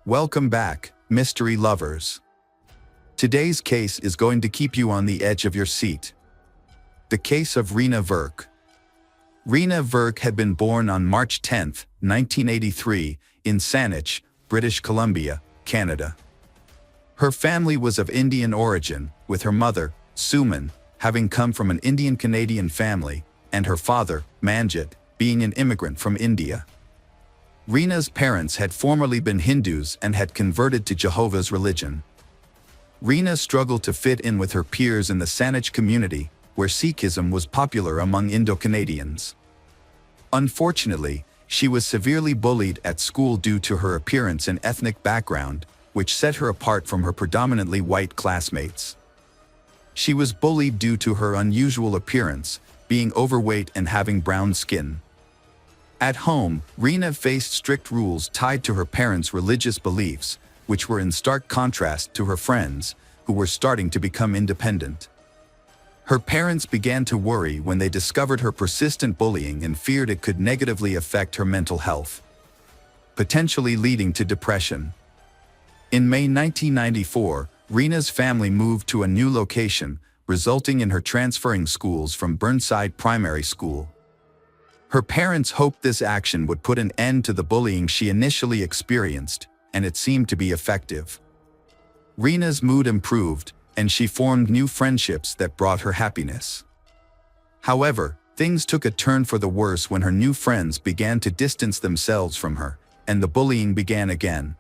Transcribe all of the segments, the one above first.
Welcome back, mystery lovers. Today's case is going to keep you on the edge of your seat. The case of Rena Verk. Rena Verk had been born on March 10, 1983, in Saanich, British Columbia, Canada. Her family was of Indian origin, with her mother, Suman, having come from an Indian-Canadian family, and her father, Manjit, being an immigrant from India. Rena's parents had formerly been Hindus and had converted to Jehovah's religion. Rena struggled to fit in with her peers in the Saanich community, where Sikhism was popular among Indo-Canadians. Unfortunately, she was severely bullied at school due to her appearance and ethnic background, which set her apart from her predominantly white classmates. She was bullied due to her unusual appearance, being overweight and having brown skin. At home, Rena faced strict rules tied to her parents' religious beliefs, which were in stark contrast to her friends, who were starting to become independent. Her parents began to worry when they discovered her persistent bullying and feared it could negatively affect her mental health, potentially leading to depression. In May 1994, Rena's family moved to a new location, resulting in her transferring schools from Burnside Primary School. Her parents hoped this action would put an end to the bullying she initially experienced, and it seemed to be effective. Rena's mood improved, and she formed new friendships that brought her happiness. However, things took a turn for the worse when her new friends began to distance themselves from her, and the bullying began again.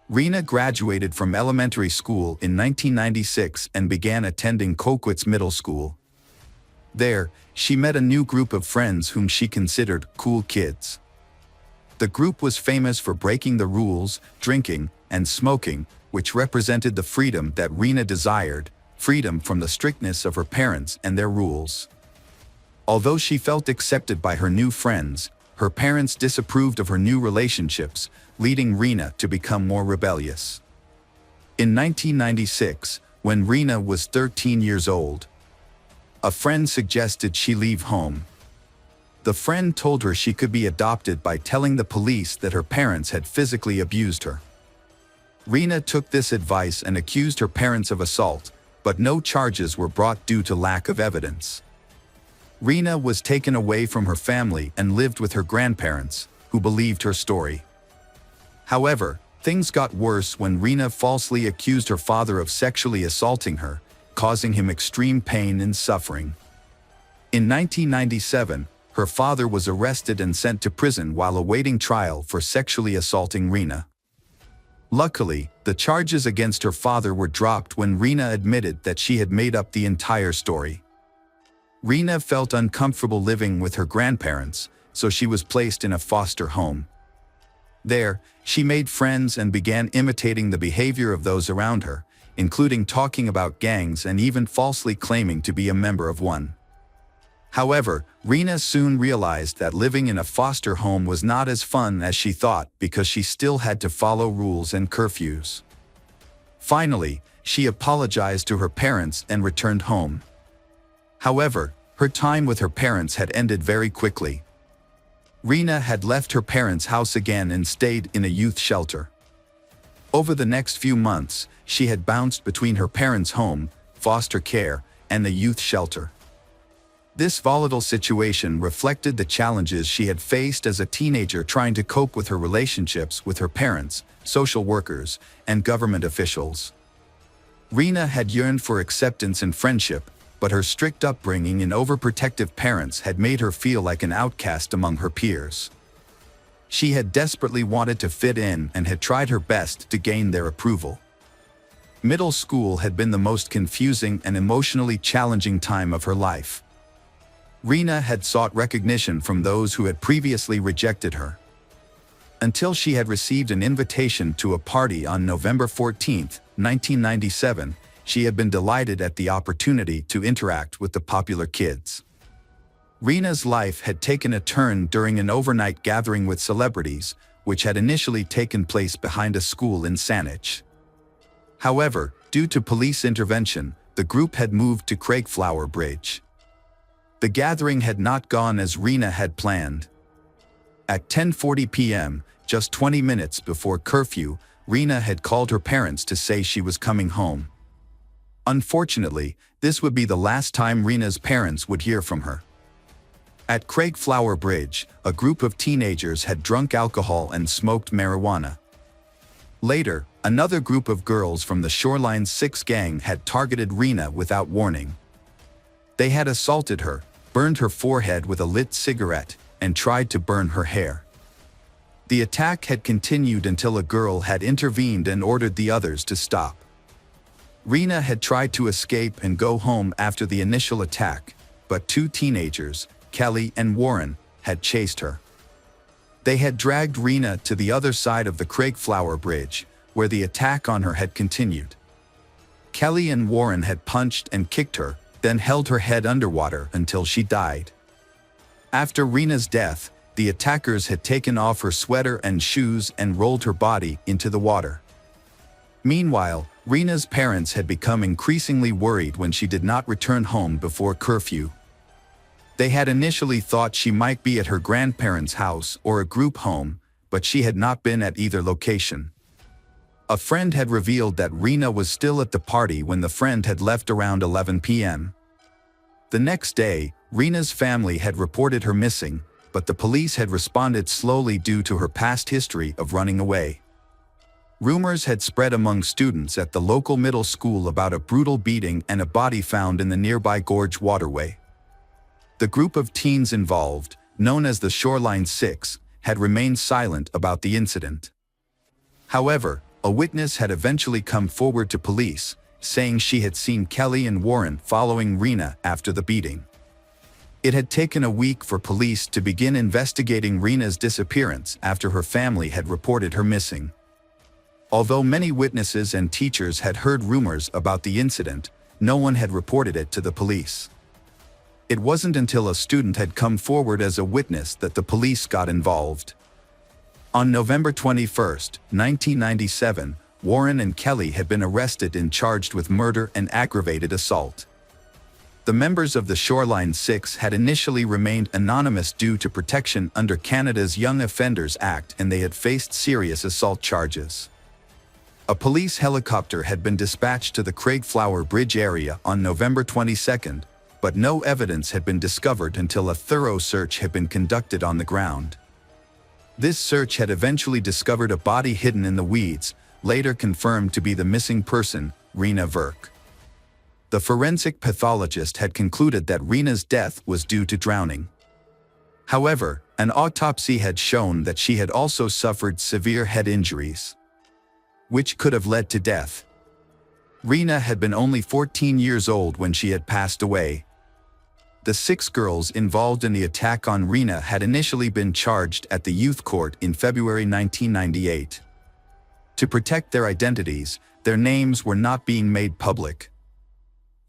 Rena graduated from elementary school in 1996 and began attending Coquitz Middle School. There, she met a new group of friends whom she considered cool kids. The group was famous for breaking the rules, drinking, and smoking, which represented the freedom that Rena desired, freedom from the strictness of her parents and their rules. Although she felt accepted by her new friends, her parents disapproved of her new relationships, leading Rena to become more rebellious. In 1996, when Rena was 13 years old, a friend suggested she leave home. The friend told her she could be adopted by telling the police that her parents had physically abused her. Rena took this advice and accused her parents of assault, but no charges were brought due to lack of evidence. Rena was taken away from her family and lived with her grandparents, who believed her story. However, things got worse when Rena falsely accused her father of sexually assaulting her, causing him extreme pain and suffering. In 1997, her father was arrested and sent to prison while awaiting trial for sexually assaulting Rena. Luckily, the charges against her father were dropped when Rena admitted that she had made up the entire story. Rena felt uncomfortable living with her grandparents, so she was placed in a foster home. There, she made friends and began imitating the behavior of those around her, including talking about gangs and even falsely claiming to be a member of one. However, Rena soon realized that living in a foster home was not as fun as she thought because she still had to follow rules and curfews. Finally, she apologized to her parents and returned home. However, her time with her parents had ended very quickly. Rena had left her parents' house again and stayed in a youth shelter. Over the next few months, she had bounced between her parents' home, foster care, and the youth shelter. This volatile situation reflected the challenges she had faced as a teenager trying to cope with her relationships with her parents, social workers, and government officials. Rena had yearned for acceptance and friendship, but her strict upbringing and overprotective parents had made her feel like an outcast among her peers. She had desperately wanted to fit in and had tried her best to gain their approval. Middle school had been the most confusing and emotionally challenging time of her life. Rena had sought recognition from those who had previously rejected her. Until she had received an invitation to a party on November 14, 1997, she had been delighted at the opportunity to interact with the popular kids. Rena's life had taken a turn during an overnight gathering with celebrities, which had initially taken place behind a school in Saanich. However, due to police intervention, the group had moved to Craigflower Bridge. The gathering had not gone as Rena had planned. At 10:40 p.m., Just 20 minutes before curfew, Rena had called her parents to say she was coming home. Unfortunately, this would be the last time Rena's parents would hear from her. At Craigflower Bridge, a group of teenagers had drunk alcohol and smoked marijuana. Later, another group of girls from the Shoreline 6 gang had targeted Rena without warning. They had assaulted her, burned her forehead with a lit cigarette, and tried to burn her hair. The attack had continued until a girl had intervened and ordered the others to stop. Rena had tried to escape and go home after the initial attack, but two teenagers, Kelly and Warren, had chased her. They had dragged Rena to the other side of the Craigflower Bridge, where the attack on her had continued. Kelly and Warren had punched and kicked her, then held her head underwater until she died. After Rena's death, the attackers had taken off her sweater and shoes and rolled her body into the water. Meanwhile, Rena's parents had become increasingly worried when she did not return home before curfew. They had initially thought she might be at her grandparents' house or a group home, but she had not been at either location. A friend had revealed that Rena was still at the party when the friend had left around 11 p.m. The next day, Rena's family had reported her missing, but the police had responded slowly due to her past history of running away. Rumors had spread among students at the local middle school about a brutal beating and a body found in the nearby gorge waterway. The group of teens involved, known as the Shoreline 6, had remained silent about the incident. However, a witness had eventually come forward to police, saying she had seen Kelly and Warren following Rena after the beating. It had taken a week for police to begin investigating Rena's disappearance after her family had reported her missing. Although many witnesses and teachers had heard rumors about the incident, no one had reported it to the police. It wasn't until a student had come forward as a witness that the police got involved. On November 21, 1997, Warren and Kelly had been arrested and charged with murder and aggravated assault. The members of the Shoreline 6 had initially remained anonymous due to protection under Canada's Young Offenders Act, and they had faced serious assault charges. A police helicopter had been dispatched to the Craigflower Bridge area on November 22, but no evidence had been discovered until a thorough search had been conducted on the ground. This search had eventually discovered a body hidden in the weeds, later confirmed to be the missing person, Rena Verk. The forensic pathologist had concluded that Rena's death was due to drowning. However, an autopsy had shown that she had also suffered severe head injuries, which could have led to death. Rena had been only 14 years old when she had passed away. The 6 girls involved in the attack on Rena had initially been charged at the youth court in February 1998. To protect their identities, their names were not being made public.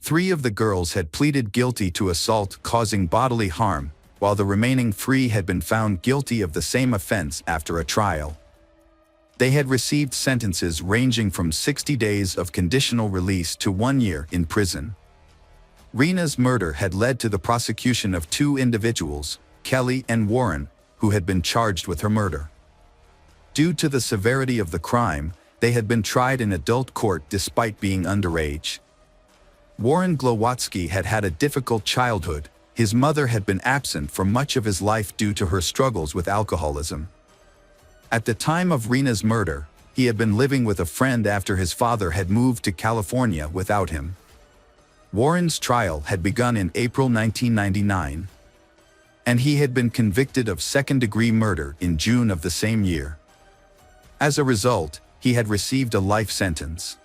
3 of the girls had pleaded guilty to assault causing bodily harm, while the remaining 3 had been found guilty of the same offense after a trial. They had received sentences ranging from 60 days of conditional release to 1 year in prison. Rena's murder had led to the prosecution of 2 individuals, Kelly and Warren, who had been charged with her murder. Due to the severity of the crime, they had been tried in adult court despite being underage. Warren Glowatsky had had a difficult childhood. His mother had been absent for much of his life due to her struggles with alcoholism. At the time of Rena's murder, he had been living with a friend after his father had moved to California without him. Warren's trial had begun in April 1999, and he had been convicted of second-degree murder in June of the same year. As a result, he had received a life sentence.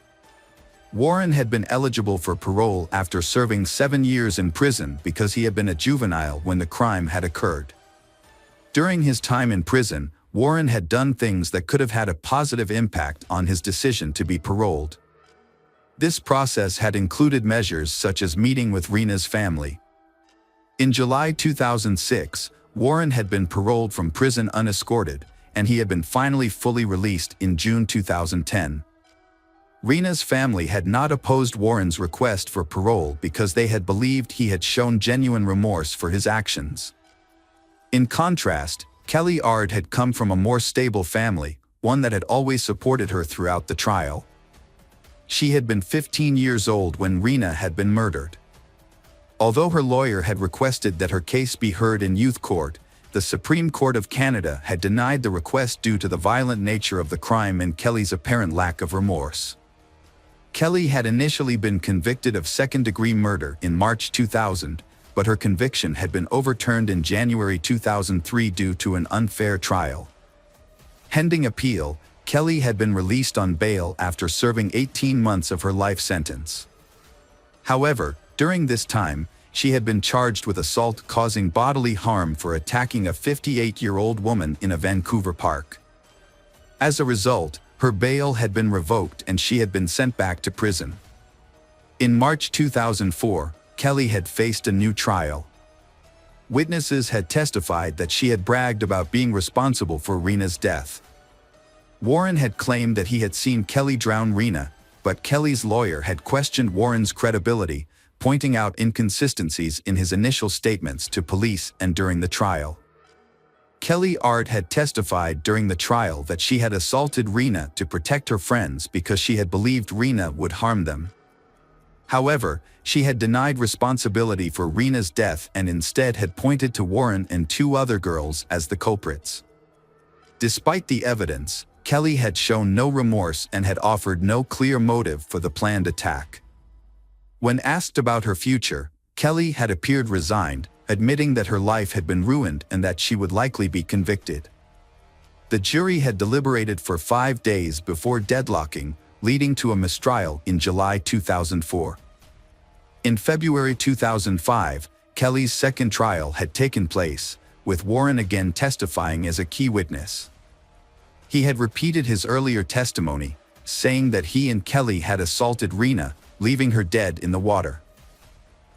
Warren had been eligible for parole after serving 7 years in prison because he had been a juvenile when the crime had occurred. During his time in prison, Warren had done things that could have had a positive impact on his decision to be paroled. This process had included measures such as meeting with Rena's family. In July 2006, Warren had been paroled from prison unescorted, and he had been finally fully released in June 2010. Rena's family had not opposed Warren's request for parole because they had believed he had shown genuine remorse for his actions. In contrast, Kelly Ard had come from a more stable family, one that had always supported her throughout the trial. She had been 15 years old when Rena had been murdered. Although her lawyer had requested that her case be heard in youth court, the Supreme Court of Canada had denied the request due to the violent nature of the crime and Kelly's apparent lack of remorse. Kelly had initially been convicted of second-degree murder in March 2000, but her conviction had been overturned in January 2003 due to an unfair trial. Pending appeal, Kelly had been released on bail after serving 18 months of her life sentence. However, during this time, she had been charged with assault causing bodily harm for attacking a 58-year-old woman in a Vancouver park. As a result, her bail had been revoked and she had been sent back to prison. In March 2004, Kelly had faced a new trial. Witnesses had testified that she had bragged about being responsible for Rena's death. Warren had claimed that he had seen Kelly drown Rena, but Kelly's lawyer had questioned Warren's credibility, pointing out inconsistencies in his initial statements to police and during the trial. Kelly Ard had testified during the trial that she had assaulted Rena to protect her friends because she had believed Rena would harm them. However, she had denied responsibility for Rena's death and instead had pointed to Warren and two other girls as the culprits. Despite the evidence, Kelly had shown no remorse and had offered no clear motive for the planned attack. When asked about her future, Kelly had appeared resigned, admitting that her life had been ruined and that she would likely be convicted. The jury had deliberated for 5 days before deadlocking, leading to a mistrial in July 2004. In February 2005, Kelly's second trial had taken place, with Warren again testifying as a key witness. He had repeated his earlier testimony, saying that he and Kelly had assaulted Rena, leaving her dead in the water.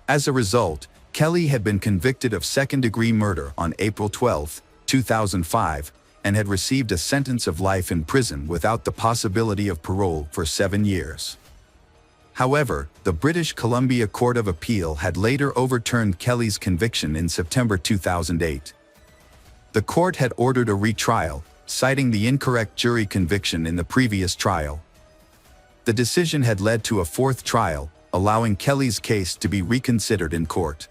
As a result, Kelly had been convicted of second-degree murder on April 12, 2005, and had received a sentence of life in prison without the possibility of parole for 7 years. However, the British Columbia Court of Appeal had later overturned Kelly's conviction in September 2008. The court had ordered a retrial, citing the incorrect jury conviction in the previous trial. The decision had led to a fourth trial, allowing Kelly's case to be reconsidered in court.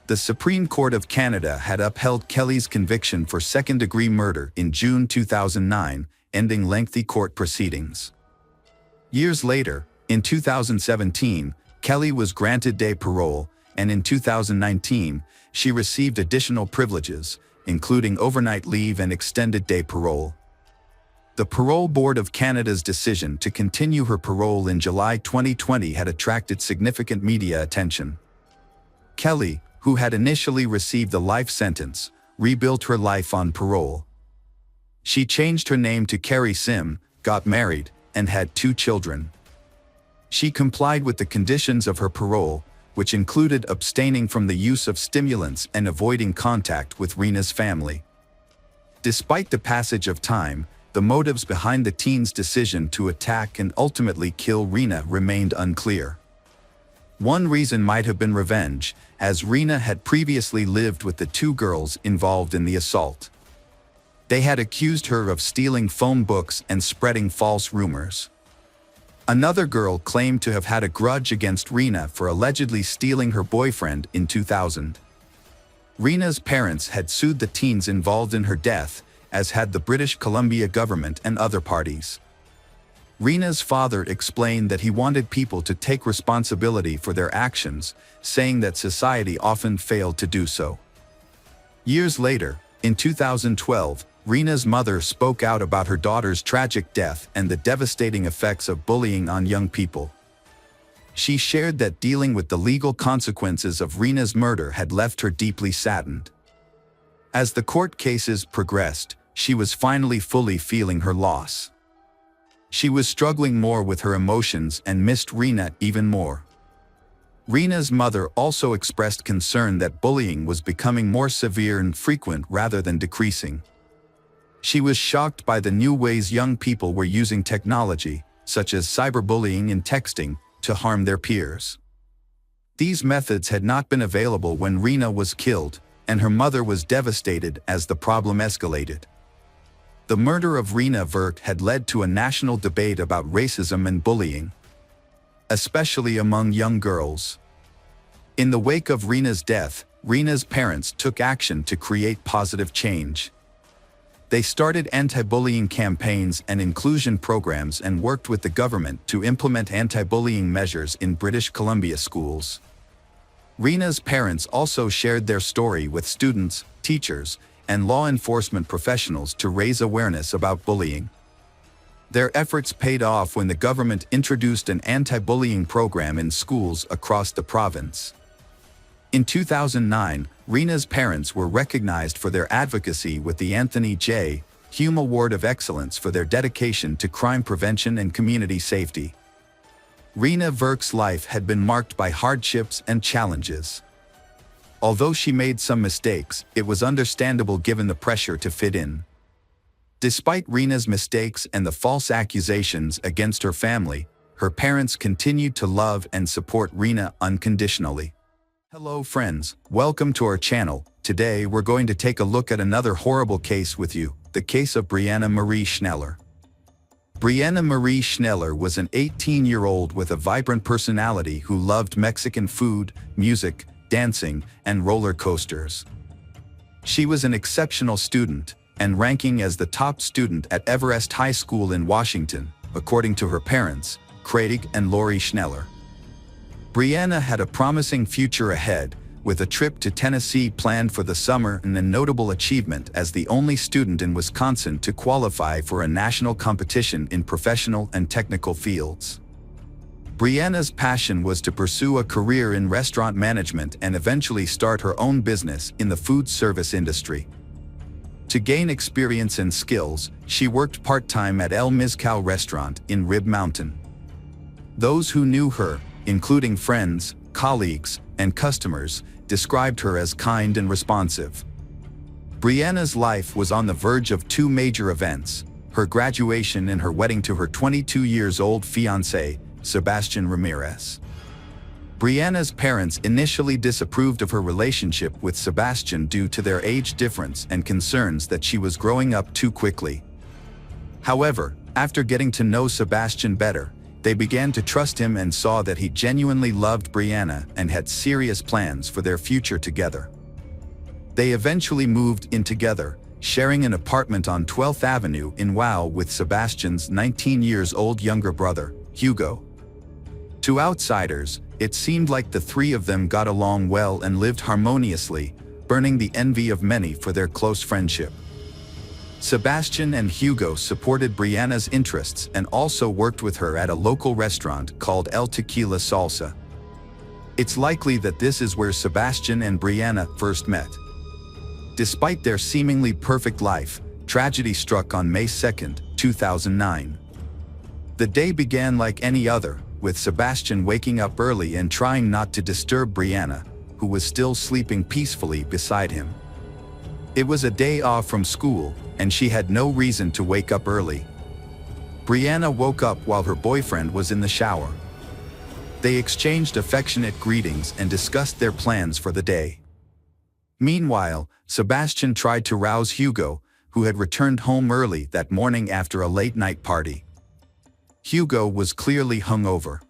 The Supreme Court of Canada had upheld Kelly's conviction for second-degree murder in June 2009, ending lengthy court proceedings. Years later, in 2017, Kelly was granted day parole, and in 2019, she received additional privileges, including overnight leave and extended day parole. The Parole Board of Canada's decision to continue her parole in July 2020 had attracted significant media attention. Kelly, who had initially received a life sentence, rebuilt her life on parole. She changed her name to Carrie Sim, got married, and had 2 children. She complied with the conditions of her parole, which included abstaining from the use of stimulants and avoiding contact with Rena's family. Despite the passage of time, the motives behind the teen's decision to attack and ultimately kill Rena remained unclear. One reason might have been revenge, as Rena had previously lived with the 2 girls involved in the assault. They had accused her of stealing phone books and spreading false rumors. Another girl claimed to have had a grudge against Rena for allegedly stealing her boyfriend in 2000. Rena's parents had sued the teens involved in her death, as had the British Columbia government and other parties. Rena's father explained that he wanted people to take responsibility for their actions, saying that society often failed to do so. Years later, in 2012, Rena's mother spoke out about her daughter's tragic death and the devastating effects of bullying on young people. She shared that dealing with the legal consequences of Rena's murder had left her deeply saddened. As the court cases progressed, she was finally fully feeling her loss. She was struggling more with her emotions and missed Rena even more. Rena's mother also expressed concern that bullying was becoming more severe and frequent rather than decreasing. She was shocked by the new ways young people were using technology, such as cyberbullying and texting, to harm their peers. These methods had not been available when Rena was killed, and her mother was devastated as the problem escalated. The murder of Rena Verk had led to a national debate about racism and bullying, especially among young girls. In the wake of Rena's death, Rena's parents took action to create positive change. They started anti-bullying campaigns and inclusion programs and worked with the government to implement anti-bullying measures in British Columbia schools. Rena's parents also shared their story with students, teachers, and law enforcement professionals to raise awareness about bullying. Their efforts paid off when the government introduced an anti-bullying program in schools across the province. In 2009, Rena's parents were recognized for their advocacy with the Anthony J. Hume Award of Excellence for their dedication to crime prevention and community safety. Rena Verk's life had been marked by hardships and challenges. Although she made some mistakes, it was understandable given the pressure to fit in. Despite Rena's mistakes and the false accusations against her family, her parents continued to love and support Rena unconditionally. Hello friends, welcome to our channel. Today we're going to take a look at another horrible case with you, the case of Brianna Marie Schneller. Brianna Marie Schneller was an 18-year-old with a vibrant personality who loved Mexican food, music, dancing, and roller coasters. She was an exceptional student, and ranking as the top student at Everest High School in Washington, according to her parents, Craig and Lori Schneller. Brianna had a promising future ahead, with a trip to Tennessee planned for the summer and a notable achievement as the only student in Wisconsin to qualify for a national competition in professional and technical fields. Brianna's passion was to pursue a career in restaurant management and eventually start her own business in the food service industry. To gain experience and skills, she worked part-time at El Mezcal restaurant in Rib Mountain. Those who knew her, including friends, colleagues, and customers, described her as kind and responsive. Brianna's life was on the verge of two major events: her graduation and her wedding to her 22-year-old fiancé, Sebastian Ramirez. Brianna's parents initially disapproved of her relationship with Sebastian due to their age difference and concerns that she was growing up too quickly. However, after getting to know Sebastian better, they began to trust him and saw that he genuinely loved Brianna and had serious plans for their future together. They eventually moved in together, sharing an apartment on 12th Avenue in WoW with Sebastian's 19-year-old younger brother, Hugo. To outsiders, it seemed like the three of them got along well and lived harmoniously, burning the envy of many for their close friendship. Sebastian and Hugo supported Brianna's interests and also worked with her at a local restaurant called El Tequila Salsa. It's likely that this is where Sebastian and Brianna first met. Despite their seemingly perfect life, tragedy struck on May 2, 2009. The day began like any other, with Sebastian waking up early and trying not to disturb Brianna, who was still sleeping peacefully beside him. It was a day off from school, and she had no reason to wake up early. Brianna woke up while her boyfriend was in the shower. They exchanged affectionate greetings and discussed their plans for the day. Meanwhile, Sebastian tried to rouse Hugo, who had returned home early that morning after a late-night party. Hugo was clearly hungover.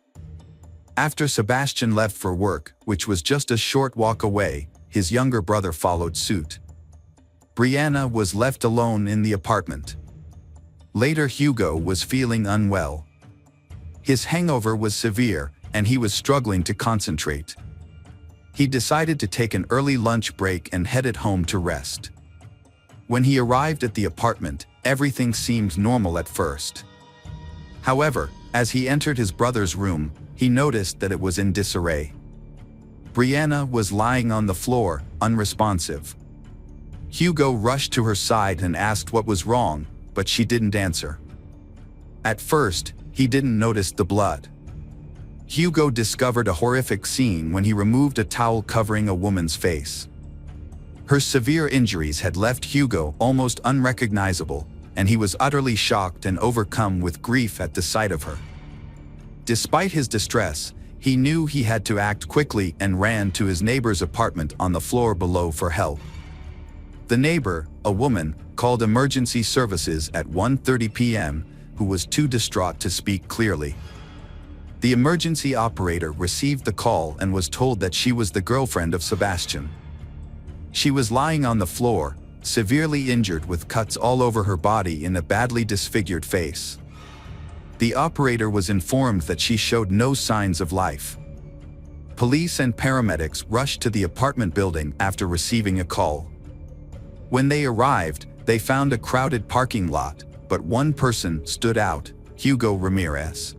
After Sebastian left for work, which was just a short walk away, his younger brother followed suit. Brianna was left alone in the apartment. Later, Hugo was feeling unwell. His hangover was severe, and he was struggling to concentrate. He decided to take an early lunch break and headed home to rest. When he arrived at the apartment, everything seemed normal at first. However, as he entered his brother's room, he noticed that it was in disarray. Brianna was lying on the floor, unresponsive. Hugo rushed to her side and asked what was wrong, but she didn't answer. At first, he didn't notice the blood. Hugo discovered a horrific scene when he removed a towel covering a woman's face. Her severe injuries had left Hugo almost unrecognizable, and he was utterly shocked and overcome with grief at the sight of her. Despite his distress, He knew he had to act quickly and ran to his neighbor's apartment on the floor below for help. The neighbor, a woman, called emergency services at 1:30 p.m., who was too distraught to speak clearly. The emergency operator received the call and was told that she was the girlfriend of Sebastian. She was lying on the floor, severely injured with cuts all over her body and a badly disfigured face. The operator was informed that she showed no signs of life. Police and paramedics rushed to the apartment building after receiving a call. When they arrived, they found a crowded parking lot, but one person stood out, Hugo Ramirez.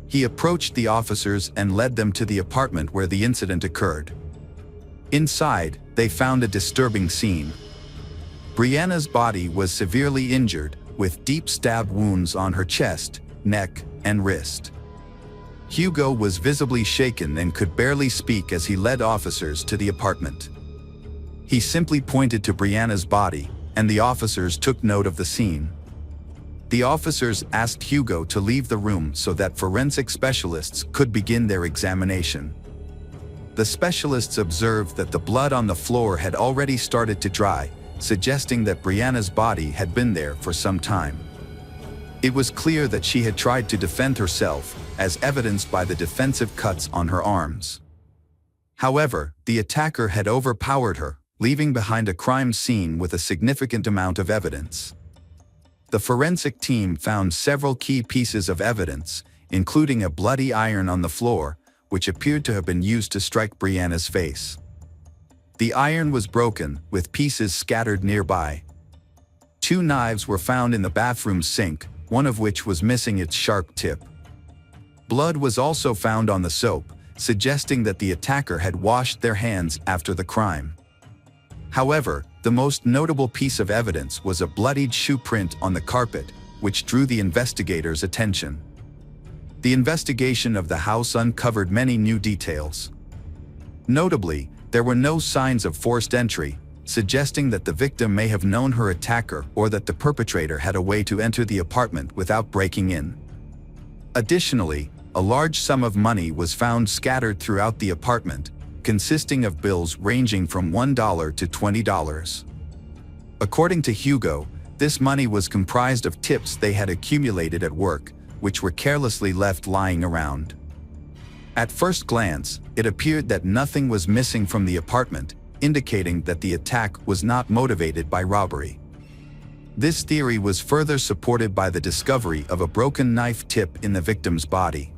He approached the officers and led them to the apartment where the incident occurred. Inside, they found a disturbing scene. Brianna's body was severely injured, with deep stab wounds on her chest, neck, and wrist. Hugo was visibly shaken and could barely speak as he led officers to the apartment. He simply pointed to Brianna's body, and the officers took note of the scene. The officers asked Hugo to leave the room so that forensic specialists could begin their examination. The specialists observed that the blood on the floor had already started to dry, suggesting that Brianna's body had been there for some time. It was clear that she had tried to defend herself, as evidenced by the defensive cuts on her arms. However, the attacker had overpowered her, leaving behind a crime scene with a significant amount of evidence. The forensic team found several key pieces of evidence, including a bloody iron on the floor, which appeared to have been used to strike Brianna's face. The iron was broken, with pieces scattered nearby. 2 knives were found in the bathroom sink, one of which was missing its sharp tip. Blood was also found on the soap, suggesting that the attacker had washed their hands after the crime. However, the most notable piece of evidence was a bloodied shoe print on the carpet, which drew the investigators' attention. The investigation of the house uncovered many new details. Notably, there were no signs of forced entry, suggesting that the victim may have known her attacker or that the perpetrator had a way to enter the apartment without breaking in. Additionally, a large sum of money was found scattered throughout the apartment, consisting of bills ranging from $1 to $20. According to Hugo, this money was comprised of tips they had accumulated at work, which were carelessly left lying around. At first glance, it appeared that nothing was missing from the apartment, indicating that the attack was not motivated by robbery. This theory was further supported by the discovery of a broken knife tip in the victim's body.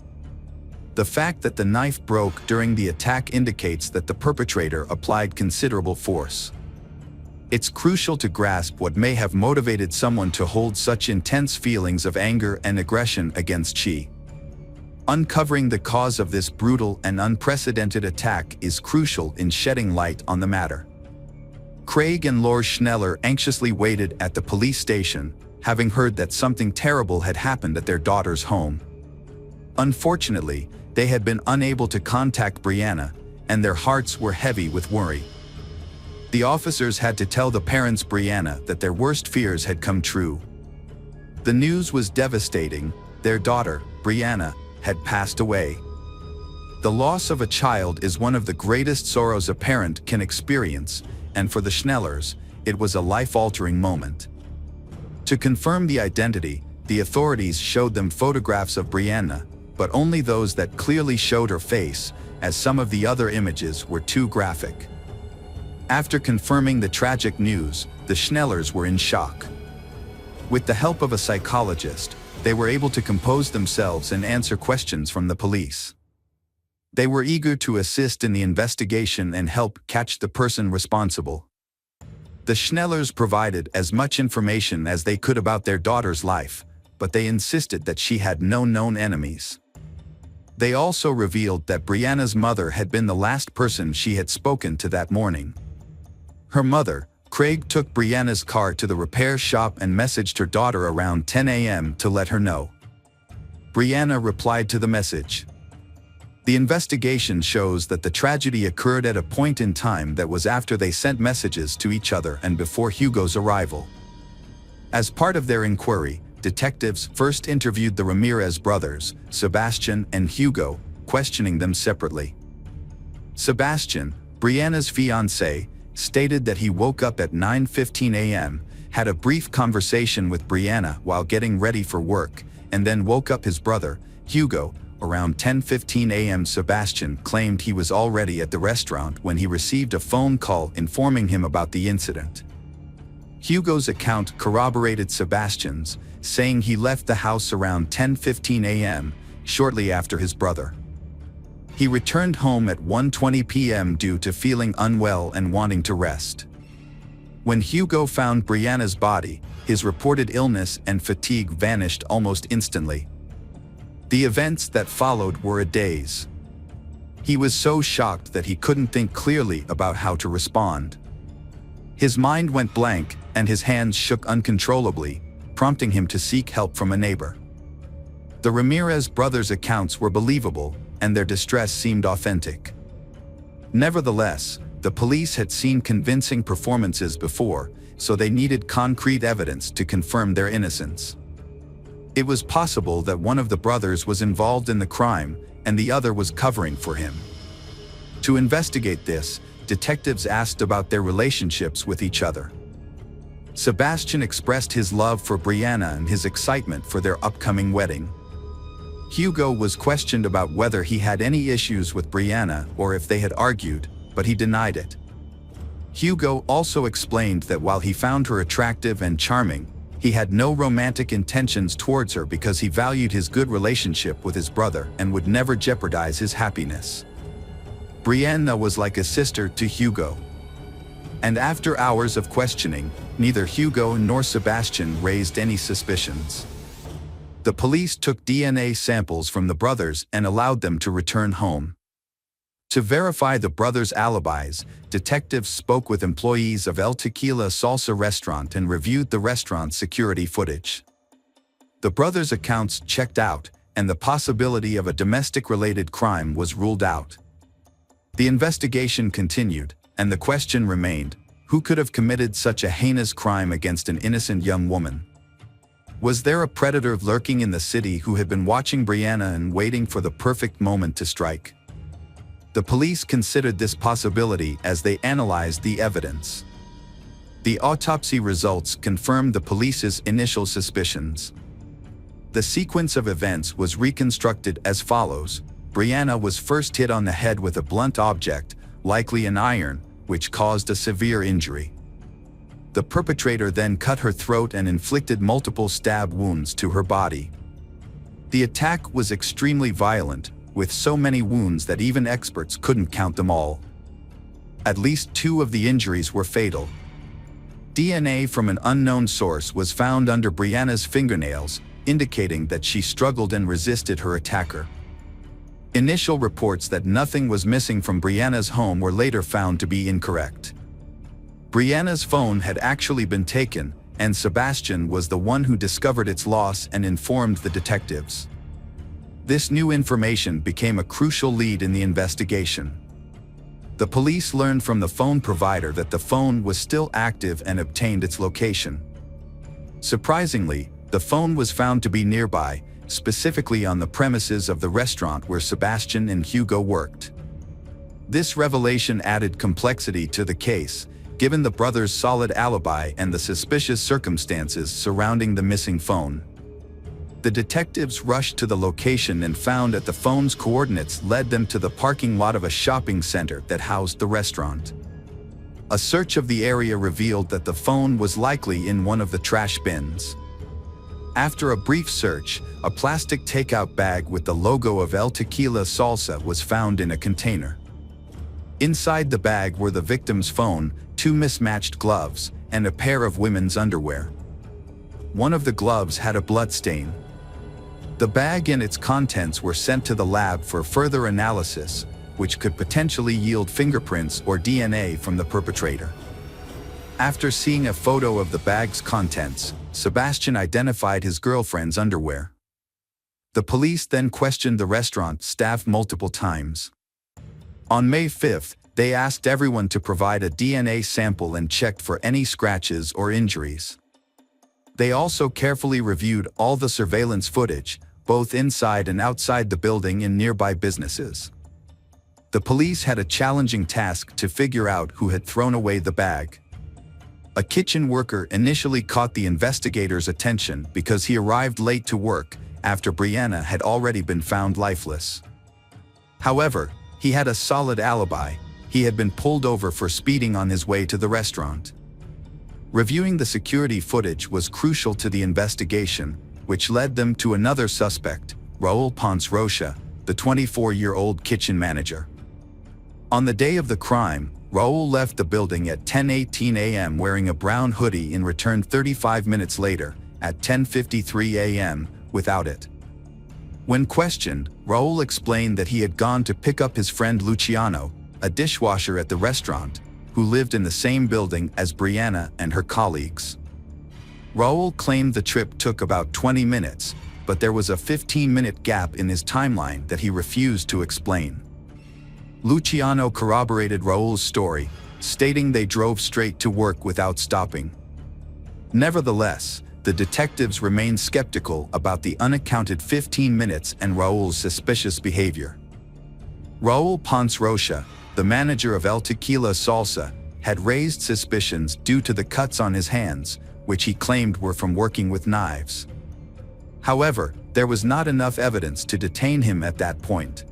The fact that the knife broke during the attack indicates that the perpetrator applied considerable force. It's crucial to grasp what may have motivated someone to hold such intense feelings of anger and aggression against she. Uncovering the cause of this brutal and unprecedented attack is crucial in shedding light on the matter. Craig and Laura Schneller anxiously waited at the police station, having heard that something terrible had happened at their daughter's home. Unfortunately, they had been unable to contact Brianna, and their hearts were heavy with worry. The officers had to tell the parents Brianna that their worst fears had come true. The news was devastating. Their daughter, Brianna, had passed away. The loss of a child is one of the greatest sorrows a parent can experience, and for the Schnellers, it was a life-altering moment. To confirm the identity, the authorities showed them photographs of Brianna, but only those that clearly showed her face, as some of the other images were too graphic. After confirming the tragic news, the Schnellers were in shock. With the help of a psychologist, they were able to compose themselves and answer questions from the police. They were eager to assist in the investigation and help catch the person responsible. The Schnellers provided as much information as they could about their daughter's life, but they insisted that she had no known enemies. They also revealed that Brianna's mother had been the last person she had spoken to that morning. Her mother, Craig, took Brianna's car to the repair shop and messaged her daughter around 10 a.m. to let her know. Brianna replied to the message. The investigation shows that the tragedy occurred at a point in time that was after they sent messages to each other and before Hugo's arrival. As part of their inquiry, detectives first interviewed the Ramirez brothers, Sebastian and Hugo, questioning them separately. Sebastian, Brianna's fiancé, stated that he woke up at 9:15 a.m., had a brief conversation with Brianna while getting ready for work, and then woke up his brother, Hugo. Around 10:15 a.m. Sebastian claimed he was already at the restaurant when he received a phone call informing him about the incident. Hugo's account corroborated Sebastian's, saying he left the house around 10:15 a.m., shortly after his brother. He returned home at 1:20 p.m. due to feeling unwell and wanting to rest. When Hugo found Brianna's body, his reported illness and fatigue vanished almost instantly. The events that followed were a daze. He was so shocked that he couldn't think clearly about how to respond. His mind went blank, and his hands shook uncontrollably, prompting him to seek help from a neighbor. The Ramirez brothers' accounts were believable, and their distress seemed authentic. Nevertheless, the police had seen convincing performances before, so they needed concrete evidence to confirm their innocence. It was possible that one of the brothers was involved in the crime, and the other was covering for him. To investigate this, detectives asked about their relationships with each other. Sebastian expressed his love for Brianna and his excitement for their upcoming wedding. Hugo was questioned about whether he had any issues with Brianna or if they had argued, but he denied it. Hugo also explained that while he found her attractive and charming, he had no romantic intentions towards her because he valued his good relationship with his brother and would never jeopardize his happiness. Brianna was like a sister to Hugo. And after hours of questioning, neither Hugo nor Sebastian raised any suspicions. The police took DNA samples from the brothers and allowed them to return home. To verify the brothers' alibis, detectives spoke with employees of El Tequila Salsa restaurant and reviewed the restaurant's security footage. The brothers' accounts checked out, and the possibility of a domestic-related crime was ruled out. The investigation continued, and the question remained, who could have committed such a heinous crime against an innocent young woman? Was there a predator lurking in the city who had been watching Brianna and waiting for the perfect moment to strike? The police considered this possibility as they analyzed the evidence. The autopsy results confirmed the police's initial suspicions. The sequence of events was reconstructed as follows. Brianna was first hit on the head with a blunt object, likely an iron, which caused a severe injury. The perpetrator then cut her throat and inflicted multiple stab wounds to her body. The attack was extremely violent, with so many wounds that even experts couldn't count them all. At least 2 of the injuries were fatal. DNA from an unknown source was found under Brianna's fingernails, indicating that she struggled and resisted her attacker. Initial reports that nothing was missing from Brianna's home were later found to be incorrect. Brianna's phone had actually been taken, and Sebastian was the one who discovered its loss and informed the detectives. This new information became a crucial lead in the investigation. The police learned from the phone provider that the phone was still active and obtained its location. Surprisingly, the phone was found to be nearby, specifically on the premises of the restaurant where Sebastian and Hugo worked. This revelation added complexity to the case, given the brothers' solid alibi and the suspicious circumstances surrounding the missing phone. The detectives rushed to the location and found that the phone's coordinates led them to the parking lot of a shopping center that housed the restaurant. A search of the area revealed that the phone was likely in one of the trash bins. After a brief search, a plastic takeout bag with the logo of El Tequila Salsa was found in a container. Inside the bag were the victim's phone, 2 mismatched gloves, and a pair of women's underwear. One of the gloves had a blood stain. The bag and its contents were sent to the lab for further analysis, which could potentially yield fingerprints or DNA from the perpetrator. After seeing a photo of the bag's contents, Sebastian identified his girlfriend's underwear. The police then questioned the restaurant staff multiple times. On May 5th, they asked everyone to provide a DNA sample and checked for any scratches or injuries. They also carefully reviewed all the surveillance footage, both inside and outside the building in nearby businesses. The police had a challenging task to figure out who had thrown away the bag. A kitchen worker initially caught the investigators' attention because he arrived late to work after Brianna had already been found lifeless. However, he had a solid alibi. He had been pulled over for speeding on his way to the restaurant. Reviewing the security footage was crucial to the investigation, which led them to another suspect, Raul Ponce Rocha, the 24-year-old kitchen manager. On the day of the crime, Raul left the building at 10:18 a.m. wearing a brown hoodie and returned 35 minutes later, at 10:53 a.m., without it. When questioned, Raul explained that he had gone to pick up his friend Luciano, a dishwasher at the restaurant, who lived in the same building as Brianna and her colleagues. Raul claimed the trip took about 20 minutes, but there was a 15-minute gap in his timeline that he refused to explain. Luciano corroborated Raul's story, stating they drove straight to work without stopping. Nevertheless, the detectives remained skeptical about the unaccounted 15 minutes and Raul's suspicious behavior. Raul Ponce Rocha, the manager of El Tequila Salsa, had raised suspicions due to the cuts on his hands, which he claimed were from working with knives. However, there was not enough evidence to detain him at that point.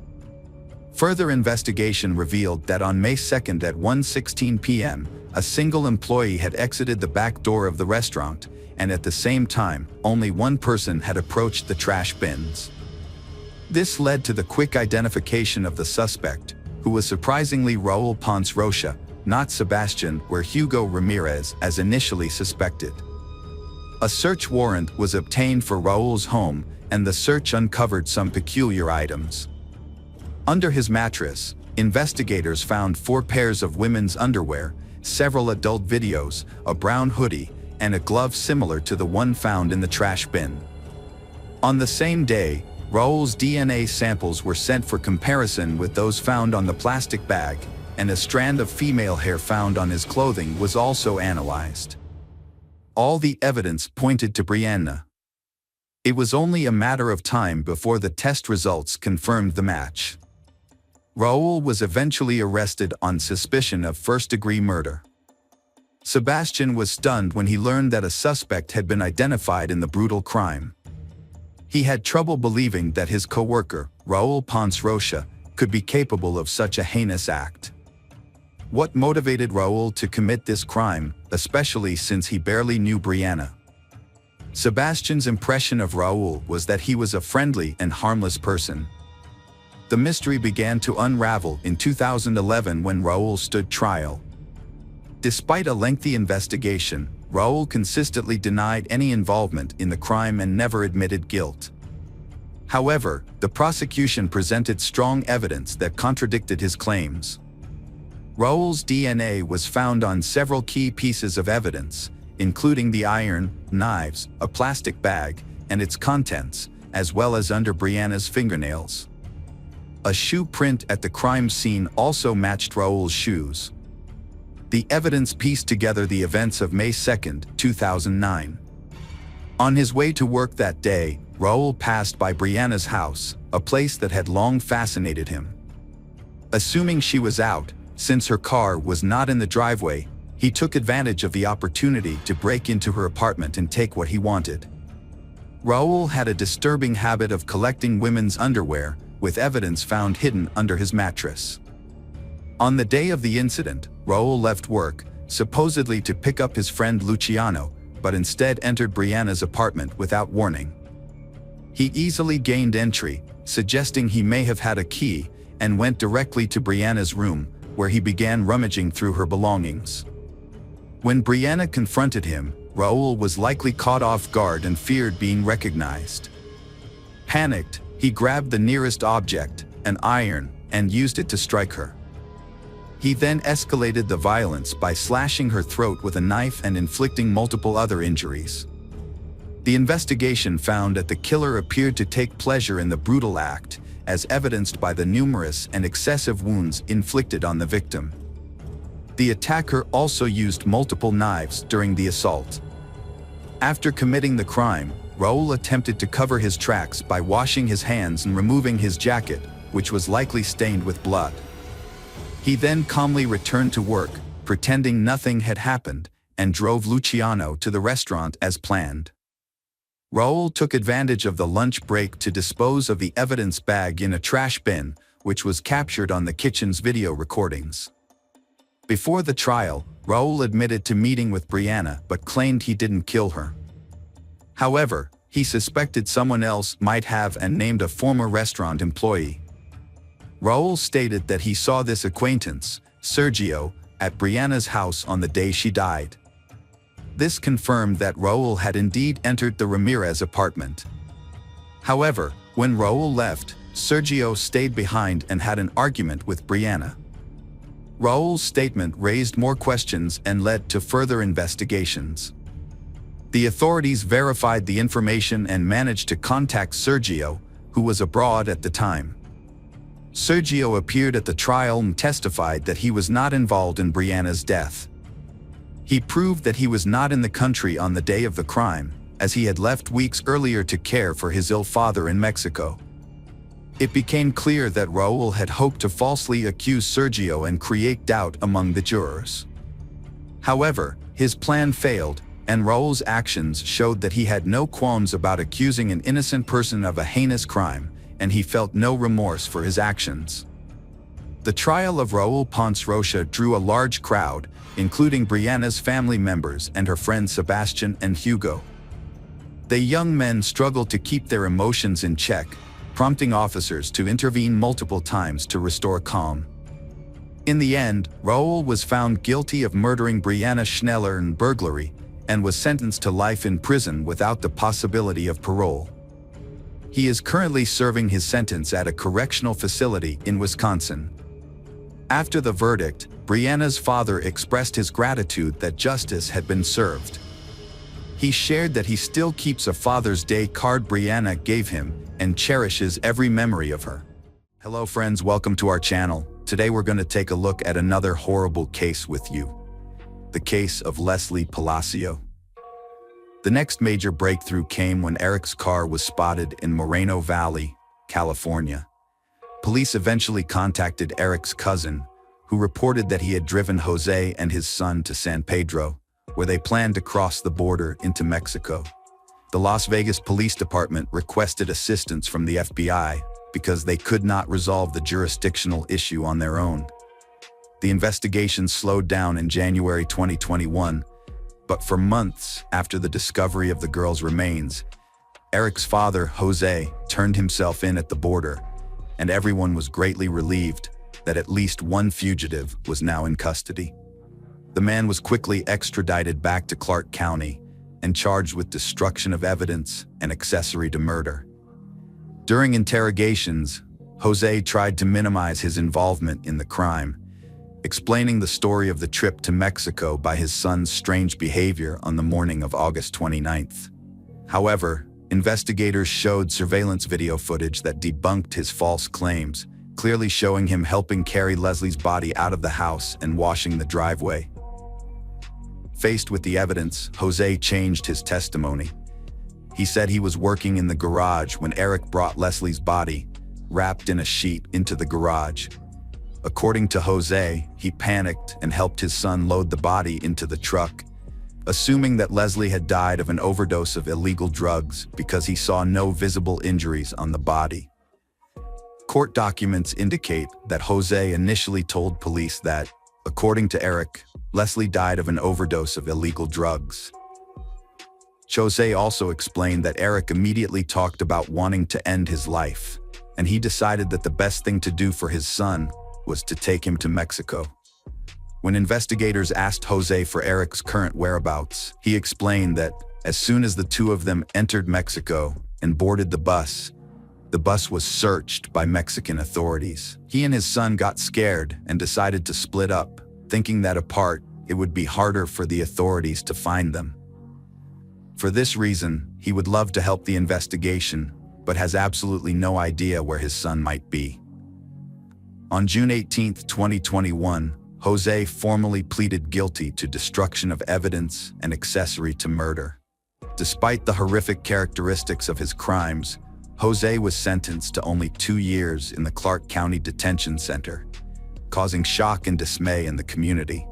Further investigation revealed that on May 2nd at 1:16 p.m., a single employee had exited the back door of the restaurant, and at the same time, only one person had approached the trash bins. This led to the quick identification of the suspect, who was surprisingly Raul Ponce Rocha, not Sebastian or Hugo Ramirez as initially suspected. A search warrant was obtained for Raul's home, and the search uncovered some peculiar items. Under his mattress, investigators found 4 pairs of women's underwear, several adult videos, a brown hoodie, and a glove similar to the one found in the trash bin. On the same day, Raul's DNA samples were sent for comparison with those found on the plastic bag, and a strand of female hair found on his clothing was also analyzed. All the evidence pointed to Brianna. It was only a matter of time before the test results confirmed the match. Raul was eventually arrested on suspicion of first-degree murder. Sebastian was stunned when he learned that a suspect had been identified in the brutal crime. He had trouble believing that his co-worker, Raul Ponce Rocha, could be capable of such a heinous act. What motivated Raul to commit this crime, especially since he barely knew Brianna? Sebastian's impression of Raul was that he was a friendly and harmless person. The mystery began to unravel in 2011 when Raul stood trial. Despite a lengthy investigation, Raul consistently denied any involvement in the crime and never admitted guilt. However, the prosecution presented strong evidence that contradicted his claims. Raul's DNA was found on several key pieces of evidence, including the iron, knives, a plastic bag, and its contents, as well as under Brianna's fingernails. A shoe print at the crime scene also matched Raul's shoes. The evidence pieced together the events of May 2, 2009. On his way to work that day, Raul passed by Brianna's house, a place that had long fascinated him. Assuming she was out, since her car was not in the driveway, he took advantage of the opportunity to break into her apartment and take what he wanted. Raul had a disturbing habit of collecting women's underwear, with evidence found hidden under his mattress. On the day of the incident, Raul left work, supposedly to pick up his friend Luciano, but instead entered Brianna's apartment without warning. He easily gained entry, suggesting he may have had a key, and went directly to Brianna's room, where he began rummaging through her belongings. When Brianna confronted him, Raul was likely caught off guard and feared being recognized. Panicked, he grabbed the nearest object, an iron, and used it to strike her. He then escalated the violence by slashing her throat with a knife and inflicting multiple other injuries. The investigation found that the killer appeared to take pleasure in the brutal act, as evidenced by the numerous and excessive wounds inflicted on the victim. The attacker also used multiple knives during the assault. After committing the crime, Raul attempted to cover his tracks by washing his hands and removing his jacket, which was likely stained with blood. He then calmly returned to work, pretending nothing had happened, and drove Luciano to the restaurant as planned. Raul took advantage of the lunch break to dispose of the evidence bag in a trash bin, which was captured on the kitchen's video recordings. Before the trial, Raul admitted to meeting with Brianna but claimed he didn't kill her. However, he suspected someone else might have and named a former restaurant employee. Raul stated that he saw this acquaintance, Sergio, at Brianna's house on the day she died. This confirmed that Raul had indeed entered the Ramirez apartment. However, when Raul left, Sergio stayed behind and had an argument with Brianna. Raul's statement raised more questions and led to further investigations. The authorities verified the information and managed to contact Sergio, who was abroad at the time. Sergio appeared at the trial and testified that he was not involved in Brianna's death. He proved that he was not in the country on the day of the crime, as he had left weeks earlier to care for his ill father in Mexico. It became clear that Raul had hoped to falsely accuse Sergio and create doubt among the jurors. However, his plan failed, and Raul's actions showed that he had no qualms about accusing an innocent person of a heinous crime, and he felt no remorse for his actions. The trial of Raul Ponce Rocha drew a large crowd, including Brianna's family members and her friends Sebastian and Hugo. The young men struggled to keep their emotions in check, prompting officers to intervene multiple times to restore calm. In the end, Raul was found guilty of murdering Brianna Schneller and burglary, and was sentenced to life in prison without the possibility of parole. He is currently serving his sentence at a correctional facility in Wisconsin. After the verdict, Brianna's father expressed his gratitude that justice had been served. He shared that he still keeps a Father's Day card Brianna gave him and cherishes every memory of her. Hello friends, welcome to our channel. Today we're going to take a look at another horrible case with you. The case of Leslie Palacio. The next major breakthrough came when Eric's car was spotted in Moreno Valley, California. Police eventually contacted Eric's cousin, who reported that he had driven Jose and his son to San Pedro, where they planned to cross the border into Mexico. The Las Vegas Police Department requested assistance from the FBI because they could not resolve the jurisdictional issue on their own. The investigation slowed down in January 2021, but for months after the discovery of the girl's remains, Eric's father, Jose, turned himself in at the border, and everyone was greatly relieved that at least one fugitive was now in custody. The man was quickly extradited back to Clark County and charged with destruction of evidence and accessory to murder. During interrogations, Jose tried to minimize his involvement in the crime, explaining the story of the trip to Mexico by his son's strange behavior on the morning of August 29th. However, investigators showed surveillance video footage that debunked his false claims, clearly showing him helping carry Leslie's body out of the house and washing the driveway. Faced with the evidence, Jose changed his testimony. He said he was working in the garage when Eric brought Leslie's body, wrapped in a sheet, into the garage. According to Jose, he panicked and helped his son load the body into the truck, assuming that Leslie had died of an overdose of illegal drugs because he saw no visible injuries on the body. Court documents indicate that Jose initially told police that, according to Eric, Leslie died of an overdose of illegal drugs. Jose also explained that Eric immediately talked about wanting to end his life, and he decided that the best thing to do for his son was to take him to Mexico. When investigators asked Jose for Eric's current whereabouts, he explained that as soon as the two of them entered Mexico and boarded the bus was searched by Mexican authorities. He and his son got scared and decided to split up, thinking that apart, it would be harder for the authorities to find them. For this reason, he would love to help the investigation, but has absolutely no idea where his son might be. On June 18, 2021, Jose formally pleaded guilty to destruction of evidence and accessory to murder. Despite the horrific characteristics of his crimes, Jose was sentenced to only 2 years in the Clark County Detention Center, causing shock and dismay in the community.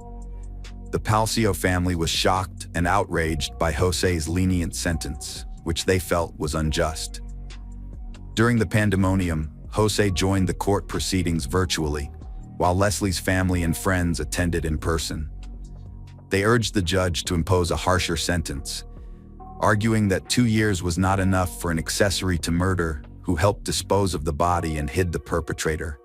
The Palcio family was shocked and outraged by Jose's lenient sentence, which they felt was unjust. During the pandemonium, Jose joined the court proceedings virtually, while Leslie's family and friends attended in person. They urged the judge to impose a harsher sentence, arguing that 2 years was not enough for an accessory to murder who helped dispose of the body and hid the perpetrator.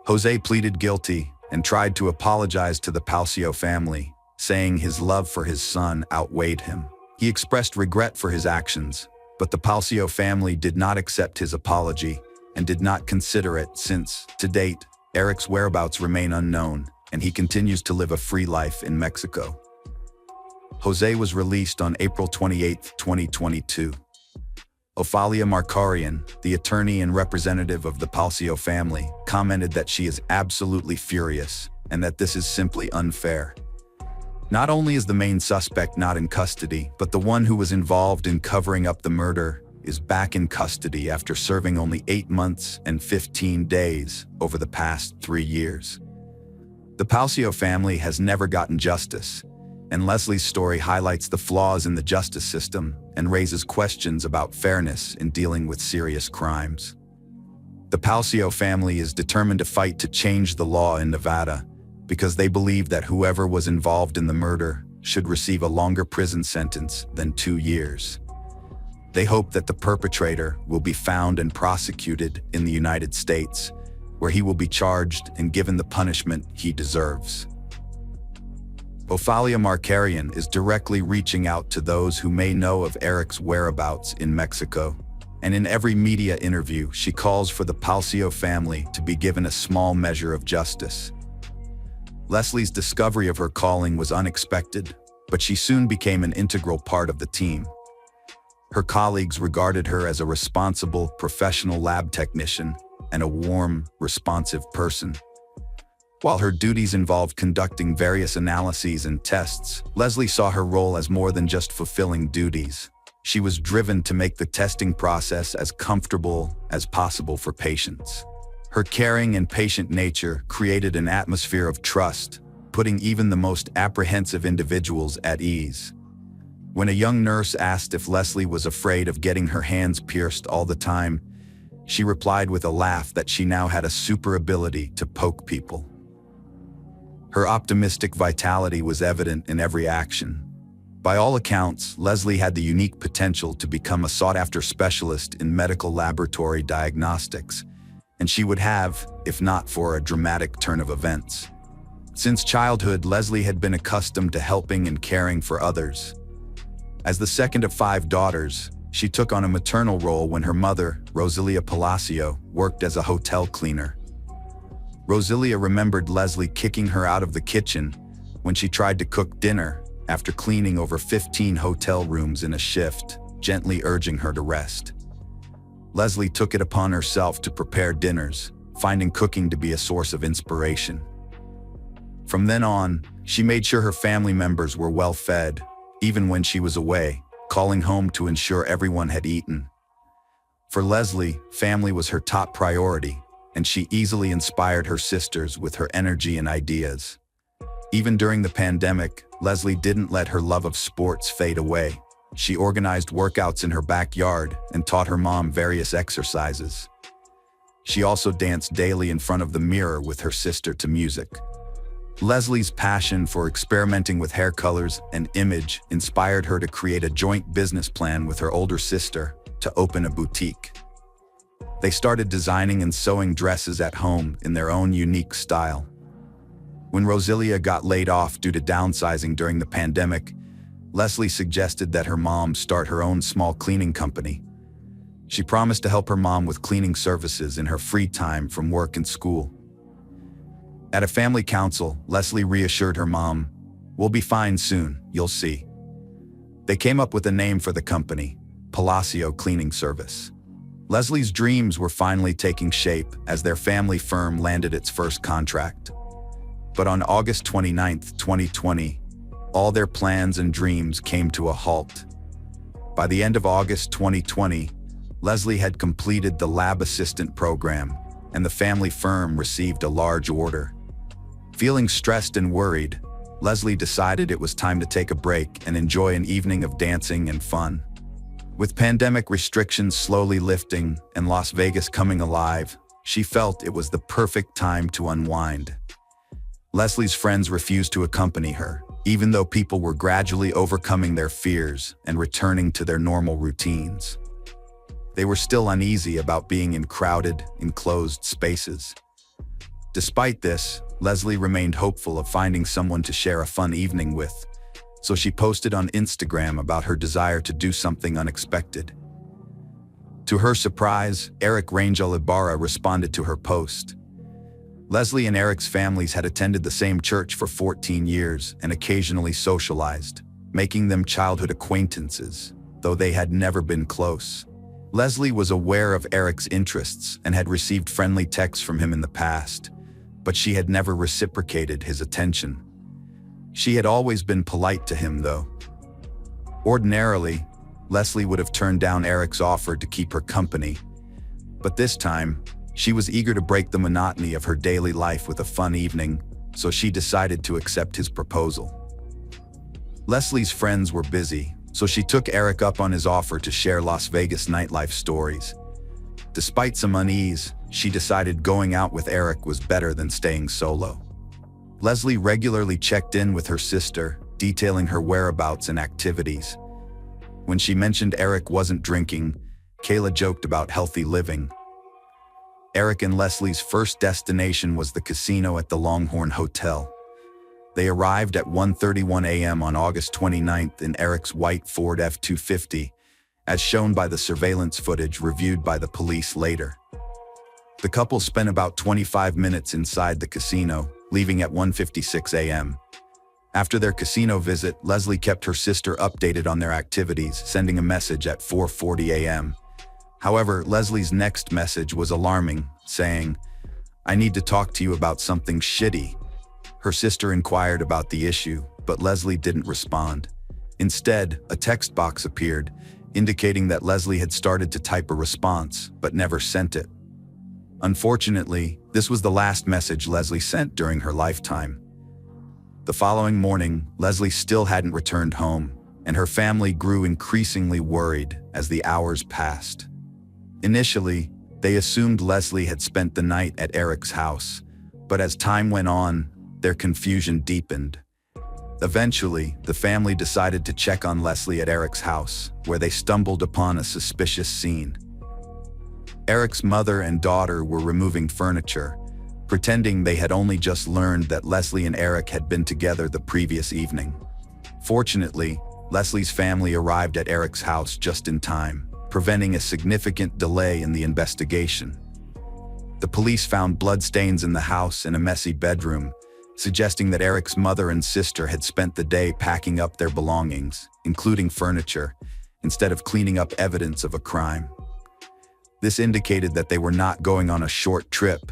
Jose pleaded guilty and tried to apologize to the Palcio family, saying his love for his son outweighed him. He expressed regret for his actions, but the Palcio family did not accept his apology and did not consider it since, to date, Eric's whereabouts remain unknown and he continues to live a free life in Mexico. Jose was released on April 28, 2022. Ofalia Markarian, the attorney and representative of the Palcio family, commented that she is absolutely furious and that this is simply unfair. Not only is the main suspect not in custody, but the one who was involved in covering up the murder is back in custody after serving only 8 months and 15 days over the past 3 years. The Palcio family has never gotten justice, and Leslie's story highlights the flaws in the justice system and raises questions about fairness in dealing with serious crimes. The Palcio family is determined to fight to change the law in Nevada because they believe that whoever was involved in the murder should receive a longer prison sentence than 2 years. They hope that the perpetrator will be found and prosecuted in the United States, where he will be charged and given the punishment he deserves. Ofalia Markarian is directly reaching out to those who may know of Eric's whereabouts in Mexico, and in every media interview she calls for the Palcio family to be given a small measure of justice. Leslie's discovery of her calling was unexpected, but she soon became an integral part of the team. Her colleagues regarded her as a responsible, professional lab technician and a warm, responsive person. While her duties involved conducting various analyses and tests, Leslie saw her role as more than just fulfilling duties. She was driven to make the testing process as comfortable as possible for patients. Her caring and patient nature created an atmosphere of trust, putting even the most apprehensive individuals at ease. When a young nurse asked if Leslie was afraid of getting her hands pierced all the time, she replied with a laugh that she now had a super ability to poke people. Her optimistic vitality was evident in every action. By all accounts, Leslie had the unique potential to become a sought-after specialist in medical laboratory diagnostics, and she would have, if not for a dramatic turn of events. Since childhood, Leslie had been accustomed to helping and caring for others. As the second of 5 daughters, she took on a maternal role when her mother, Rosalia Palacio, worked as a hotel cleaner. Rosalia remembered Leslie kicking her out of the kitchen when she tried to cook dinner after cleaning over 15 hotel rooms in a shift, gently urging her to rest. Leslie took it upon herself to prepare dinners, finding cooking to be a source of inspiration. From then on, she made sure her family members were well fed, even when she was away, calling home to ensure everyone had eaten. For Leslie, family was her top priority, and she easily inspired her sisters with her energy and ideas. Even during the pandemic, Leslie didn't let her love of sports fade away. She organized workouts in her backyard and taught her mom various exercises. She also danced daily in front of the mirror with her sister to music. Leslie's passion for experimenting with hair colors and image inspired her to create a joint business plan with her older sister to open a boutique. They started designing and sewing dresses at home in their own unique style. When Rosalia got laid off due to downsizing during the pandemic, Leslie suggested that her mom start her own small cleaning company. She promised to help her mom with cleaning services in her free time from work and school. At a family council, Leslie reassured her mom, "We'll be fine soon, you'll see." They came up with a name for the company, Palacio Cleaning Service. Leslie's dreams were finally taking shape as their family firm landed its first contract. But on August 29, 2020, all their plans and dreams came to a halt. By the end of August 2020, Leslie had completed the lab assistant program, and the family firm received a large order. Feeling stressed and worried, Leslie decided it was time to take a break and enjoy an evening of dancing and fun. With pandemic restrictions slowly lifting and Las Vegas coming alive, she felt it was the perfect time to unwind. Leslie's friends refused to accompany her, even though people were gradually overcoming their fears and returning to their normal routines. They were still uneasy about being in crowded, enclosed spaces. Despite this, Leslie remained hopeful of finding someone to share a fun evening with, so she posted on Instagram about her desire to do something unexpected. To her surprise, Eric Rangel Ibarra responded to her post. Leslie and Eric's families had attended the same church for 14 years and occasionally socialized, making them childhood acquaintances, though they had never been close. Leslie was aware of Eric's interests and had received friendly texts from him in the past, but she had never reciprocated his attention. She had always been polite to him, though. Ordinarily, Leslie would have turned down Eric's offer to keep her company, but this time, she was eager to break the monotony of her daily life with a fun evening, so she decided to accept his proposal. Leslie's friends were busy, so she took Eric up on his offer to share Las Vegas nightlife stories. Despite some unease, she decided going out with Eric was better than staying solo. Leslie regularly checked in with her sister, detailing her whereabouts and activities. When she mentioned Eric wasn't drinking, Kayla joked about healthy living. Eric and Leslie's first destination was the casino at the Longhorn Hotel. They arrived at 1:31 a.m. on August 29th in Eric's white Ford F-250, as shown by the surveillance footage reviewed by the police later. The couple spent about 25 minutes inside the casino, leaving at 1:56 a.m. After their casino visit, Leslie kept her sister updated on their activities, sending a message at 4:40 a.m. However, Leslie's next message was alarming, saying, "I need to talk to you about something shitty." Her sister inquired about the issue, but Leslie didn't respond. Instead, a text box appeared, indicating that Leslie had started to type a response, but never sent it. Unfortunately, this was the last message Leslie sent during her lifetime. The following morning, Leslie still hadn't returned home, and her family grew increasingly worried as the hours passed. Initially, they assumed Leslie had spent the night at Eric's house, but as time went on, their confusion deepened. Eventually, the family decided to check on Leslie at Eric's house, where they stumbled upon a suspicious scene. Eric's mother and daughter were removing furniture, pretending they had only just learned that Leslie and Eric had been together the previous evening. Fortunately, Leslie's family arrived at Eric's house just in time, preventing a significant delay in the investigation. The police found bloodstains in the house and a messy bedroom, suggesting that Eric's mother and sister had spent the day packing up their belongings, including furniture, instead of cleaning up evidence of a crime. This indicated that they were not going on a short trip,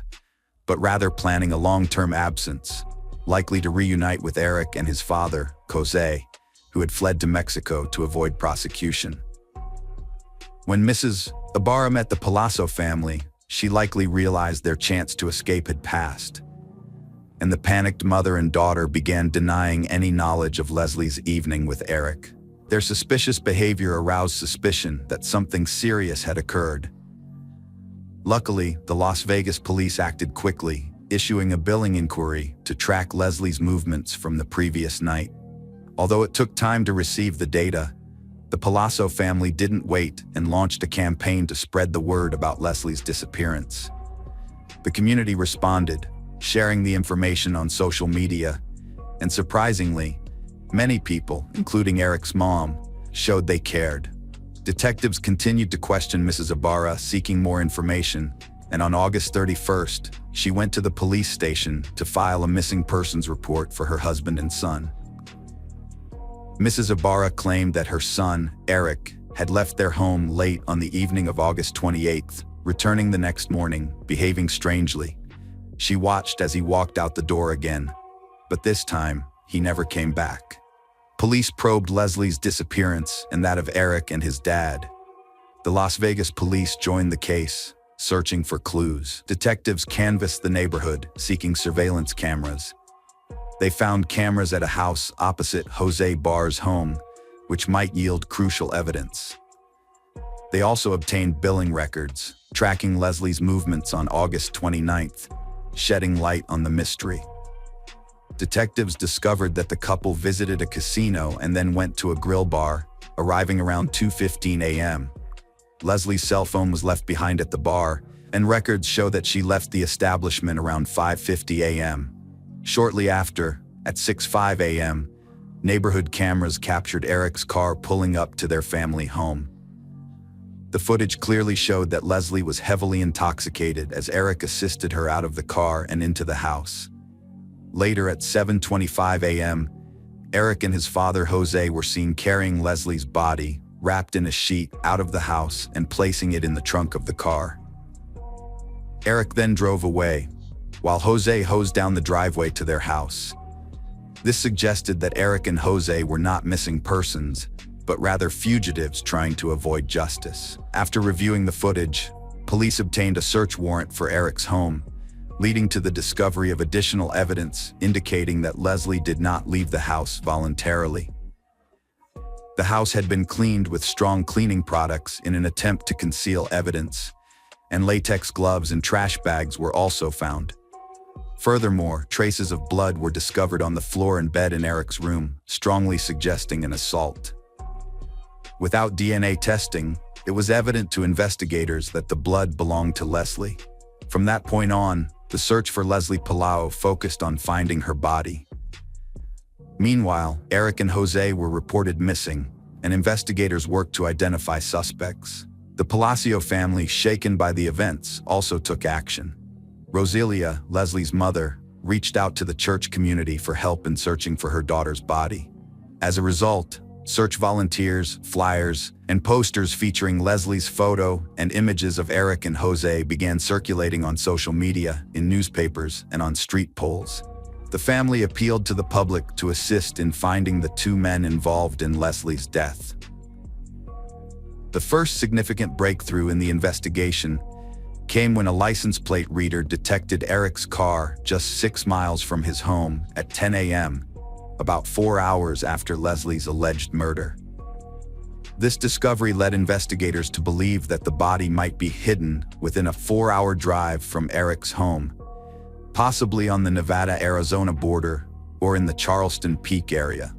but rather planning a long-term absence, likely to reunite with Eric and his father, Jose, who had fled to Mexico to avoid prosecution. When Mrs. Ibarra met the Palazzo family, she likely realized their chance to escape had passed, and the panicked mother and daughter began denying any knowledge of Leslie's evening with Eric. Their suspicious behavior aroused suspicion that something serious had occurred. Luckily, the Las Vegas police acted quickly, issuing a billing inquiry to track Leslie's movements from the previous night. Although it took time to receive the data, the Palazzo family didn't wait and launched a campaign to spread the word about Leslie's disappearance. The community responded, sharing the information on social media, and surprisingly, many people, including Eric's mom, showed they cared. Detectives continued to question Mrs. Ibarra, seeking more information, and on August 31st, she went to the police station to file a missing persons report for her husband and son. Mrs. Ibarra claimed that her son, Eric, had left their home late on the evening of August 28th, returning the next morning, behaving strangely. She watched as he walked out the door again, but this time, he never came back. Police probed Leslie's disappearance and that of Eric and his dad. The Las Vegas police joined the case, searching for clues. Detectives canvassed the neighborhood, seeking surveillance cameras. They found cameras at a house opposite Jose Barr's home, which might yield crucial evidence. They also obtained billing records, tracking Leslie's movements on August 29th, shedding light on the mystery. Detectives discovered that the couple visited a casino and then went to a grill bar, arriving around 2:15 a.m. Leslie's cell phone was left behind at the bar, and records show that she left the establishment around 5:50 a.m. Shortly after, at 6:05 a.m., neighborhood cameras captured Eric's car pulling up to their family home. The footage clearly showed that Leslie was heavily intoxicated as Eric assisted her out of the car and into the house. Later at 7:25 a.m., Eric and his father Jose were seen carrying Leslie's body, wrapped in a sheet, out of the house and placing it in the trunk of the car. Eric then drove away, while Jose hosed down the driveway to their house. This suggested that Eric and Jose were not missing persons, but rather fugitives trying to avoid justice. After reviewing the footage, police obtained a search warrant for Eric's home, leading to the discovery of additional evidence indicating that Leslie did not leave the house voluntarily. The house had been cleaned with strong cleaning products in an attempt to conceal evidence, and latex gloves and trash bags were also found. Furthermore, traces of blood were discovered on the floor and bed in Eric's room, strongly suggesting an assault. Without DNA testing, it was evident to investigators that the blood belonged to Leslie. From that point on, the search for Leslie Palau focused on finding her body. Meanwhile, Eric and Jose were reported missing, and investigators worked to identify suspects. The Palacio family, shaken by the events, also took action. Roselia, Leslie's mother, reached out to the church community for help in searching for her daughter's body. As a result, search volunteers, flyers, and posters featuring Leslie's photo and images of Eric and Jose began circulating on social media, in newspapers, and on street poles. The family appealed to the public to assist in finding the two men involved in Leslie's death. The first significant breakthrough in the investigation came when a license plate reader detected Eric's car just 6 miles from his home at 10 a.m., about 4 hours after Leslie's alleged murder. This discovery led investigators to believe that the body might be hidden within a 4-hour drive from Eric's home, possibly on the Nevada-Arizona border or in the Charleston Peak area.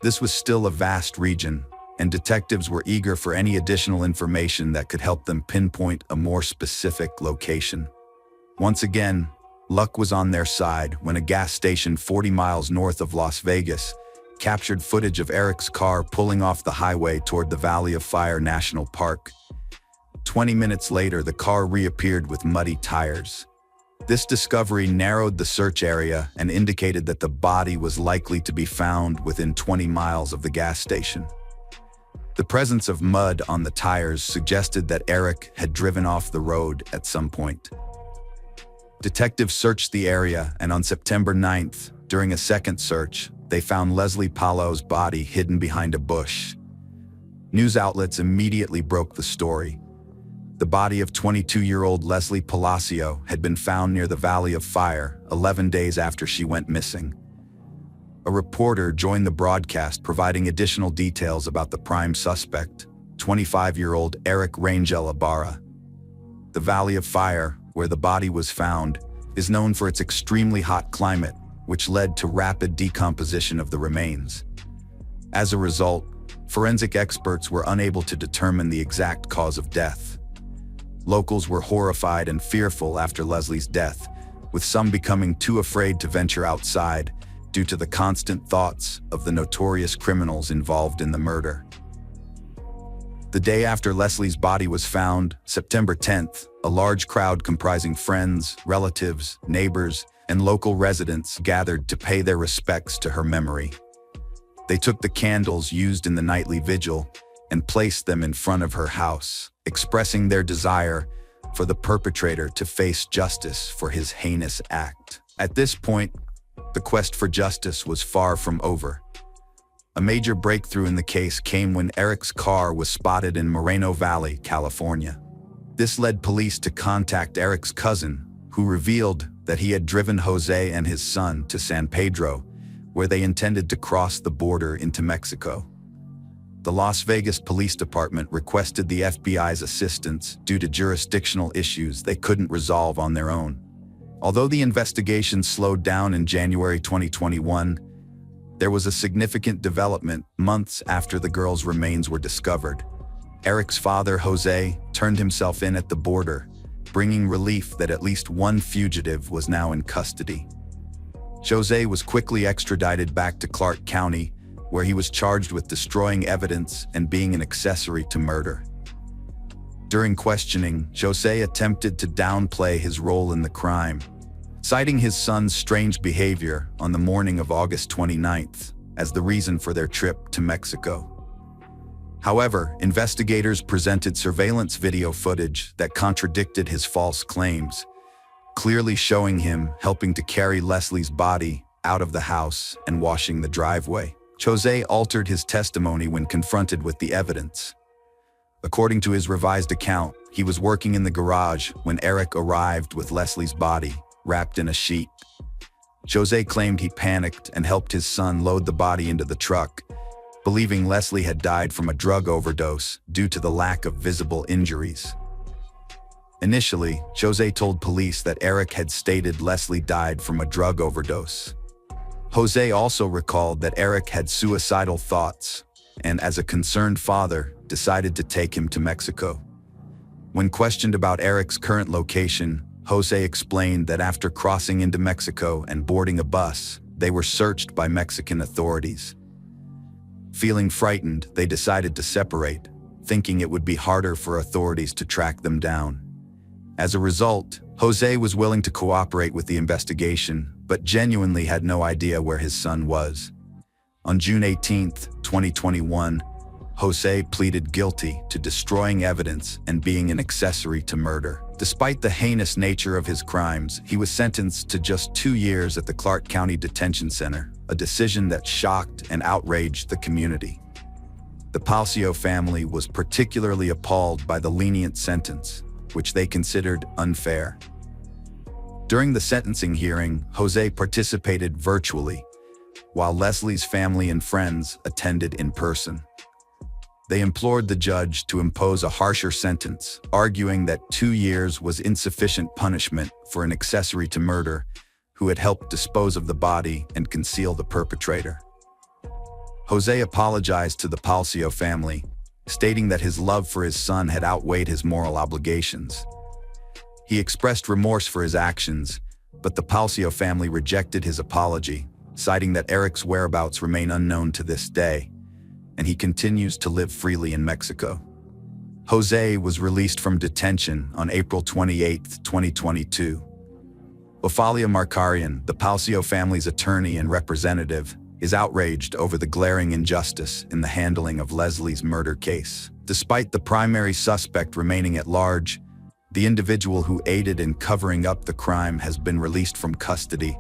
This was still a vast region, and detectives were eager for any additional information that could help them pinpoint a more specific location. Once again, luck was on their side when a gas station 40 miles north of Las Vegas captured footage of Eric's car pulling off the highway toward the Valley of Fire National Park. 20 minutes later, the car reappeared with muddy tires. This discovery narrowed the search area and indicated that the body was likely to be found within 20 miles of the gas station. The presence of mud on the tires suggested that Eric had driven off the road at some point. Detectives searched the area, and on September 9th, during a second search, they found Leslie Palau's body hidden behind a bush. News outlets immediately broke the story. The body of 22-year-old Leslie Palacio had been found near the Valley of Fire 11 days after she went missing. A reporter joined the broadcast providing additional details about the prime suspect, 25-year-old Eric Rangel Ibarra. The Valley of Fire, where the body was found, is known for its extremely hot climate, which led to rapid decomposition of the remains. As a result, forensic experts were unable to determine the exact cause of death. Locals were horrified and fearful after Leslie's death, with some becoming too afraid to venture outside due to the constant thoughts of the notorious criminals involved in the murder. The day after Leslie's body was found, September 10th, a large crowd comprising friends, relatives, neighbors, and local residents gathered to pay their respects to her memory. They took the candles used in the nightly vigil and placed them in front of her house, expressing their desire for the perpetrator to face justice for his heinous act. At this point, The quest for justice was far from over. A major breakthrough in the case came when Eric's car was spotted in Moreno Valley, California. This led police to contact Eric's cousin, who revealed that he had driven Jose and his son to San Pedro, where they intended to cross the border into Mexico. The Las Vegas Police Department requested the FBI's assistance due to jurisdictional issues they couldn't resolve on their own. Although the investigation slowed down in January 2021, there was a significant development months after the girls' remains were discovered. Eric's father, Jose, turned himself in at the border, bringing relief that at least one fugitive was now in custody. Jose was quickly extradited back to Clark County, where he was charged with destroying evidence and being an accessory to murder. During questioning, Jose attempted to downplay his role in the crime, citing his son's strange behavior on the morning of August 29th as the reason for their trip to Mexico. However, investigators presented surveillance video footage that contradicted his false claims, clearly showing him helping to carry Leslie's body out of the house and washing the driveway. Jose altered his testimony when confronted with the evidence. According to his revised account, he was working in the garage when Eric arrived with Leslie's body, wrapped in a sheet. Jose claimed he panicked and helped his son load the body into the truck, believing Leslie had died from a drug overdose due to the lack of visible injuries. Initially, Jose told police that Eric had stated Leslie died from a drug overdose. Jose also recalled that Eric had suicidal thoughts and, as a concerned father, decided to take him to Mexico. When questioned about Eric's current location, Jose explained that after crossing into Mexico and boarding a bus, they were searched by Mexican authorities. Feeling frightened, they decided to separate, thinking it would be harder for authorities to track them down. As a result, Jose was willing to cooperate with the investigation, but genuinely had no idea where his son was. On June 18, 2021, Jose pleaded guilty to destroying evidence and being an accessory to murder. Despite the heinous nature of his crimes, he was sentenced to just 2 years at the Clark County Detention Center, a decision that shocked and outraged the community. The Palcio family was particularly appalled by the lenient sentence, which they considered unfair. During the sentencing hearing, Jose participated virtually, while Leslie's family and friends attended in person. They implored the judge to impose a harsher sentence, arguing that 2 years was insufficient punishment for an accessory to murder who had helped dispose of the body and conceal the perpetrator. Jose apologized to the Palcio family, stating that his love for his son had outweighed his moral obligations. He expressed remorse for his actions, but the Palcio family rejected his apology, citing that Eric's whereabouts remain unknown to this day, and he continues to live freely in Mexico. Jose was released from detention on April 28, 2022. Ofalia Markarian, the Palcio family's attorney and representative, is outraged over the glaring injustice in the handling of Leslie's murder case. Despite the primary suspect remaining at large, the individual who aided in covering up the crime has been released from custody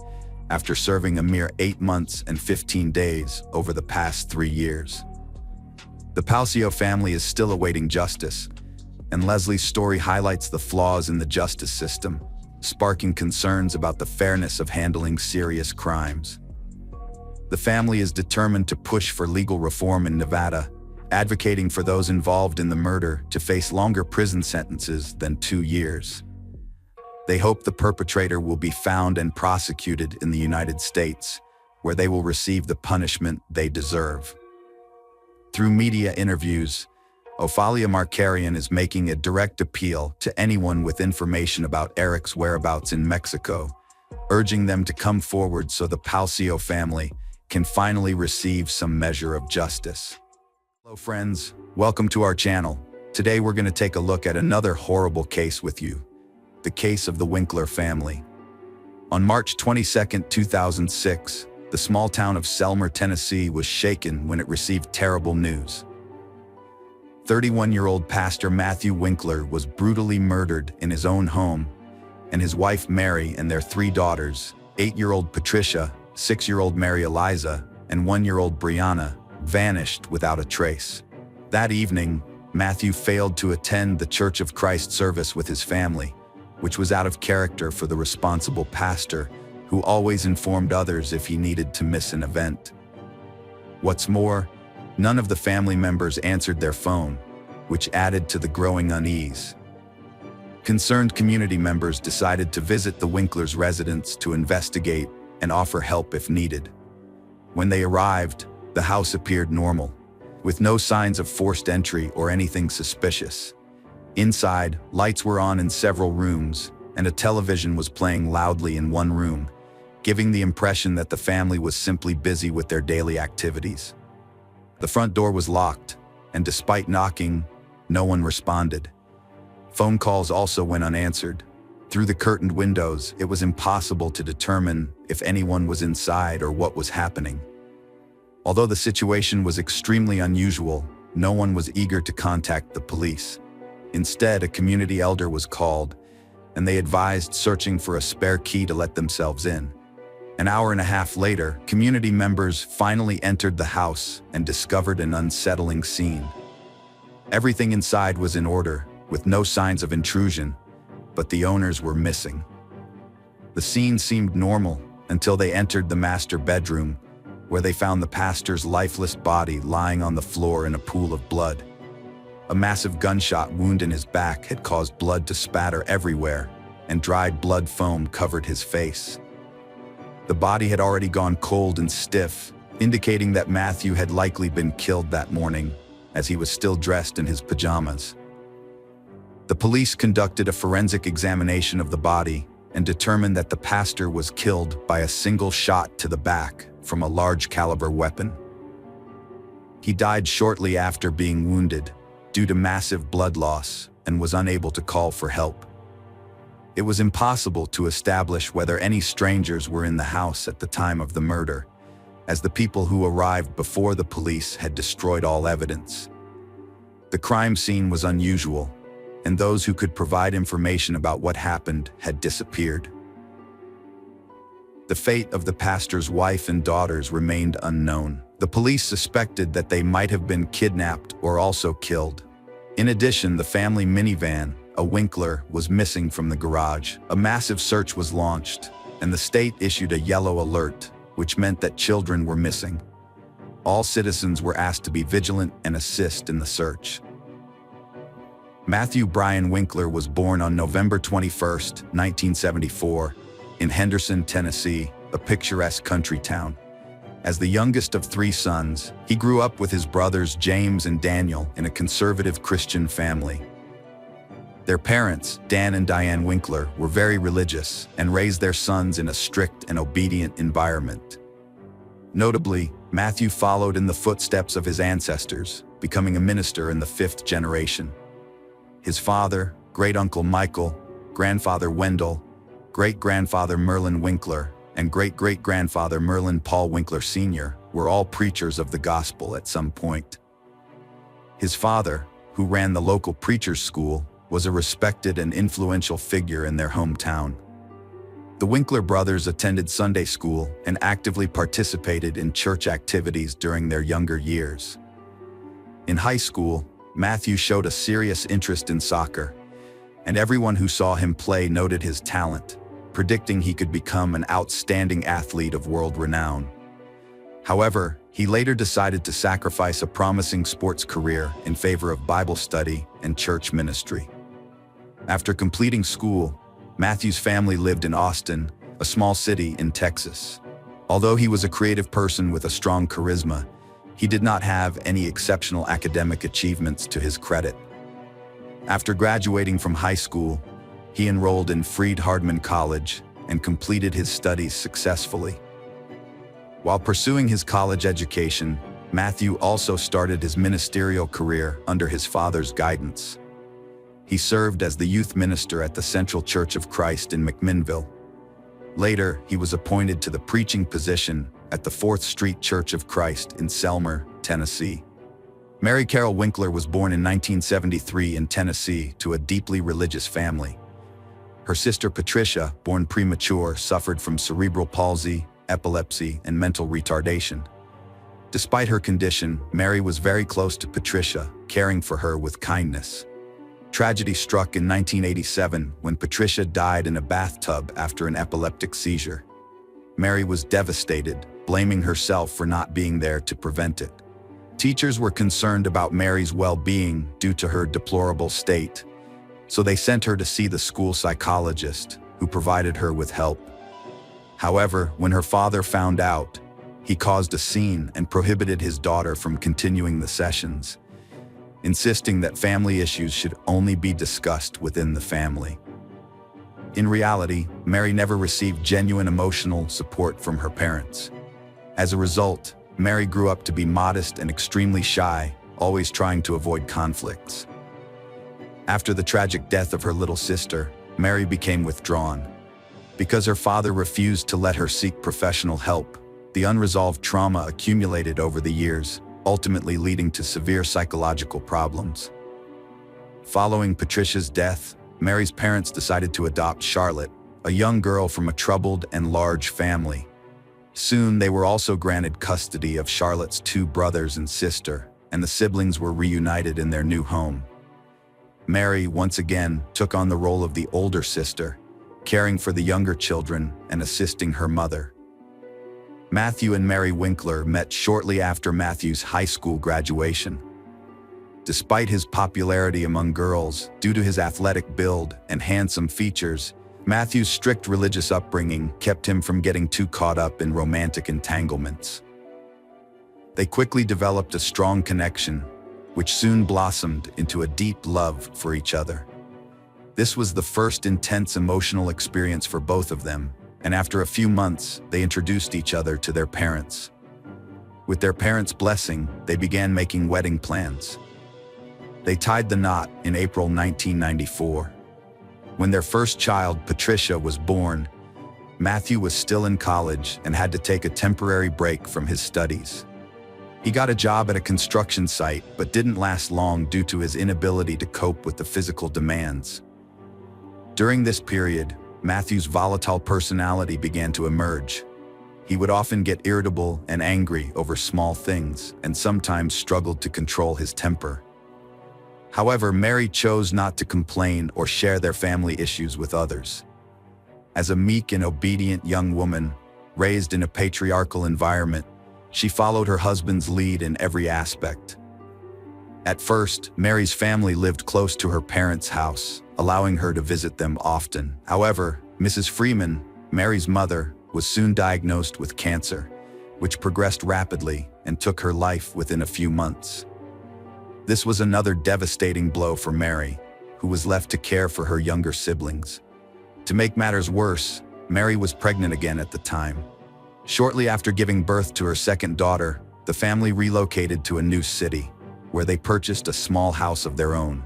after serving a mere 8 months and 15 days over the past 3 years. The Palcio family is still awaiting justice, and Leslie's story highlights the flaws in the justice system, sparking concerns about the fairness of handling serious crimes. The family is determined to push for legal reform in Nevada, advocating for those involved in the murder to face longer prison sentences than 2 years. They hope the perpetrator will be found and prosecuted in the United States, where they will receive the punishment they deserve. Through media interviews, Ofalia Markarian is making a direct appeal to anyone with information about Eric's whereabouts in Mexico, urging them to come forward so the Palcio family can finally receive some measure of justice. Hello friends, welcome to our channel. Today we're going to take a look at another horrible case with you, the case of the Winkler family. On March 22, 2006, the small town of Selmer, Tennessee was shaken when it received terrible news. 31-year-old Pastor Matthew Winkler was brutally murdered in his own home, and his wife Mary and their 3 daughters, 8-year-old Patricia, 6-year-old Mary Eliza, and 1-year-old Brianna vanished without a trace. That evening, Matthew failed to attend the Church of Christ service with his family, which was out of character for the responsible pastor who always informed others if he needed to miss an event. What's more, none of the family members answered their phone, which added to the growing unease. Concerned community members decided to visit the Winklers' residence to investigate and offer help if needed. When they arrived, the house appeared normal, with no signs of forced entry or anything suspicious. Inside, lights were on in several rooms, and a television was playing loudly in one room, giving the impression that the family was simply busy with their daily activities. The front door was locked, and despite knocking, no one responded. Phone calls also went unanswered. Through the curtained windows, it was impossible to determine if anyone was inside or what was happening. Although the situation was extremely unusual, no one was eager to contact the police. Instead, a community elder was called, and they advised searching for a spare key to let themselves in. An hour and a half later, community members finally entered the house and discovered an unsettling scene. Everything inside was in order, with no signs of intrusion, but the owners were missing. The scene seemed normal until they entered the master bedroom, where they found the pastor's lifeless body lying on the floor in a pool of blood. A massive gunshot wound in his back had caused blood to spatter everywhere, and dried blood foam covered his face. The body had already gone cold and stiff, indicating that Matthew had likely been killed that morning, as he was still dressed in his pajamas. The police conducted a forensic examination of the body and determined that the pastor was killed by a single shot to the back from a large caliber weapon. He died shortly after being wounded due to massive blood loss and was unable to call for help. It was impossible to establish whether any strangers were in the house at the time of the murder, as the people who arrived before the police had destroyed all evidence. The crime scene was unusual, and those who could provide information about what happened had disappeared. The fate of the pastor's wife and daughters remained unknown. The police suspected that they might have been kidnapped or also killed. In addition, the family minivan, a Winkler, was missing from the garage. A massive search was launched, and the state issued a yellow alert, which meant that children were missing. All citizens were asked to be vigilant and assist in the search. Matthew Brian Winkler was born on November 21, 1974, in Henderson, Tennessee, a picturesque country town. As the youngest of 3 sons, he grew up with his brothers James and Daniel in a conservative Christian family. Their parents, Dan and Diane Winkler, were very religious and raised their sons in a strict and obedient environment. Notably, Matthew followed in the footsteps of his ancestors, becoming a minister in the 5th generation. His father, great-uncle Michael, grandfather Wendell, great-grandfather Merlin Winkler, and great-great-grandfather Merlin Paul Winkler Sr. were all preachers of the gospel at some point. His father, who ran the local preachers' school, was a respected and influential figure in their hometown. The Winkler brothers attended Sunday school and actively participated in church activities during their younger years. In high school, Matthew showed a serious interest in soccer, and everyone who saw him play noted his talent, predicting he could become an outstanding athlete of world renown. However, he later decided to sacrifice a promising sports career in favor of Bible study and church ministry. After completing school, Matthew's family lived in Austin, a small city in Texas. Although he was a creative person with a strong charisma, he did not have any exceptional academic achievements to his credit. After graduating from high school, he enrolled in Freed-Hardeman College and completed his studies successfully. While pursuing his college education, Matthew also started his ministerial career under his father's guidance. He served as the youth minister at the Central Church of Christ in McMinnville. Later, he was appointed to the preaching position at the 4th Street Church of Christ in Selmer, Tennessee. Mary Carol Winkler was born in 1973 in Tennessee to a deeply religious family. Her sister Patricia, born premature, suffered from cerebral palsy, epilepsy, and mental retardation. Despite her condition, Mary was very close to Patricia, caring for her with kindness. Tragedy struck in 1987 when Patricia died in a bathtub after an epileptic seizure. Mary was devastated, blaming herself for not being there to prevent it. Teachers were concerned about Mary's well-being due to her deplorable state, so they sent her to see the school psychologist, who provided her with help. However, when her father found out, he caused a scene and prohibited his daughter from continuing the sessions, insisting that family issues should only be discussed within the family. In reality, Mary never received genuine emotional support from her parents. As a result, Mary grew up to be modest and extremely shy, always trying to avoid conflicts. After the tragic death of her little sister, Mary became withdrawn. Because her father refused to let her seek professional help, the unresolved trauma accumulated over the years, ultimately leading to severe psychological problems. Following Patricia's death, Mary's parents decided to adopt Charlotte, a young girl from a troubled and large family. Soon, they were also granted custody of Charlotte's two brothers and sister, and the siblings were reunited in their new home. Mary, once again, took on the role of the older sister, caring for the younger children and assisting her mother. Matthew and Mary Winkler met shortly after Matthew's high school graduation. Despite his popularity among girls, due to his athletic build and handsome features, Matthew's strict religious upbringing kept him from getting too caught up in romantic entanglements. They quickly developed a strong connection, which soon blossomed into a deep love for each other. This was the first intense emotional experience for both of them, and after a few months, they introduced each other to their parents. With their parents' blessing, they began making wedding plans. They tied the knot in April 1994. When their first child, Patricia, was born, Matthew was still in college and had to take a temporary break from his studies. He got a job at a construction site, but didn't last long due to his inability to cope with the physical demands. During this period, Matthew's volatile personality began to emerge. He would often get irritable and angry over small things, and sometimes struggled to control his temper. However, Mary chose not to complain or share their family issues with others. As a meek and obedient young woman, raised in a patriarchal environment, she followed her husband's lead in every aspect. At first, Mary's family lived close to her parents' house, allowing her to visit them often. However, Mrs. Freeman, Mary's mother, was soon diagnosed with cancer, which progressed rapidly and took her life within a few months. This was another devastating blow for Mary, who was left to care for her younger siblings. To make matters worse, Mary was pregnant again at the time. Shortly after giving birth to her second daughter, the family relocated to a new city, where they purchased a small house of their own.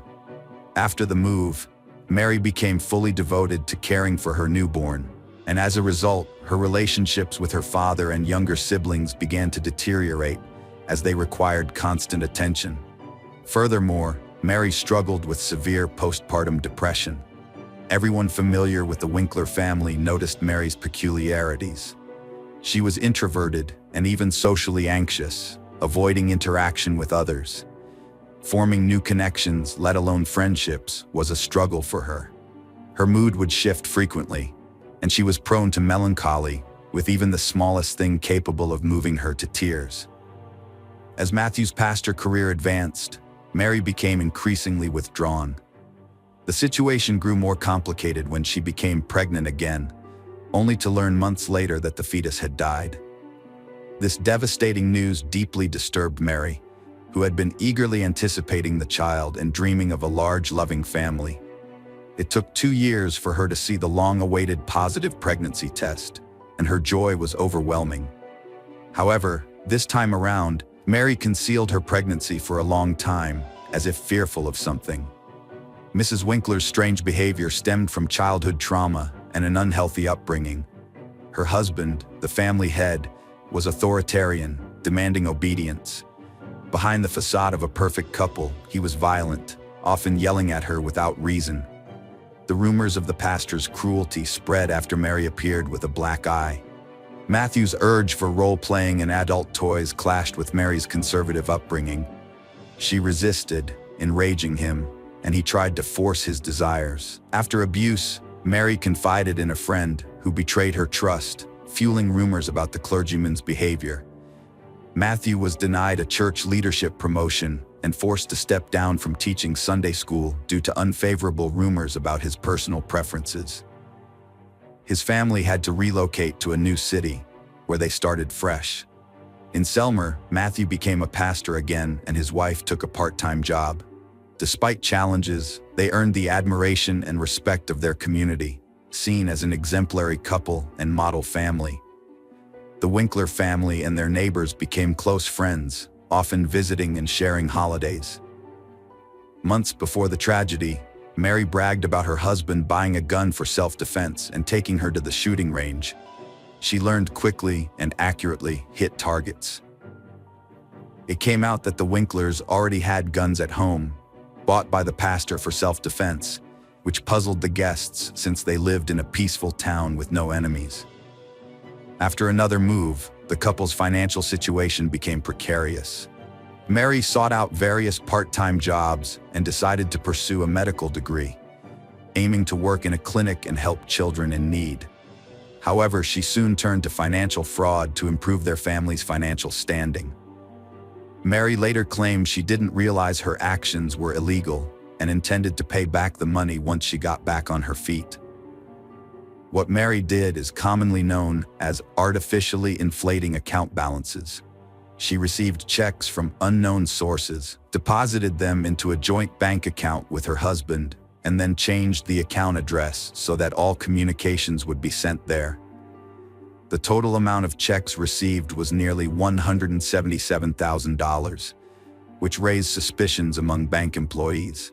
After the move, Mary became fully devoted to caring for her newborn, and as a result, her relationships with her father and younger siblings began to deteriorate as they required constant attention. Furthermore, Mary struggled with severe postpartum depression. Everyone familiar with the Winkler family noticed Mary's peculiarities. She was introverted and even socially anxious, avoiding interaction with others. Forming new connections, let alone friendships, was a struggle for her. Her mood would shift frequently, and she was prone to melancholy, with even the smallest thing capable of moving her to tears. As Matthew's pastor career advanced, Mary became increasingly withdrawn. The situation grew more complicated when she became pregnant again, only to learn months later that the fetus had died. This devastating news deeply disturbed Mary, who had been eagerly anticipating the child and dreaming of a large, loving family. It took 2 years for her to see the long-awaited positive pregnancy test, and her joy was overwhelming. However, this time around, Mary concealed her pregnancy for a long time, as if fearful of something. Mrs. Winkler's strange behavior stemmed from childhood trauma and an unhealthy upbringing. Her husband, the family head, was authoritarian, demanding obedience. Behind the facade of a perfect couple, he was violent, often yelling at her without reason. The rumors of the pastor's cruelty spread after Mary appeared with a black eye. Matthew's urge for role-playing and adult toys clashed with Mary's conservative upbringing. She resisted, enraging him, and he tried to force his desires. After abuse, Mary confided in a friend who betrayed her trust, fueling rumors about the clergyman's behavior. Matthew was denied a church leadership promotion and forced to step down from teaching Sunday school due to unfavorable rumors about his personal preferences. His family had to relocate to a new city, where they started fresh. In Selmer, Matthew became a pastor again and his wife took a part-time job. Despite challenges, they earned the admiration and respect of their community, seen as an exemplary couple and model family. The Winkler family and their neighbors became close friends, often visiting and sharing holidays. Months before the tragedy, Mary bragged about her husband buying a gun for self-defense and taking her to the shooting range. She learned quickly and accurately hit targets. It came out that the Winklers already had guns at home, bought by the pastor for self-defense, which puzzled the guests since they lived in a peaceful town with no enemies. After another move, the couple's financial situation became precarious. Mary sought out various part-time jobs and decided to pursue a medical degree, aiming to work in a clinic and help children in need. However, she soon turned to financial fraud to improve their family's financial standing. Mary later claimed she didn't realize her actions were illegal and intended to pay back the money once she got back on her feet. What Mary did is commonly known as artificially inflating account balances. She received checks from unknown sources, deposited them into a joint bank account with her husband, and then changed the account address so that all communications would be sent there. The total amount of checks received was nearly $177,000, which raised suspicions among bank employees.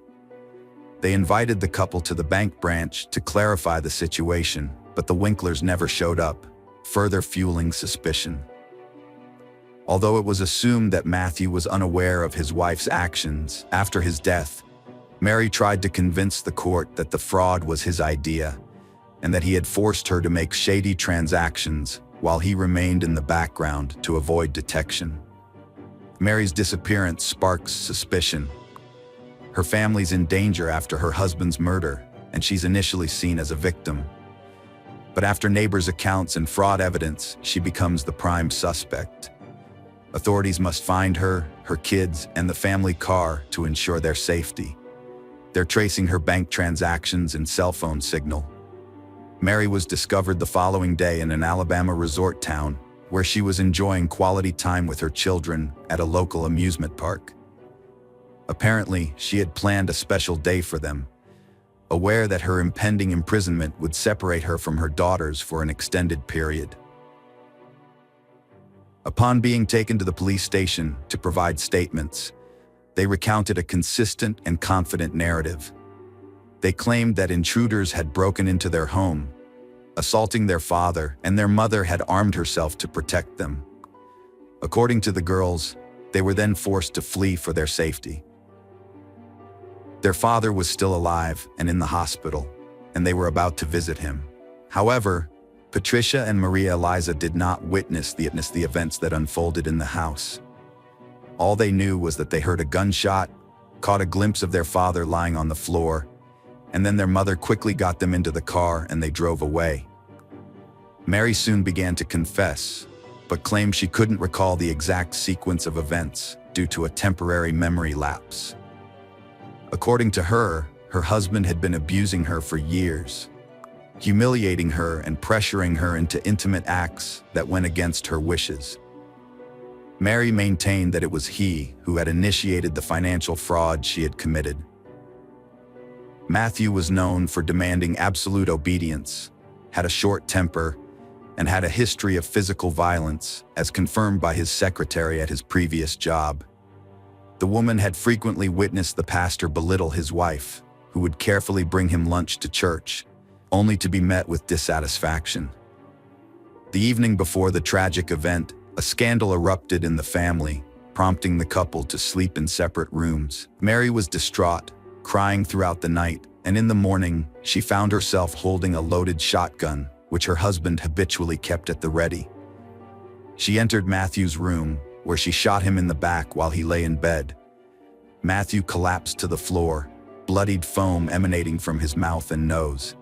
They invited the couple to the bank branch to clarify the situation, but the Winklers never showed up, further fueling suspicion. Although it was assumed that Matthew was unaware of his wife's actions after his death, Mary tried to convince the court that the fraud was his idea and that he had forced her to make shady transactions while he remained in the background to avoid detection. Mary's disappearance sparks suspicion. Her family's in danger after her husband's murder, and she's initially seen as a victim. But after neighbors' accounts and fraud evidence, she becomes the prime suspect. Authorities must find her, her kids, and the family car to ensure their safety. They're tracing her bank transactions and cell phone signal. Mary was discovered the following day in an Alabama resort town, where she was enjoying quality time with her children at a local amusement park. Apparently, she had planned a special day for them, aware that her impending imprisonment would separate her from her daughters for an extended period. Upon being taken to the police station to provide statements, they recounted a consistent and confident narrative. They claimed that intruders had broken into their home, assaulting their father, and their mother had armed herself to protect them. According to the girls, they were then forced to flee for their safety. Their father was still alive and in the hospital, and they were about to visit him. However, Patricia and Maria Eliza did not witness the events that unfolded in the house. All they knew was that they heard a gunshot, caught a glimpse of their father lying on the floor, and then their mother quickly got them into the car and they drove away. Mary soon began to confess, but claimed she couldn't recall the exact sequence of events due to a temporary memory lapse. According to her, her husband had been abusing her for years, humiliating her and pressuring her into intimate acts that went against her wishes. Mary maintained that it was he who had initiated the financial fraud she had committed. Matthew was known for demanding absolute obedience, had a short temper, and had a history of physical violence, as confirmed by his secretary at his previous job. The woman had frequently witnessed the pastor belittle his wife, who would carefully bring him lunch to church, only to be met with dissatisfaction. The evening before the tragic event, a scandal erupted in the family, prompting the couple to sleep in separate rooms. Mary was distraught, crying throughout the night, and in the morning, she found herself holding a loaded shotgun, which her husband habitually kept at the ready. She entered Matthew's room, where she shot him in the back while he lay in bed. Matthew collapsed to the floor, bloodied foam emanating from his mouth and nose.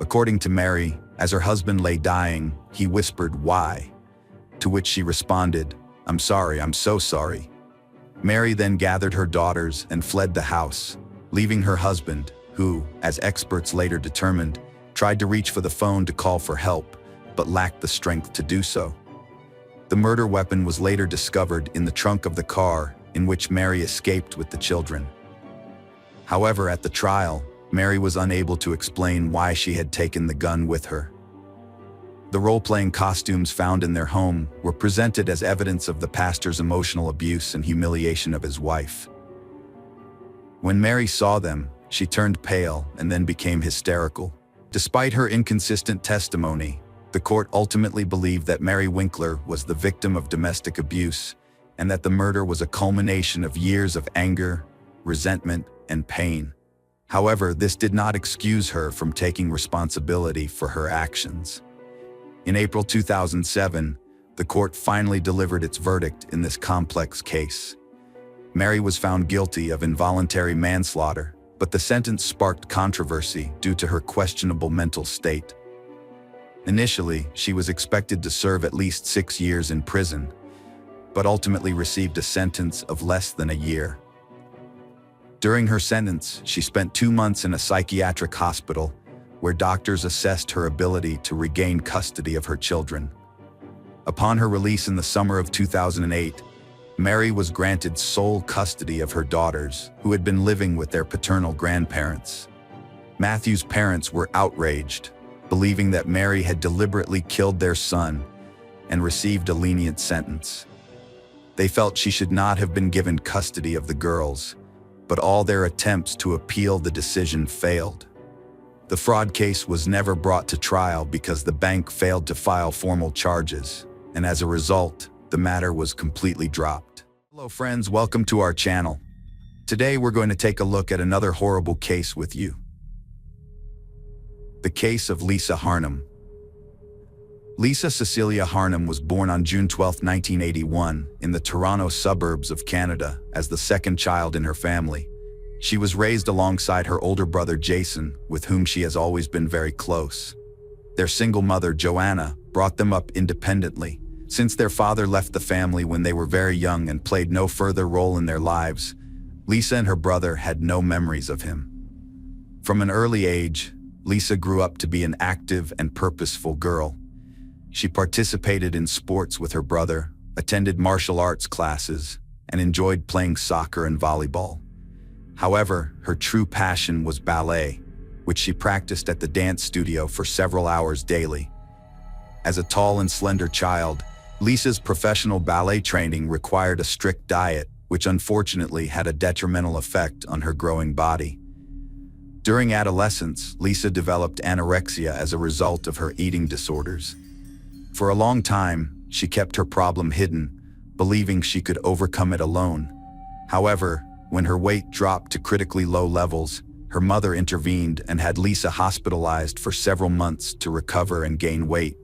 According to Mary, as her husband lay dying, he whispered, "Why?" To which she responded, "I'm sorry, I'm so sorry." Mary then gathered her daughters and fled the house, leaving her husband, who, as experts later determined, tried to reach for the phone to call for help, but lacked the strength to do so. The murder weapon was later discovered in the trunk of the car in which Mary escaped with the children. However, at the trial, Mary was unable to explain why she had taken the gun with her. The role-playing costumes found in their home were presented as evidence of the pastor's emotional abuse and humiliation of his wife. When Mary saw them, she turned pale and then became hysterical. Despite her inconsistent testimony, the court ultimately believed that Mary Winkler was the victim of domestic abuse and that the murder was a culmination of years of anger, resentment, and pain. However, this did not excuse her from taking responsibility for her actions. In April 2007, the court finally delivered its verdict in this complex case. Mary was found guilty of involuntary manslaughter, but the sentence sparked controversy due to her questionable mental state. Initially, she was expected to serve at least 6 years in prison, but ultimately received a sentence of less than a year. During her sentence, she spent 2 months in a psychiatric hospital where doctors assessed her ability to regain custody of her children. Upon her release in the summer of 2008, Mary was granted sole custody of her daughters, who had been living with their paternal grandparents. Matthew's parents were outraged, believing that Mary had deliberately killed their son and received a lenient sentence. They felt she should not have been given custody of the girls, but all their attempts to appeal the decision failed. The fraud case was never brought to trial because the bank failed to file formal charges, and as a result, the matter was completely dropped. Hello friends, welcome to our channel. Today we're going to take a look at another horrible case with you. The case of Lisa Harnum. Lisa Cecilia Harnum was born on June 12, 1981, in the Toronto suburbs of Canada as the second child in her family. She was raised alongside her older brother Jason, with whom she has always been very close. Their single mother, Joanna, brought them up independently. Since their father left the family when they were very young and played no further role in their lives, Lisa and her brother had no memories of him. From an early age, Lisa grew up to be an active and purposeful girl. She participated in sports with her brother, attended martial arts classes, and enjoyed playing soccer and volleyball. However, her true passion was ballet, which she practiced at the dance studio for several hours daily. As a tall and slender child, Lisa's professional ballet training required a strict diet, which unfortunately had a detrimental effect on her growing body. During adolescence, Lisa developed anorexia as a result of her eating disorders. For a long time, she kept her problem hidden, believing she could overcome it alone. However, when her weight dropped to critically low levels, her mother intervened and had Lisa hospitalized for several months to recover and gain weight.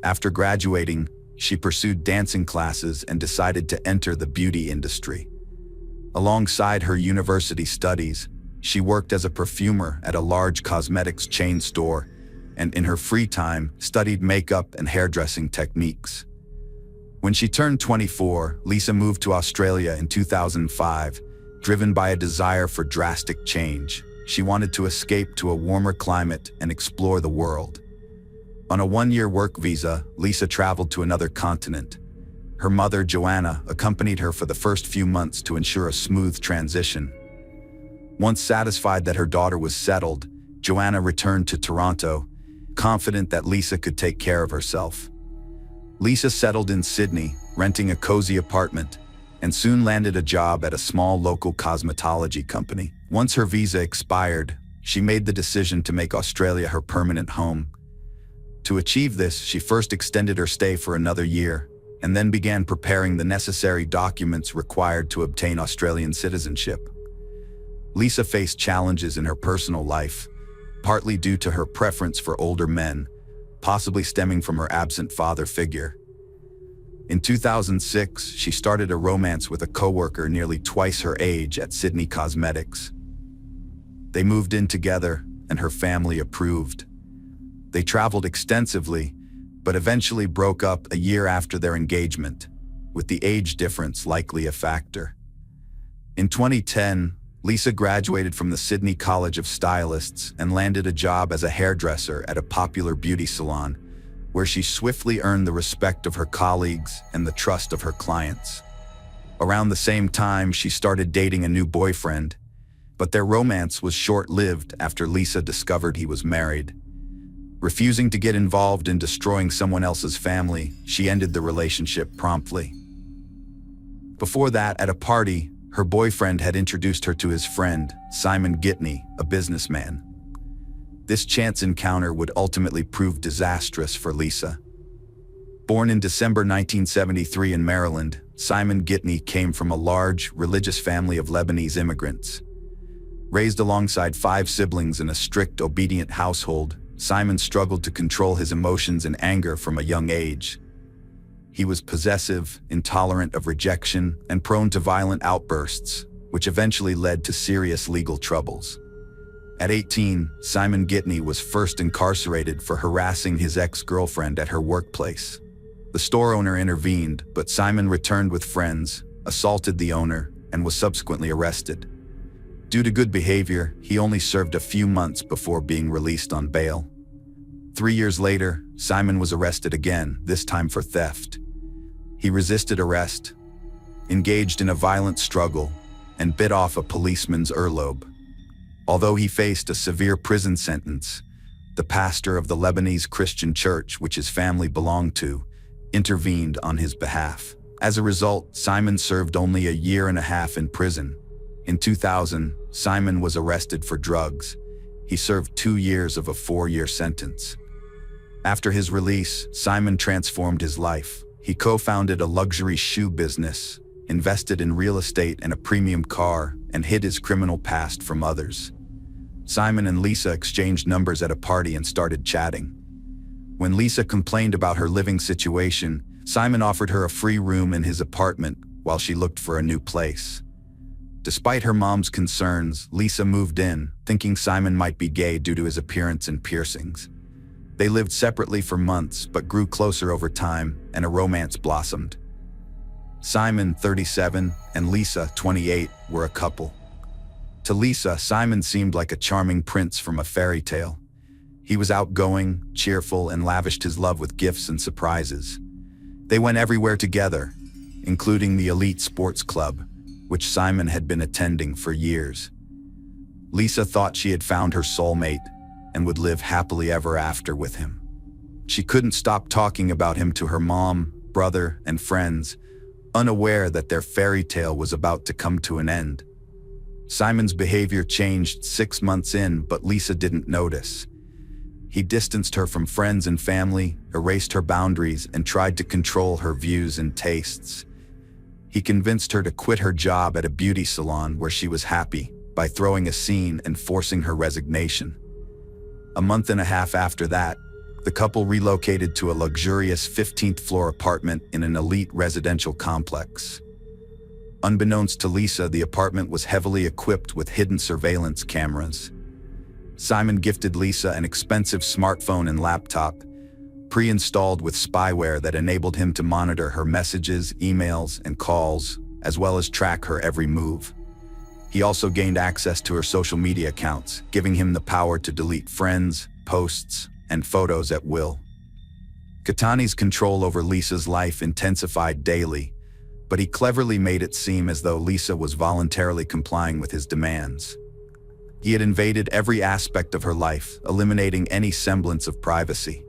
After graduating, she pursued dancing classes and decided to enter the beauty industry. Alongside her university studies, she worked as a perfumer at a large cosmetics chain store, and in her free time, studied makeup and hairdressing techniques. When she turned 24, Lisa moved to Australia in 2005, driven by a desire for drastic change. She wanted to escape to a warmer climate and explore the world. On a 1-year work visa, Lisa traveled to another continent. Her mother, Joanna, accompanied her for the first few months to ensure a smooth transition. Once satisfied that her daughter was settled, Joanna returned to Toronto, confident that Lisa could take care of herself. Lisa settled in Sydney, renting a cozy apartment, and soon landed a job at a small local cosmetology company. Once her visa expired, she made the decision to make Australia her permanent home. To achieve this, she first extended her stay for another year, and then began preparing the necessary documents required to obtain Australian citizenship. Lisa faced challenges in her personal life, partly due to her preference for older men, possibly stemming from her absent father figure. In 2006, she started a romance with a coworker nearly twice her age at Sydney Cosmetics. They moved in together, and her family approved. They traveled extensively, but eventually broke up a year after their engagement, with the age difference likely a factor. In 2010, Lisa graduated from the Sydney College of Stylists and landed a job as a hairdresser at a popular beauty salon, where she swiftly earned the respect of her colleagues and the trust of her clients. Around the same time, she started dating a new boyfriend, but their romance was short-lived after Lisa discovered he was married. Refusing to get involved in destroying someone else's family, she ended the relationship promptly. Before that, at a party, her boyfriend had introduced her to his friend, Simon Gitney, a businessman. This chance encounter would ultimately prove disastrous for Lisa. Born in December 1973 in Maryland, Simon Gitney came from a large, religious family of Lebanese immigrants. Raised alongside 5 siblings in a strict, obedient household, Simon struggled to control his emotions and anger from a young age. He was possessive, intolerant of rejection, and prone to violent outbursts, which eventually led to serious legal troubles. At 18, Simon Gitney was first incarcerated for harassing his ex-girlfriend at her workplace. The store owner intervened, but Simon returned with friends, assaulted the owner, and was subsequently arrested. Due to good behavior, he only served a few months before being released on bail. 3 years later, Simon was arrested again, this time for theft. He resisted arrest, engaged in a violent struggle, and bit off a policeman's earlobe. Although he faced a severe prison sentence, the pastor of the Lebanese Christian church, which his family belonged to, intervened on his behalf. As a result, Simon served only a year and a half in prison. In 2000, Simon was arrested for drugs. He served 2 years of a 4-year sentence. After his release, Simon transformed his life. He co-founded a luxury shoe business, invested in real estate and a premium car, and hid his criminal past from others. Simon and Lisa exchanged numbers at a party and started chatting. When Lisa complained about her living situation, Simon offered her a free room in his apartment while she looked for a new place. Despite her mom's concerns, Lisa moved in, thinking Simon might be gay due to his appearance and piercings. They lived separately for months, but grew closer over time, and a romance blossomed. Simon, 37, and Lisa, 28, were a couple. To Lisa, Simon seemed like a charming prince from a fairy tale. He was outgoing, cheerful, and lavished his love with gifts and surprises. They went everywhere together, including the elite sports club, which Simon had been attending for years. Lisa thought she had found her soulmate and would live happily ever after with him. She couldn't stop talking about him to her mom, brother, and friends, unaware that their fairy tale was about to come to an end. Simon's behavior changed 6 months in, but Lisa didn't notice. He distanced her from friends and family, erased her boundaries, and tried to control her views and tastes. He convinced her to quit her job at a beauty salon where she was happy by throwing a scene and forcing her resignation. A month and a half after that, the couple relocated to a luxurious 15th-floor apartment in an elite residential complex. Unbeknownst to Lisa, the apartment was heavily equipped with hidden surveillance cameras. Simon gifted Lisa an expensive smartphone and laptop, pre-installed with spyware that enabled him to monitor her messages, emails, and calls, as well as track her every move. He also gained access to her social media accounts, giving him the power to delete friends, posts, and photos at will. Catani's control over Lisa's life intensified daily, but he cleverly made it seem as though Lisa was voluntarily complying with his demands. He had invaded every aspect of her life, eliminating any semblance of privacy.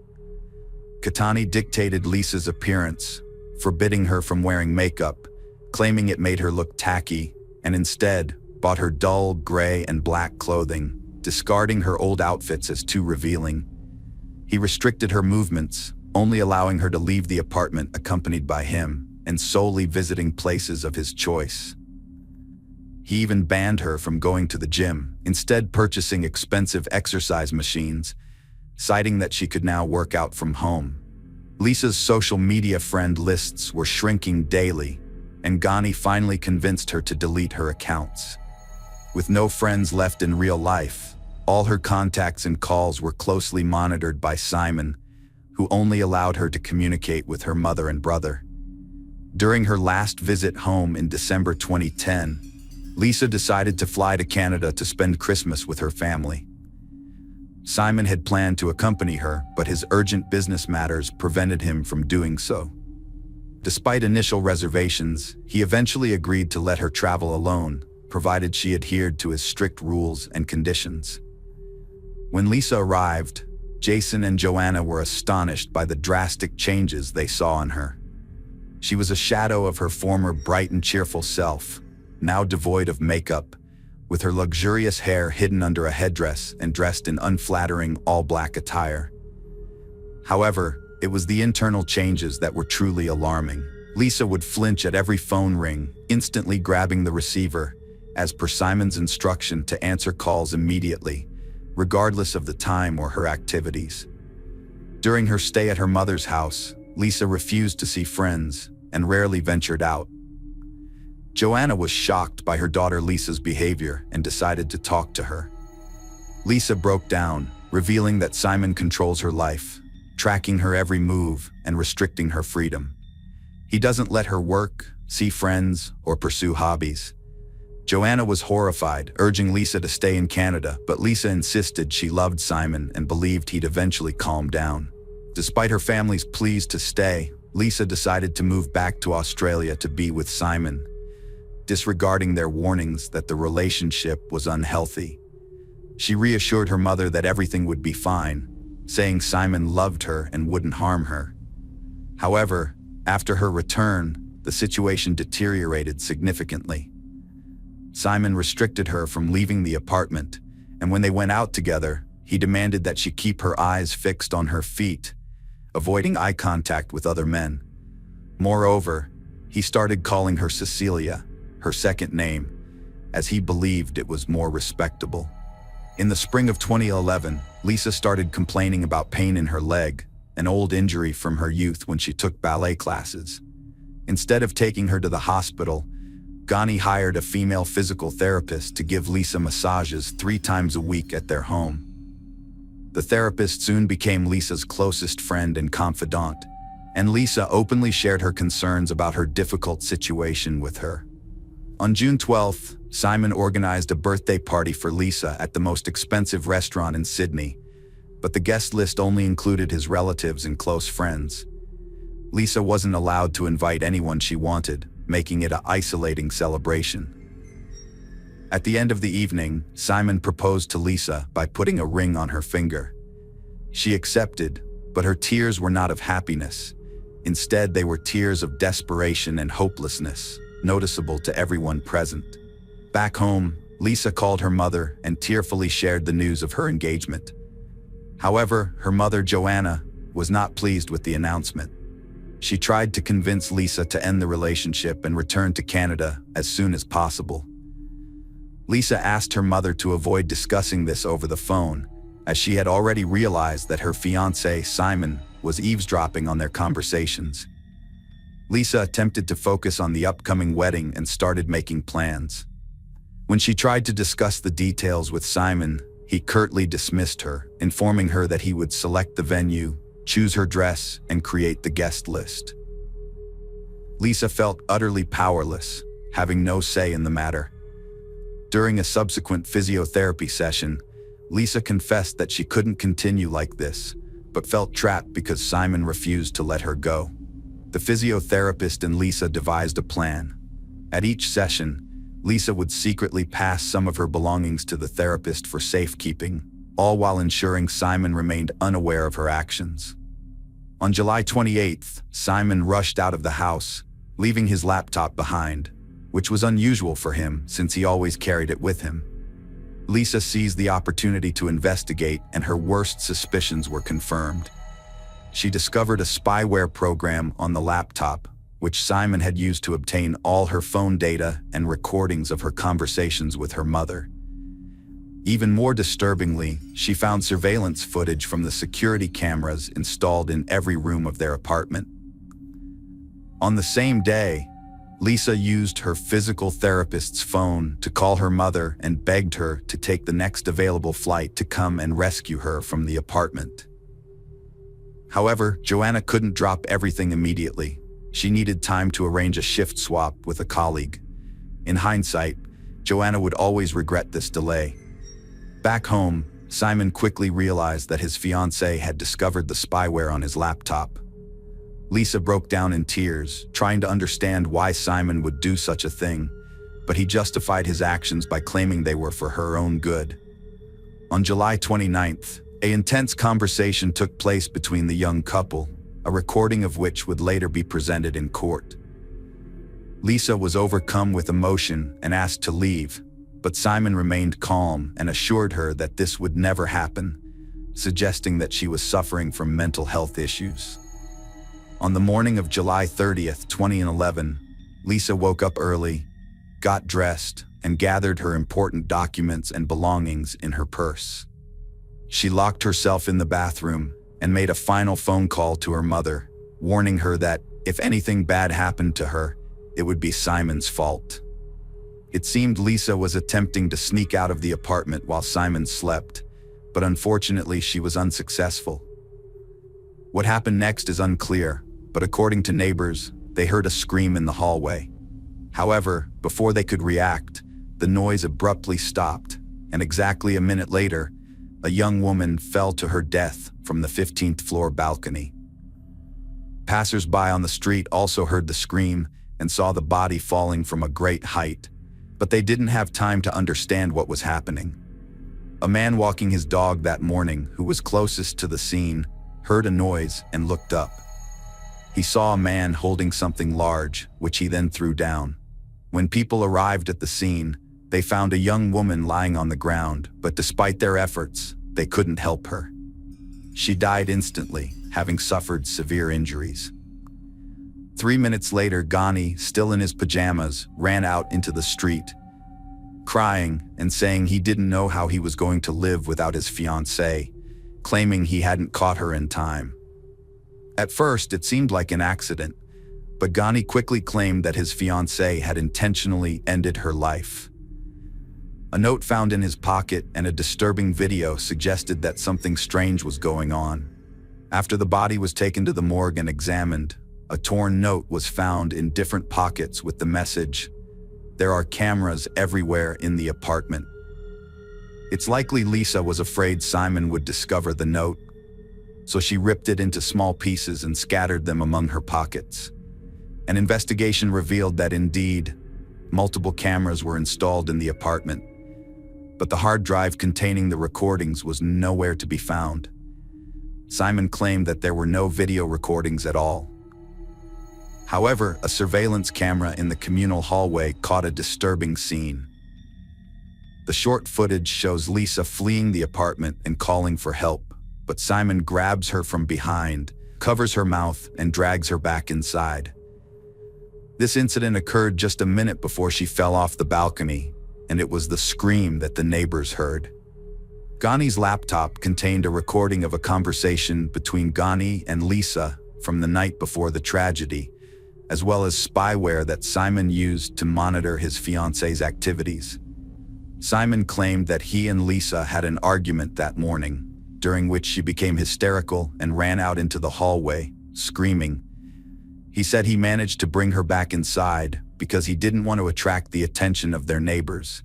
Catani dictated Lisa's appearance, forbidding her from wearing makeup, claiming it made her look tacky, and instead bought her dull gray and black clothing, discarding her old outfits as too revealing. He restricted her movements, only allowing her to leave the apartment accompanied by him, and solely visiting places of his choice. He even banned her from going to the gym, instead purchasing expensive exercise machines, citing that she could now work out from home. Lisa's social media friend lists were shrinking daily, and Ghani finally convinced her to delete her accounts. With no friends left in real life, all her contacts and calls were closely monitored by Simon, who only allowed her to communicate with her mother and brother. During her last visit home in December 2010, Lisa decided to fly to Canada to spend Christmas with her family. Simon had planned to accompany her, but his urgent business matters prevented him from doing so. Despite initial reservations, he eventually agreed to let her travel alone, provided she adhered to his strict rules and conditions. When Lisa arrived, Jason and Joanna were astonished by the drastic changes they saw in her. She was a shadow of her former bright and cheerful self, now devoid of makeup, with her luxurious hair hidden under a headdress and dressed in unflattering all-black attire. However, it was the internal changes that were truly alarming. Lisa would flinch at every phone ring, instantly grabbing the receiver, as per Simon's instruction to answer calls immediately, regardless of the time or her activities. During her stay at her mother's house, Lisa refused to see friends and rarely ventured out. Joanna was shocked by her daughter Lisa's behavior and decided to talk to her. Lisa broke down, revealing that Simon controls her life, tracking her every move and restricting her freedom. He doesn't let her work, see friends, or pursue hobbies. Joanna was horrified, urging Lisa to stay in Canada, but Lisa insisted she loved Simon and believed he'd eventually calm down. Despite her family's pleas to stay, Lisa decided to move back to Australia to be with Simon, disregarding their warnings that the relationship was unhealthy. She reassured her mother that everything would be fine, saying Simon loved her and wouldn't harm her. However, after her return, the situation deteriorated significantly. Simon restricted her from leaving the apartment, and when they went out together, he demanded that she keep her eyes fixed on her feet, avoiding eye contact with other men. Moreover, he started calling her Cecilia, her second name, as he believed it was more respectable. In the spring of 2011, Lisa started complaining about pain in her leg, an old injury from her youth when she took ballet classes. Instead of taking her to the hospital, Ghani hired a female physical therapist to give Lisa massages 3 times a week at their home. The therapist soon became Lisa's closest friend and confidant, and Lisa openly shared her concerns about her difficult situation with her. On June 12th, Simon organized a birthday party for Lisa at the most expensive restaurant in Sydney, but the guest list only included his relatives and close friends. Lisa wasn't allowed to invite anyone she wanted, making it an isolating celebration. At the end of the evening, Simon proposed to Lisa by putting a ring on her finger. She accepted, but her tears were not of happiness. Instead, they were tears of desperation and hopelessness, noticeable to everyone present. Back home, Lisa called her mother and tearfully shared the news of her engagement. However, her mother, Joanna, was not pleased with the announcement. She tried to convince Lisa to end the relationship and return to Canada as soon as possible. Lisa asked her mother to avoid discussing this over the phone, as she had already realized that her fiancé, Simon, was eavesdropping on their conversations. Lisa attempted to focus on the upcoming wedding and started making plans. When she tried to discuss the details with Simon, he curtly dismissed her, informing her that he would select the venue, choose her dress, and create the guest list. Lisa felt utterly powerless, having no say in the matter. During a subsequent physiotherapy session, Lisa confessed that she couldn't continue like this, but felt trapped because Simon refused to let her go. The physiotherapist and Lisa devised a plan. At each session, Lisa would secretly pass some of her belongings to the therapist for safekeeping, all while ensuring Simon remained unaware of her actions. On July 28th, Simon rushed out of the house, leaving his laptop behind, which was unusual for him since he always carried it with him. Lisa seized the opportunity to investigate, and her worst suspicions were confirmed. She discovered a spyware program on the laptop, which Simon had used to obtain all her phone data and recordings of her conversations with her mother. Even more disturbingly, she found surveillance footage from the security cameras installed in every room of their apartment. On the same day, Lisa used her physical therapist's phone to call her mother and begged her to take the next available flight to come and rescue her from the apartment. However, Joanna couldn't drop everything immediately. She needed time to arrange a shift swap with a colleague. In hindsight, Joanna would always regret this delay. Back home, Simon quickly realized that his fiancée had discovered the spyware on his laptop. Lisa broke down in tears, trying to understand why Simon would do such a thing, but he justified his actions by claiming they were for her own good. On July 29th, an intense conversation took place between the young couple, a recording of which would later be presented in court. Lisa was overcome with emotion and asked to leave, but Simon remained calm and assured her that this would never happen, suggesting that she was suffering from mental health issues. On the morning of July 30th, 2011, Lisa woke up early, got dressed, and gathered her important documents and belongings in her purse. She locked herself in the bathroom and made a final phone call to her mother, warning her that if anything bad happened to her, it would be Simon's fault. It seemed Lisa was attempting to sneak out of the apartment while Simon slept, but unfortunately she was unsuccessful. What happened next is unclear, but according to neighbors, they heard a scream in the hallway. However, before they could react, the noise abruptly stopped, and exactly a minute later, a young woman fell to her death from the 15th floor balcony. Passers-by on the street also heard the scream and saw the body falling from a great height, but they didn't have time to understand what was happening. A man walking his dog that morning, who was closest to the scene, heard a noise and looked up. He saw a man holding something large, which he then threw down. When people arrived at the scene, they found a young woman lying on the ground, but despite their efforts, they couldn't help her. She died instantly, having suffered severe injuries. 3 minutes later, Ghani, still in his pajamas, ran out into the street, crying and saying he didn't know how he was going to live without his fiancée, claiming he hadn't caught her in time. At first, it seemed like an accident, but Ghani quickly claimed that his fiancée had intentionally ended her life. A note found in his pocket and a disturbing video suggested that something strange was going on. After the body was taken to the morgue and examined, a torn note was found in different pockets with the message, "There are cameras everywhere in the apartment." It's likely Lisa was afraid Simon would discover the note, so she ripped it into small pieces and scattered them among her pockets. An investigation revealed that indeed, multiple cameras were installed in the apartment, but the hard drive containing the recordings was nowhere to be found. Simon claimed that there were no video recordings at all. However, a surveillance camera in the communal hallway caught a disturbing scene. The short footage shows Lisa fleeing the apartment and calling for help, but Simon grabs her from behind, covers her mouth, and drags her back inside. This incident occurred just a minute before she fell off the balcony, and it was the scream that the neighbors heard. Ghani's laptop contained a recording of a conversation between Ghani and Lisa from the night before the tragedy, as well as spyware that Simon used to monitor his fiancée's activities. Simon claimed that he and Lisa had an argument that morning, during which she became hysterical and ran out into the hallway, screaming. He said he managed to bring her back inside because he didn't want to attract the attention of their neighbors.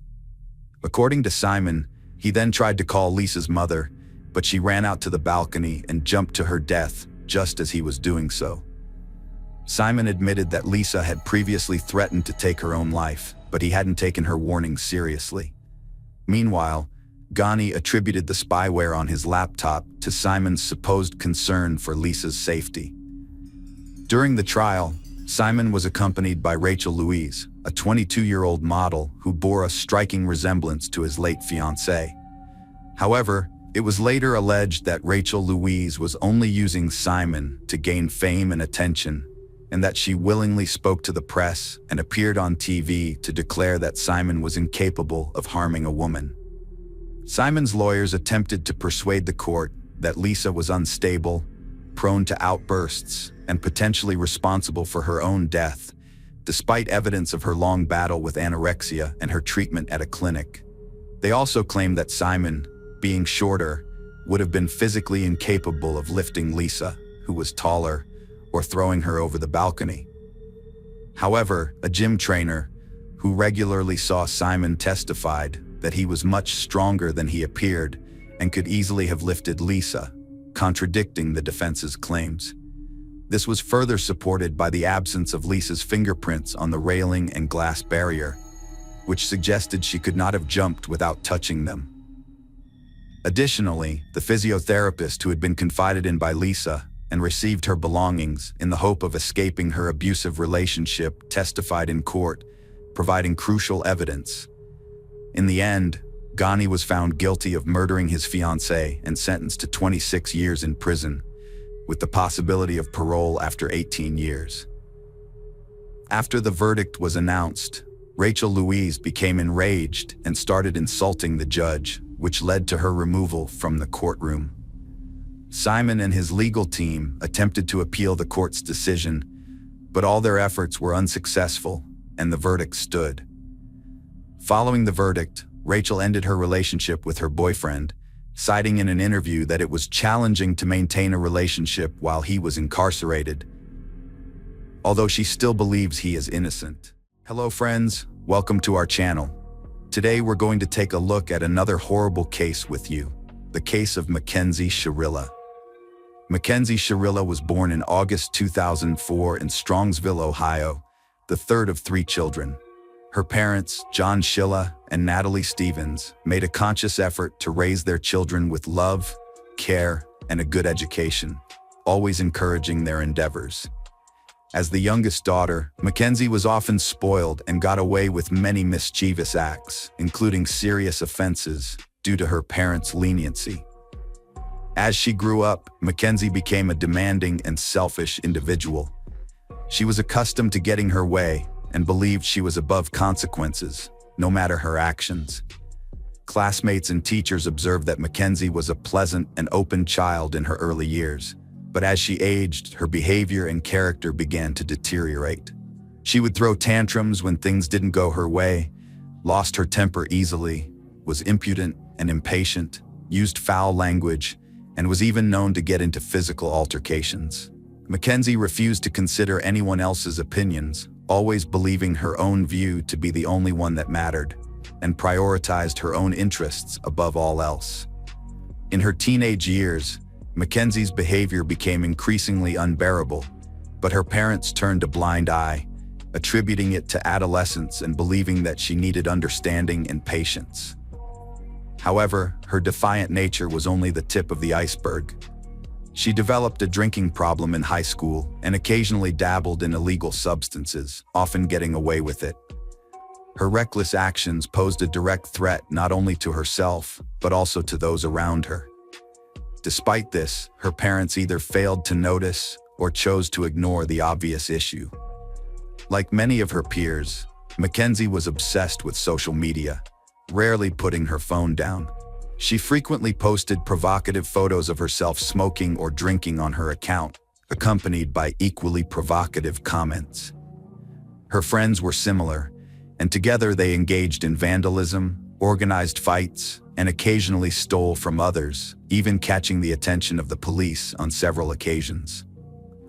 According to Simon, he then tried to call Lisa's mother, but she ran out to the balcony and jumped to her death just as he was doing so. Simon admitted that Lisa had previously threatened to take her own life, but he hadn't taken her warning seriously. Meanwhile, Ghani attributed the spyware on his laptop to Simon's supposed concern for Lisa's safety. During the trial, Simon was accompanied by Rachel Louise, a 22-year-old model who bore a striking resemblance to his late fiancée. However, it was later alleged that Rachel Louise was only using Simon to gain fame and attention, and that she willingly spoke to the press and appeared on TV to declare that Simon was incapable of harming a woman. Simon's lawyers attempted to persuade the court that Lisa was unstable, prone to outbursts, and potentially responsible for her own death, despite evidence of her long battle with anorexia and her treatment at a clinic. They also claimed that Simon, being shorter, would have been physically incapable of lifting Lisa, who was taller, or throwing her over the balcony. However, a gym trainer, who regularly saw Simon, testified that he was much stronger than he appeared and could easily have lifted Lisa, contradicting the defense's claims. This was further supported by the absence of Lisa's fingerprints on the railing and glass barrier, which suggested she could not have jumped without touching them. Additionally, the physiotherapist who had been confided in by Lisa and received her belongings in the hope of escaping her abusive relationship testified in court, providing crucial evidence. In the end, Ghani was found guilty of murdering his fiancée and sentenced to 26 years in prison, with the possibility of parole after 18 years. After the verdict was announced, Rachel Louise became enraged and started insulting the judge, which led to her removal from the courtroom. Simon and his legal team attempted to appeal the court's decision, but all their efforts were unsuccessful, and the verdict stood. Following the verdict, Rachel ended her relationship with her boyfriend, citing in an interview that it was challenging to maintain a relationship while he was incarcerated, although she still believes he is innocent. Hello friends, welcome to our channel. Today we're going to take a look at another horrible case with you, the case of Mackenzie Sharilla. Mackenzie Sharilla was born in August 2004 in Strongsville, Ohio, the third of 3 children. Her parents, John Schilla and Natalie Stevens, made a conscious effort to raise their children with love, care, and a good education, always encouraging their endeavors. As the youngest daughter, Mackenzie was often spoiled and got away with many mischievous acts, including serious offenses, due to her parents' leniency. As she grew up, Mackenzie became a demanding and selfish individual. She was accustomed to getting her way and believed she was above consequences, no matter her actions. Classmates and teachers observed that Mackenzie was a pleasant and open child in her early years, but as she aged, her behavior and character began to deteriorate. She would throw tantrums when things didn't go her way, lost her temper easily, was impudent and impatient, used foul language, and was even known to get into physical altercations. Mackenzie refused to consider anyone else's opinions, always believing her own view to be the only one that mattered, and prioritized her own interests above all else. In her teenage years, Mackenzie's behavior became increasingly unbearable, but her parents turned a blind eye, attributing it to adolescence and believing that she needed understanding and patience. However, her defiant nature was only the tip of the iceberg. She developed a drinking problem in high school and occasionally dabbled in illegal substances, often getting away with it. Her reckless actions posed a direct threat not only to herself, but also to those around her. Despite this, her parents either failed to notice or chose to ignore the obvious issue. Like many of her peers, Mackenzie was obsessed with social media, rarely putting her phone down. She frequently posted provocative photos of herself smoking or drinking on her account, accompanied by equally provocative comments. Her friends were similar, and together they engaged in vandalism, organized fights, and occasionally stole from others, even catching the attention of the police on several occasions.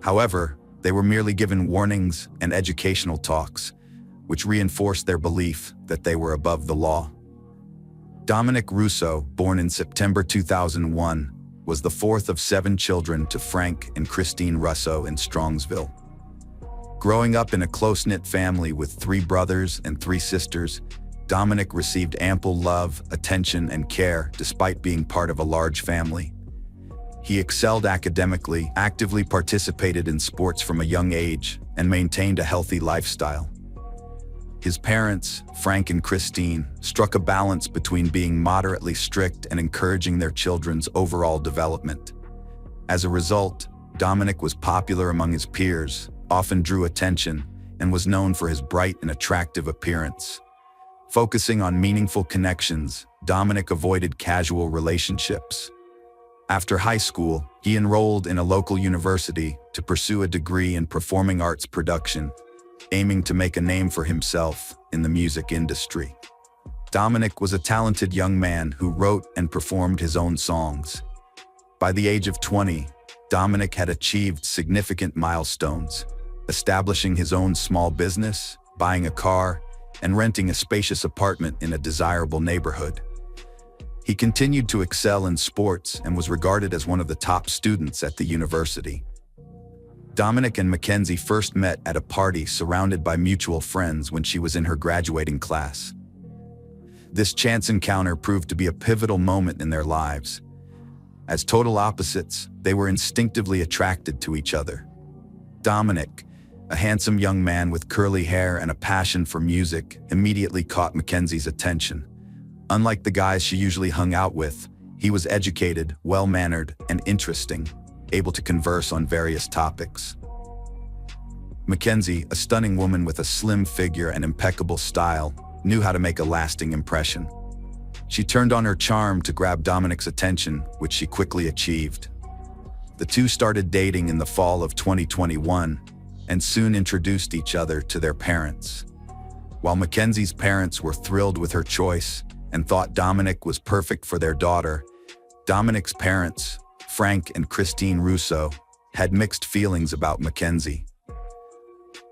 However, they were merely given warnings and educational talks, which reinforced their belief that they were above the law. Dominic Russo, born in September 2001, was the 4th of 7 children to Frank and Christine Russo in Strongsville. Growing up in a close-knit family with 3 brothers and 3 sisters, Dominic received ample love, attention, and care despite being part of a large family. He excelled academically, actively participated in sports from a young age, and maintained a healthy lifestyle. His parents, Frank and Christine, struck a balance between being moderately strict and encouraging their children's overall development. As a result, Dominic was popular among his peers, often drew attention, and was known for his bright and attractive appearance. Focusing on meaningful connections, Dominic avoided casual relationships. After high school, he enrolled in a local university to pursue a degree in performing arts production, aiming to make a name for himself in the music industry. Dominic was a talented young man who wrote and performed his own songs. By the age of 20, Dominic had achieved significant milestones, establishing his own small business, buying a car, and renting a spacious apartment in a desirable neighborhood. He continued to excel in sports and was regarded as one of the top students at the university. Dominic and Mackenzie first met at a party surrounded by mutual friends when she was in her graduating class. This chance encounter proved to be a pivotal moment in their lives. As total opposites, they were instinctively attracted to each other. Dominic, a handsome young man with curly hair and a passion for music, immediately caught Mackenzie's attention. Unlike the guys she usually hung out with, he was educated, well-mannered, and interesting, able to converse on various topics. Mackenzie, a stunning woman with a slim figure and impeccable style, knew how to make a lasting impression. She turned on her charm to grab Dominic's attention, which she quickly achieved. The two started dating in the fall of 2021 and soon introduced each other to their parents. While Mackenzie's parents were thrilled with her choice and thought Dominic was perfect for their daughter, Dominic's parents, Frank and Christine Russo, had mixed feelings about Mackenzie.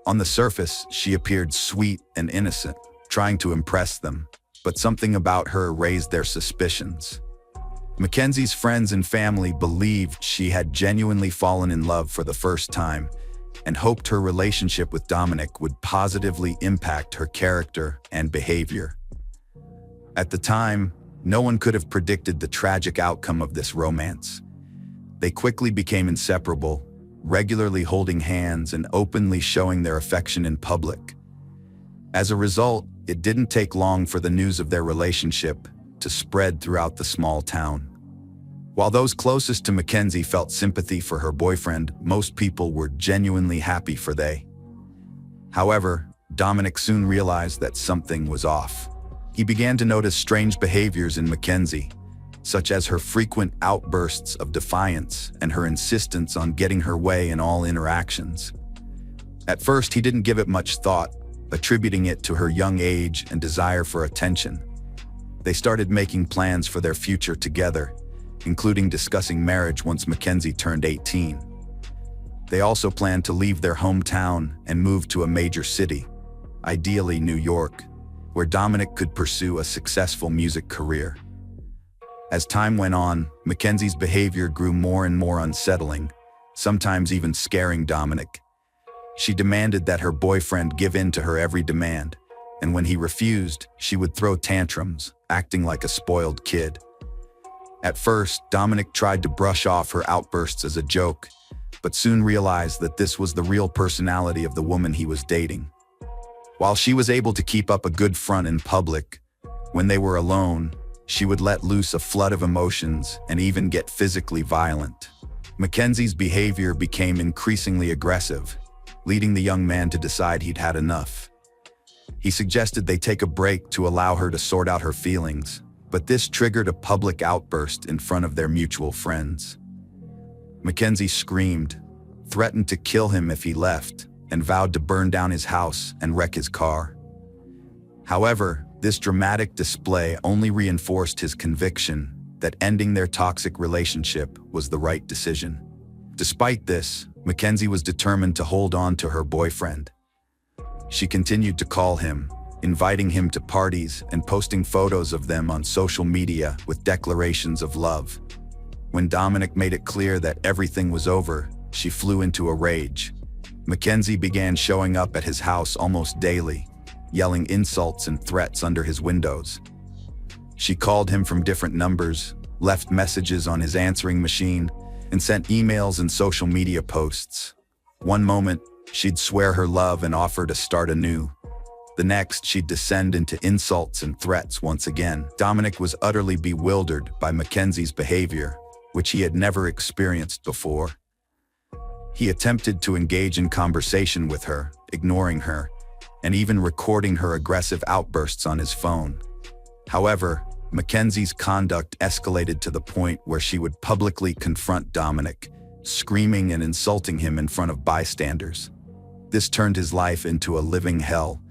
On the surface, she appeared sweet and innocent, trying to impress them, but something about her raised their suspicions. Mackenzie's friends and family believed she had genuinely fallen in love for the first time and hoped her relationship with Dominic would positively impact her character and behavior. At the time, no one could have predicted the tragic outcome of this romance. They quickly became inseparable, regularly holding hands and openly showing their affection in public. As a result, it didn't take long for the news of their relationship to spread throughout the small town. While those closest to Mackenzie felt sympathy for her boyfriend, most people were genuinely happy for they. However, Dominic soon realized that something was off. He began to notice strange behaviors in Mackenzie, such as her frequent outbursts of defiance and her insistence on getting her way in all interactions. At first, he didn't give it much thought, attributing it to her young age and desire for attention. They started making plans for their future together, including discussing marriage once Mackenzie turned 18. They also planned to leave their hometown and move to a major city, ideally New York, where Dominic could pursue a successful music career. As time went on, Mackenzie's behavior grew more and more unsettling, sometimes even scaring Dominic. She demanded that her boyfriend give in to her every demand, and when he refused, she would throw tantrums, acting like a spoiled kid. At first, Dominic tried to brush off her outbursts as a joke, but soon realized that this was the real personality of the woman he was dating. While she was able to keep up a good front in public, when they were alone, she would let loose a flood of emotions and even get physically violent. Mackenzie's behavior became increasingly aggressive, leading the young man to decide he'd had enough. He suggested they take a break to allow her to sort out her feelings, but this triggered a public outburst in front of their mutual friends. Mackenzie screamed, threatened to kill him if he left, and vowed to burn down his house and wreck his car. However, this dramatic display only reinforced his conviction that ending their toxic relationship was the right decision. Despite this, Mackenzie was determined to hold on to her boyfriend. She continued to call him, inviting him to parties and posting photos of them on social media with declarations of love. When Dominic made it clear that everything was over, she flew into a rage. Mackenzie began showing up at his house almost daily, yelling insults and threats under his windows. She called him from different numbers, left messages on his answering machine, and sent emails and social media posts. One moment, she'd swear her love and offer to start anew. The next, she'd descend into insults and threats once again. Dominic was utterly bewildered by Mackenzie's behavior, which he had never experienced before. He attempted to engage in conversation with her, ignoring her, and even recording her aggressive outbursts on his phone. However, Mackenzie's conduct escalated to the point where she would publicly confront Dominic, screaming and insulting him in front of bystanders. This turned his life into a living hell,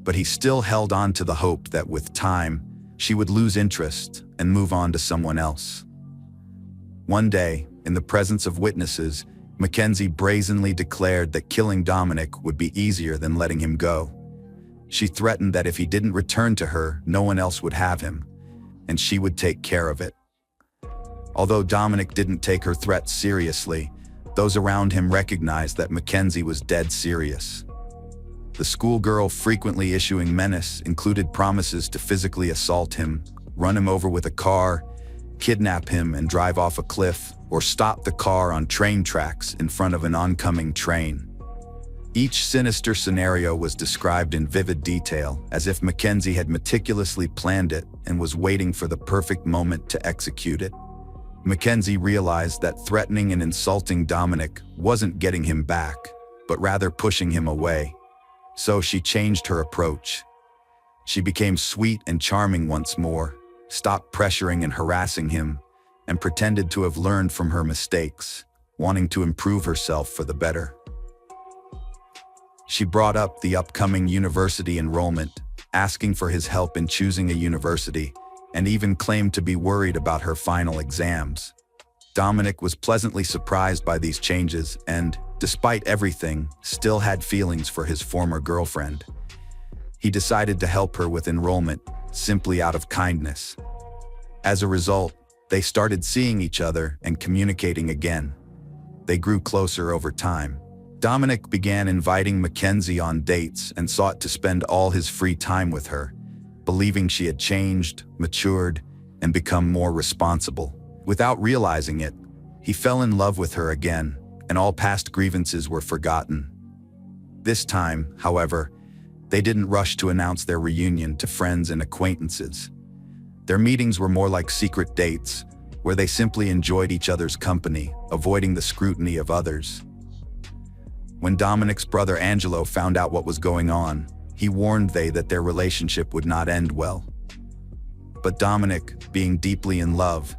but he still held on to the hope that with time, she would lose interest and move on to someone else. One day, in the presence of witnesses, Mackenzie brazenly declared that killing Dominic would be easier than letting him go. She threatened that if he didn't return to her, no one else would have him, and she would take care of it. Although Dominic didn't take her threats seriously, those around him recognized that Mackenzie was dead serious. The schoolgirl frequently issuing menace included promises to physically assault him, run him over with a car, kidnap him and drive off a cliff, or stop the car on train tracks in front of an oncoming train. Each sinister scenario was described in vivid detail, as if Mackenzie had meticulously planned it and was waiting for the perfect moment to execute it. Mackenzie realized that threatening and insulting Dominic wasn't getting him back, but rather pushing him away. So she changed her approach. She became sweet and charming once more, stopped pressuring and harassing him, and pretended to have learned from her mistakes, wanting to improve herself for the better. She brought up the upcoming university enrollment, asking for his help in choosing a university, and even claimed to be worried about her final exams. Dominic was pleasantly surprised by these changes and, despite everything, still had feelings for his former girlfriend. He decided to help her with enrollment, simply out of kindness. As a result, they started seeing each other and communicating again. They grew closer over time. Dominic began inviting Mackenzie on dates and sought to spend all his free time with her, believing she had changed, matured, and become more responsible. Without realizing it, he fell in love with her again, and all past grievances were forgotten. This time, however, they didn't rush to announce their reunion to friends and acquaintances. Their meetings were more like secret dates, where they simply enjoyed each other's company, avoiding the scrutiny of others. When Dominic's brother Angelo found out what was going on, he warned that their relationship would not end well. But Dominic, being deeply in love,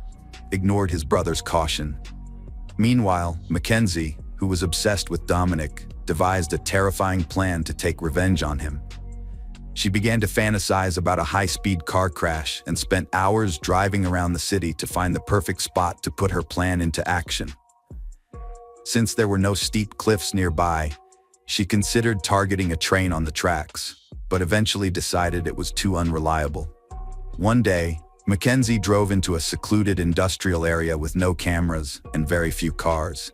ignored his brother's caution. Meanwhile, Mackenzie, who was obsessed with Dominic, devised a terrifying plan to take revenge on him. She began to fantasize about a high-speed car crash and spent hours driving around the city to find the perfect spot to put her plan into action. Since there were no steep cliffs nearby, she considered targeting a train on the tracks, but eventually decided it was too unreliable. One day, Mackenzie drove into a secluded industrial area with no cameras and very few cars.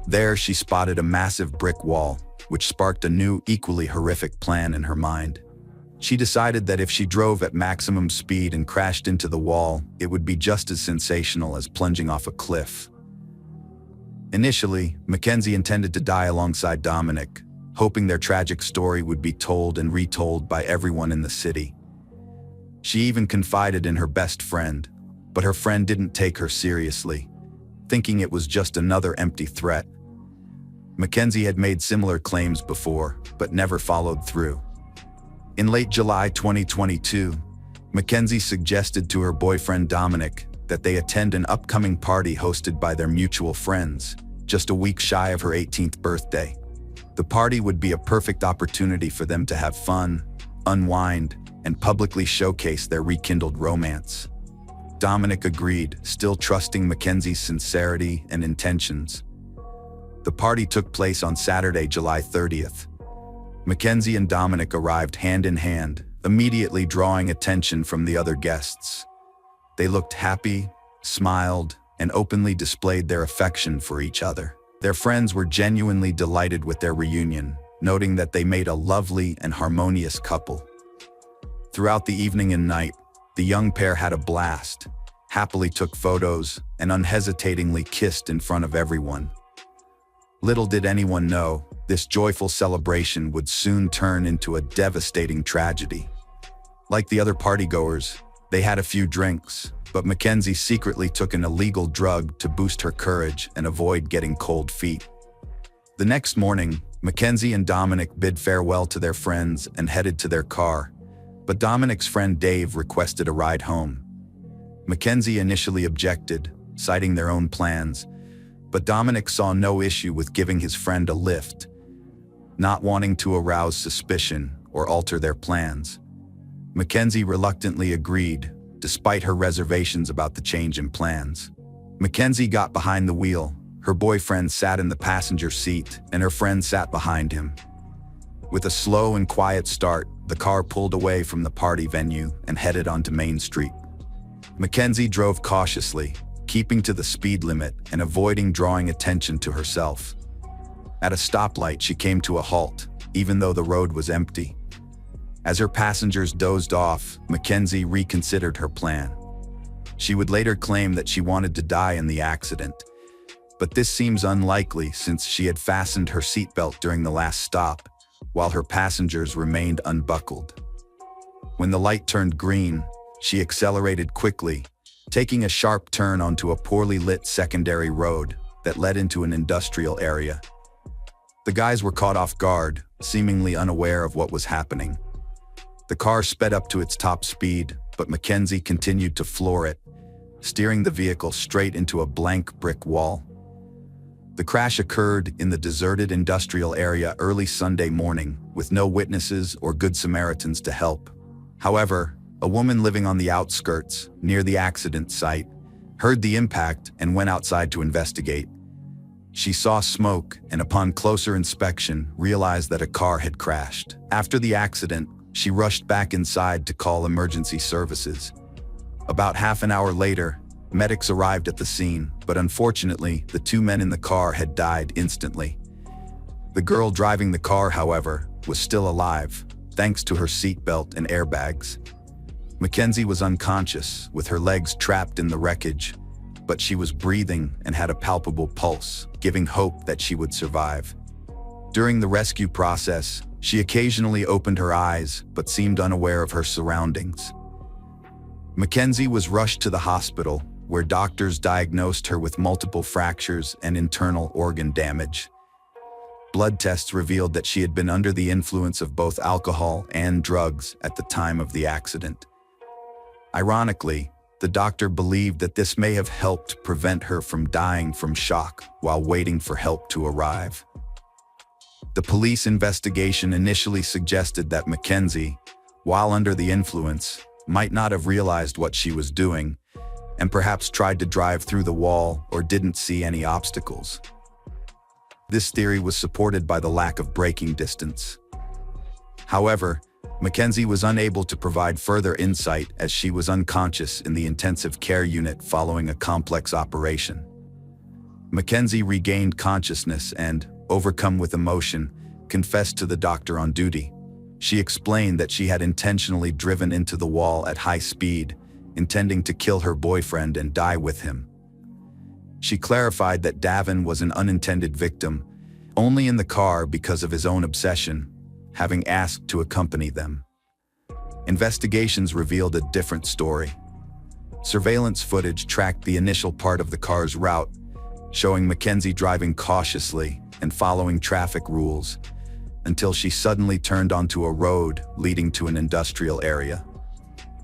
There, she spotted a massive brick wall, which sparked a new, equally horrific plan in her mind. She decided that if she drove at maximum speed and crashed into the wall, it would be just as sensational as plunging off a cliff. Initially, Mackenzie intended to die alongside Dominic, hoping their tragic story would be told and retold by everyone in the city. She even confided in her best friend, but her friend didn't take her seriously, thinking it was just another empty threat. Mackenzie had made similar claims before, but never followed through. In late July 2022, Mackenzie suggested to her boyfriend Dominic that they attend an upcoming party hosted by their mutual friends, just a week shy of her 18th birthday. The party would be a perfect opportunity for them to have fun, unwind, and publicly showcase their rekindled romance. Dominic agreed, still trusting Mackenzie's sincerity and intentions. The party took place on Saturday, July 30th. Mackenzie and Dominic arrived hand in hand, immediately drawing attention from the other guests. They looked happy, smiled, and openly displayed their affection for each other. Their friends were genuinely delighted with their reunion, noting that they made a lovely and harmonious couple. Throughout the evening and night, the young pair had a blast, happily took photos, and unhesitatingly kissed in front of everyone. Little did anyone know, this joyful celebration would soon turn into a devastating tragedy. Like the other partygoers, they had a few drinks, but Mackenzie secretly took an illegal drug to boost her courage and avoid getting cold feet. The next morning, Mackenzie and Dominic bid farewell to their friends and headed to their car, but Dominic's friend Dave requested a ride home. Mackenzie initially objected, citing their own plans, but Dominic saw no issue with giving his friend a lift, not wanting to arouse suspicion or alter their plans. Mackenzie reluctantly agreed, despite her reservations about the change in plans. Mackenzie got behind the wheel, her boyfriend sat in the passenger seat, and her friend sat behind him. With a slow and quiet start, the car pulled away from the party venue and headed onto Main Street. Mackenzie drove cautiously, keeping to the speed limit and avoiding drawing attention to herself. At a stoplight, she came to a halt, even though the road was empty. As her passengers dozed off, Mackenzie reconsidered her plan. She would later claim that she wanted to die in the accident, but this seems unlikely since she had fastened her seatbelt during the last stop, while her passengers remained unbuckled. When the light turned green, she accelerated quickly, taking a sharp turn onto a poorly lit secondary road that led into an industrial area. The guys were caught off guard, seemingly unaware of what was happening. The car sped up to its top speed, but Mackenzie continued to floor it, steering the vehicle straight into a blank brick wall. The crash occurred in the deserted industrial area early Sunday morning, with no witnesses or Good Samaritans to help. However, a woman living on the outskirts, near the accident site, heard the impact and went outside to investigate. She saw smoke and, upon closer inspection, realized that a car had crashed. After the accident, she rushed back inside to call emergency services. About half an hour later, medics arrived at the scene, but unfortunately, the two men in the car had died instantly. The girl driving the car, however, was still alive, thanks to her seatbelt and airbags. Mackenzie was unconscious, with her legs trapped in the wreckage, but she was breathing and had a palpable pulse, giving hope that she would survive. During the rescue process, she occasionally opened her eyes, but seemed unaware of her surroundings. Mackenzie was rushed to the hospital, where doctors diagnosed her with multiple fractures and internal organ damage. Blood tests revealed that she had been under the influence of both alcohol and drugs at the time of the accident. Ironically, the doctor believed that this may have helped prevent her from dying from shock while waiting for help to arrive. The police investigation initially suggested that Mackenzie, while under the influence, might not have realized what she was doing, and perhaps tried to drive through the wall or didn't see any obstacles. This theory was supported by the lack of braking distance. However, Mackenzie was unable to provide further insight as she was unconscious in the intensive care unit following a complex operation. Mackenzie regained consciousness and, overcome with emotion, confessed to the doctor on duty. She explained that she had intentionally driven into the wall at high speed, intending to kill her boyfriend and die with him. She clarified that Davin was an unintended victim, only in the car because of his own obsession, having asked to accompany them. Investigations revealed a different story. Surveillance footage tracked the initial part of the car's route, showing Mackenzie driving cautiously and following traffic rules, until she suddenly turned onto a road leading to an industrial area.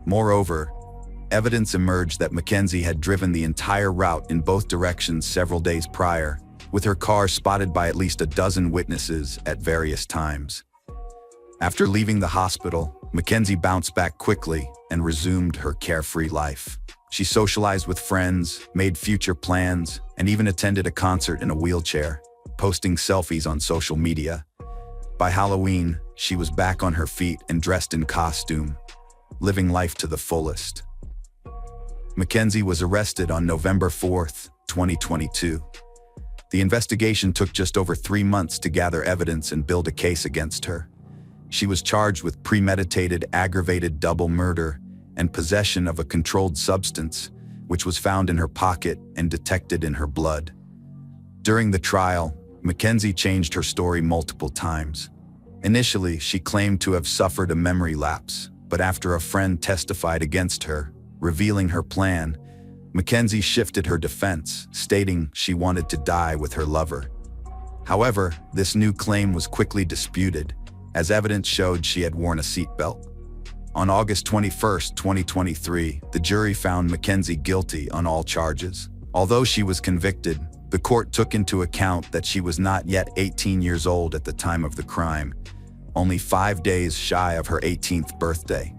Moreover, evidence emerged that Mackenzie had driven the entire route in both directions several days prior, with her car spotted by at least a dozen witnesses at various times. After leaving the hospital, Mackenzie bounced back quickly and resumed her carefree life. She socialized with friends, made future plans, and even attended a concert in a wheelchair, posting selfies on social media. By Halloween, she was back on her feet and dressed in costume, living life to the fullest. Mackenzie was arrested on November 4th, 2022. The investigation took just over 3 months to gather evidence and build a case against her. She was charged with premeditated aggravated double murder and possession of a controlled substance, which was found in her pocket and detected in her blood. During the trial, Mackenzie changed her story multiple times. Initially, she claimed to have suffered a memory lapse, but after a friend testified against her, revealing her plan, Mackenzie shifted her defense, stating she wanted to die with her lover. However, this new claim was quickly disputed, as evidence showed she had worn a seatbelt. On August 21, 2023, the jury found Mackenzie guilty on all charges. Although she was convicted, the court took into account that she was not yet 18 years old at the time of the crime, only 5 days shy of her 18th birthday.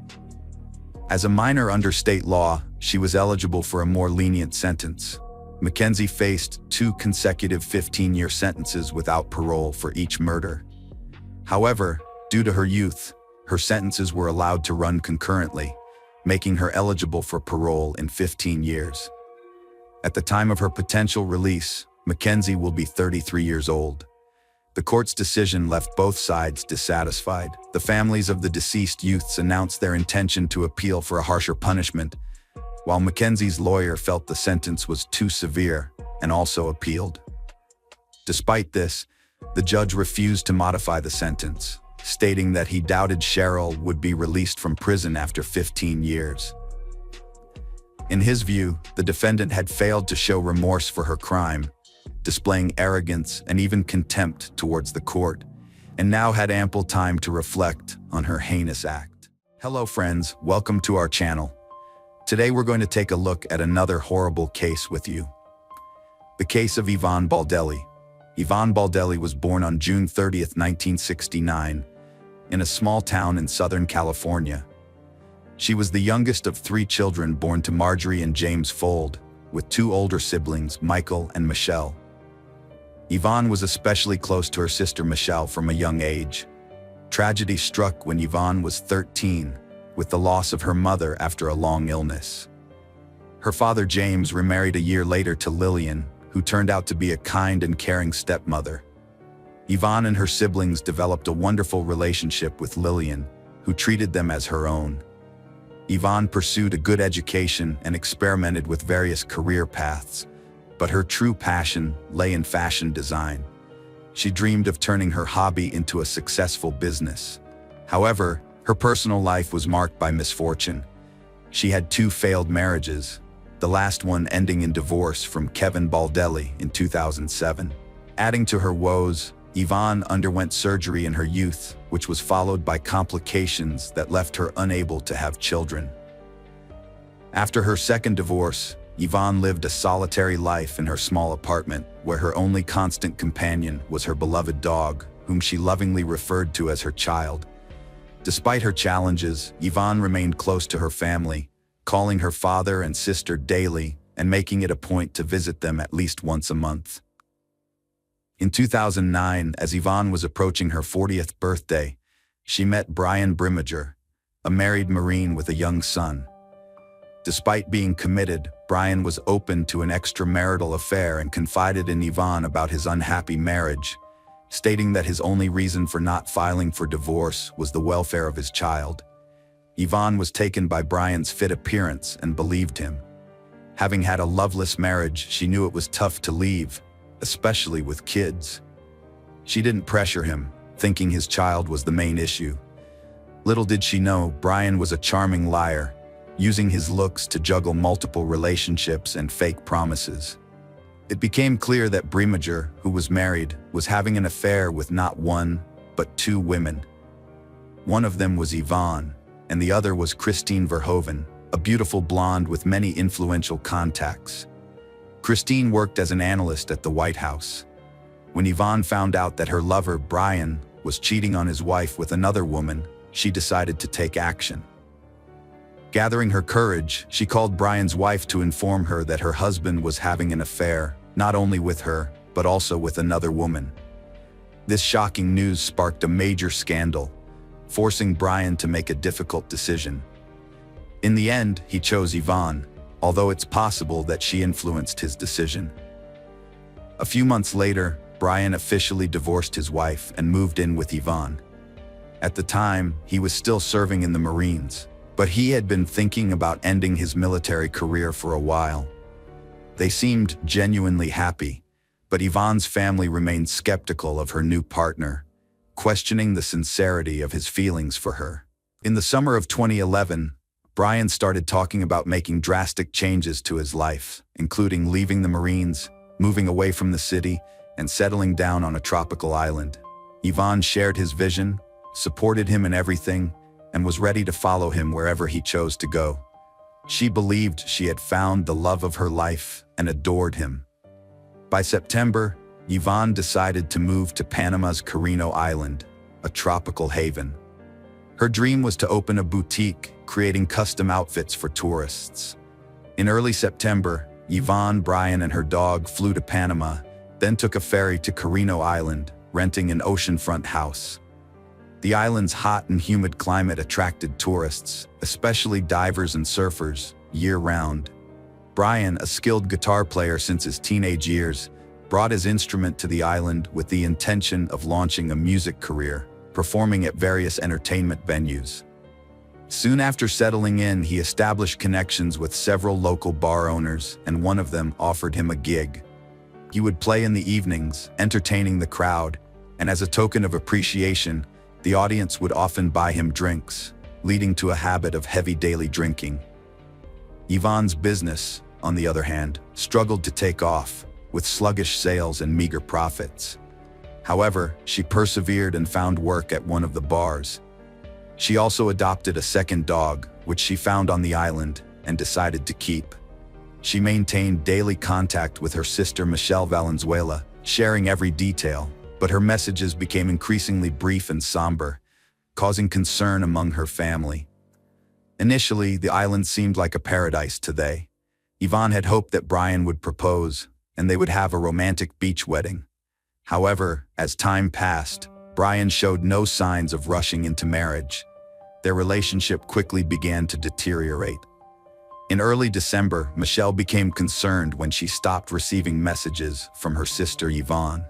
As a minor under state law, she was eligible for a more lenient sentence. Mackenzie faced 2 consecutive 15-year sentences without parole for each murder. However, due to her youth, her sentences were allowed to run concurrently, making her eligible for parole in 15 years. At the time of her potential release, Mackenzie will be 33 years old. The court's decision left both sides dissatisfied. The families of the deceased youths announced their intention to appeal for a harsher punishment, while Mackenzie's lawyer felt the sentence was too severe and also appealed. Despite this, the judge refused to modify the sentence, stating that he doubted Cheryl would be released from prison after 15 years. In his view, the defendant had failed to show remorse for her crime, displaying arrogance and even contempt towards the court, and now had ample time to reflect on her heinous act. Hello friends, welcome to our channel. Today we're going to take a look at another horrible case with you. The case of Yvonne Baldelli. Yvonne Baldelli was born on June 30, 1969, in a small town in Southern California. She was the youngest of 3 children born to Marjorie and James Fold, with 2 older siblings, Michael and Michelle. Yvonne was especially close to her sister Michelle from a young age. Tragedy struck when Yvonne was 13, with the loss of her mother after a long illness. Her father James remarried a year later to Lillian, who turned out to be a kind and caring stepmother. Yvonne and her siblings developed a wonderful relationship with Lillian, who treated them as her own. Yvonne pursued a good education and experimented with various career paths, but her true passion lay in fashion design. She dreamed of turning her hobby into a successful business. However, her personal life was marked by misfortune. She had 2 failed marriages, the last one ending in divorce from Kevin Baldelli in 2007. Adding to her woes, Yvonne underwent surgery in her youth, which was followed by complications that left her unable to have children. After her second divorce, Yvonne lived a solitary life in her small apartment, where her only constant companion was her beloved dog, whom she lovingly referred to as her child. Despite her challenges, Yvonne remained close to her family, calling her father and sister daily and making it a point to visit them at least once a month. In 2009, as Yvonne was approaching her 40th birthday, she met Brian Brimmager, a married Marine with a young son. Despite being committed, Brian was open to an extramarital affair and confided in Yvonne about his unhappy marriage, stating that his only reason for not filing for divorce was the welfare of his child. Yvonne was taken by Brian's fit appearance and believed him. Having had a loveless marriage, she knew it was tough to leave, especially with kids. She didn't pressure him, thinking his child was the main issue. Little did she know, Brian was a charming liar, using his looks to juggle multiple relationships and fake promises. It became clear that Brimmager, who was married, was having an affair with not 1, but 2 women. One of them was Yvonne, and the other was Christine Verhoeven, a beautiful blonde with many influential contacts. Christine worked as an analyst at the White House. When Yvonne found out that her lover, Brian, was cheating on his wife with another woman, she decided to take action. Gathering her courage, she called Brian's wife to inform her that her husband was having an affair, not only with her, but also with another woman. This shocking news sparked a major scandal, forcing Brian to make a difficult decision. In the end, he chose Yvonne, although it's possible that she influenced his decision. A few months later, Brian officially divorced his wife and moved in with Yvonne. At the time, he was still serving in the Marines, but he had been thinking about ending his military career for a while. They seemed genuinely happy, but Yvonne's family remained skeptical of her new partner, questioning the sincerity of his feelings for her. In the summer of 2011, Brian started talking about making drastic changes to his life, including leaving the Marines, moving away from the city, and settling down on a tropical island. Ivan shared his vision, supported him in everything, and was ready to follow him wherever he chose to go. She believed she had found the love of her life and adored him. By September, Ivan decided to move to Panama's Carino Island, a tropical haven. Her dream was to open a boutique, creating custom outfits for tourists. In early September, Yvonne, Brian, and her dog flew to Panama, then took a ferry to Carino Island, renting an oceanfront house. The island's hot and humid climate attracted tourists, especially divers and surfers, year-round. Brian, a skilled guitar player since his teenage years, brought his instrument to the island with the intention of launching a music career, performing at various entertainment venues. Soon after settling in, he established connections with several local bar owners, and one of them offered him a gig. He would play in the evenings, entertaining the crowd, and as a token of appreciation, the audience would often buy him drinks, leading to a habit of heavy daily drinking. Yvonne's business, on the other hand, struggled to take off, with sluggish sales and meager profits. However, she persevered and found work at one of the bars. She also adopted a second dog, which she found on the island, and decided to keep. She maintained daily contact with her sister Michelle Valenzuela, sharing every detail, but her messages became increasingly brief and somber, causing concern among her family. Initially, the island seemed like a paradise to they. Yvonne had hoped that Brian would propose, and they would have a romantic beach wedding. However, as time passed, Brian showed no signs of rushing into marriage. Their relationship quickly began to deteriorate. In early December, Michelle became concerned when she stopped receiving messages from her sister Yvonne.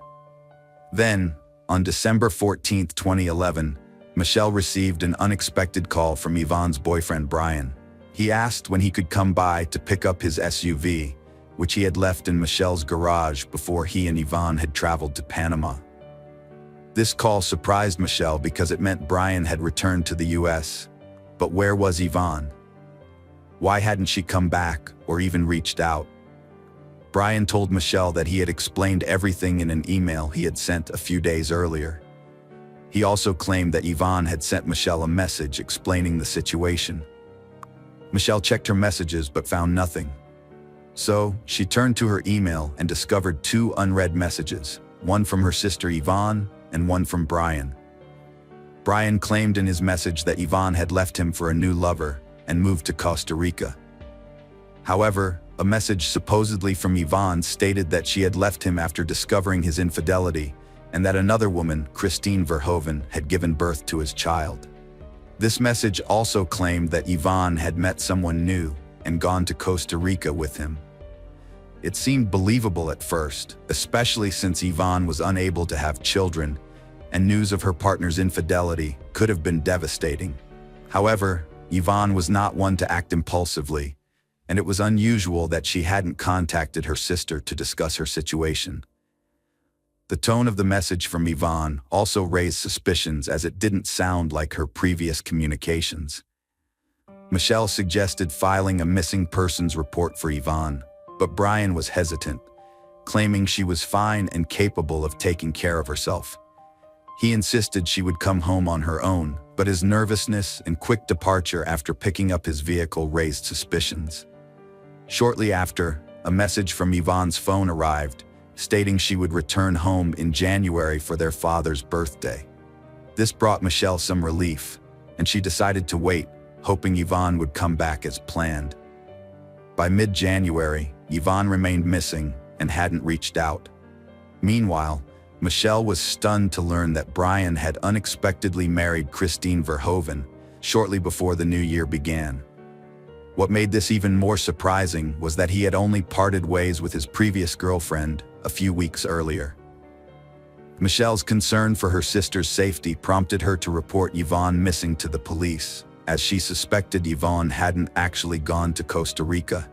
Then, on December 14, 2011, Michelle received an unexpected call from Yvonne's boyfriend Brian. He asked when he could come by to pick up his SUV, which he had left in Michelle's garage before he and Yvonne had traveled to Panama. This call surprised Michelle because it meant Brian had returned to the US. But where was Yvonne? Why hadn't she come back or even reached out? Brian told Michelle that he had explained everything in an email he had sent a few days earlier. He also claimed that Yvonne had sent Michelle a message explaining the situation. Michelle checked her messages but found nothing. So, she turned to her email and discovered two unread messages, one from her sister Yvonne and one from Brian. Brian claimed in his message that Yvonne had left him for a new lover and moved to Costa Rica. However, a message supposedly from Yvonne stated that she had left him after discovering his infidelity and that another woman, Christine Verhoeven, had given birth to his child. This message also claimed that Yvonne had met someone new and gone to Costa Rica with him. It seemed believable at first, especially since Yvonne was unable to have children, and news of her partner's infidelity could have been devastating. However, Yvonne was not one to act impulsively, and it was unusual that she hadn't contacted her sister to discuss her situation. The tone of the message from Yvonne also raised suspicions as it didn't sound like her previous communications. Michelle suggested filing a missing persons report for Yvonne, but Brian was hesitant, claiming she was fine and capable of taking care of herself. He insisted she would come home on her own, but his nervousness and quick departure after picking up his vehicle raised suspicions. Shortly after, a message from Yvonne's phone arrived, stating she would return home in January for their father's birthday. This brought Michelle some relief, and she decided to wait, hoping Yvonne would come back as planned. By mid-January, Yvonne remained missing and hadn't reached out. Meanwhile, Michelle was stunned to learn that Brian had unexpectedly married Christine Verhoeven shortly before the new year began. What made this even more surprising was that he had only parted ways with his previous girlfriend a few weeks earlier. Michelle's concern for her sister's safety prompted her to report Yvonne missing to the police, as she suspected Yvonne hadn't actually gone to Costa Rica.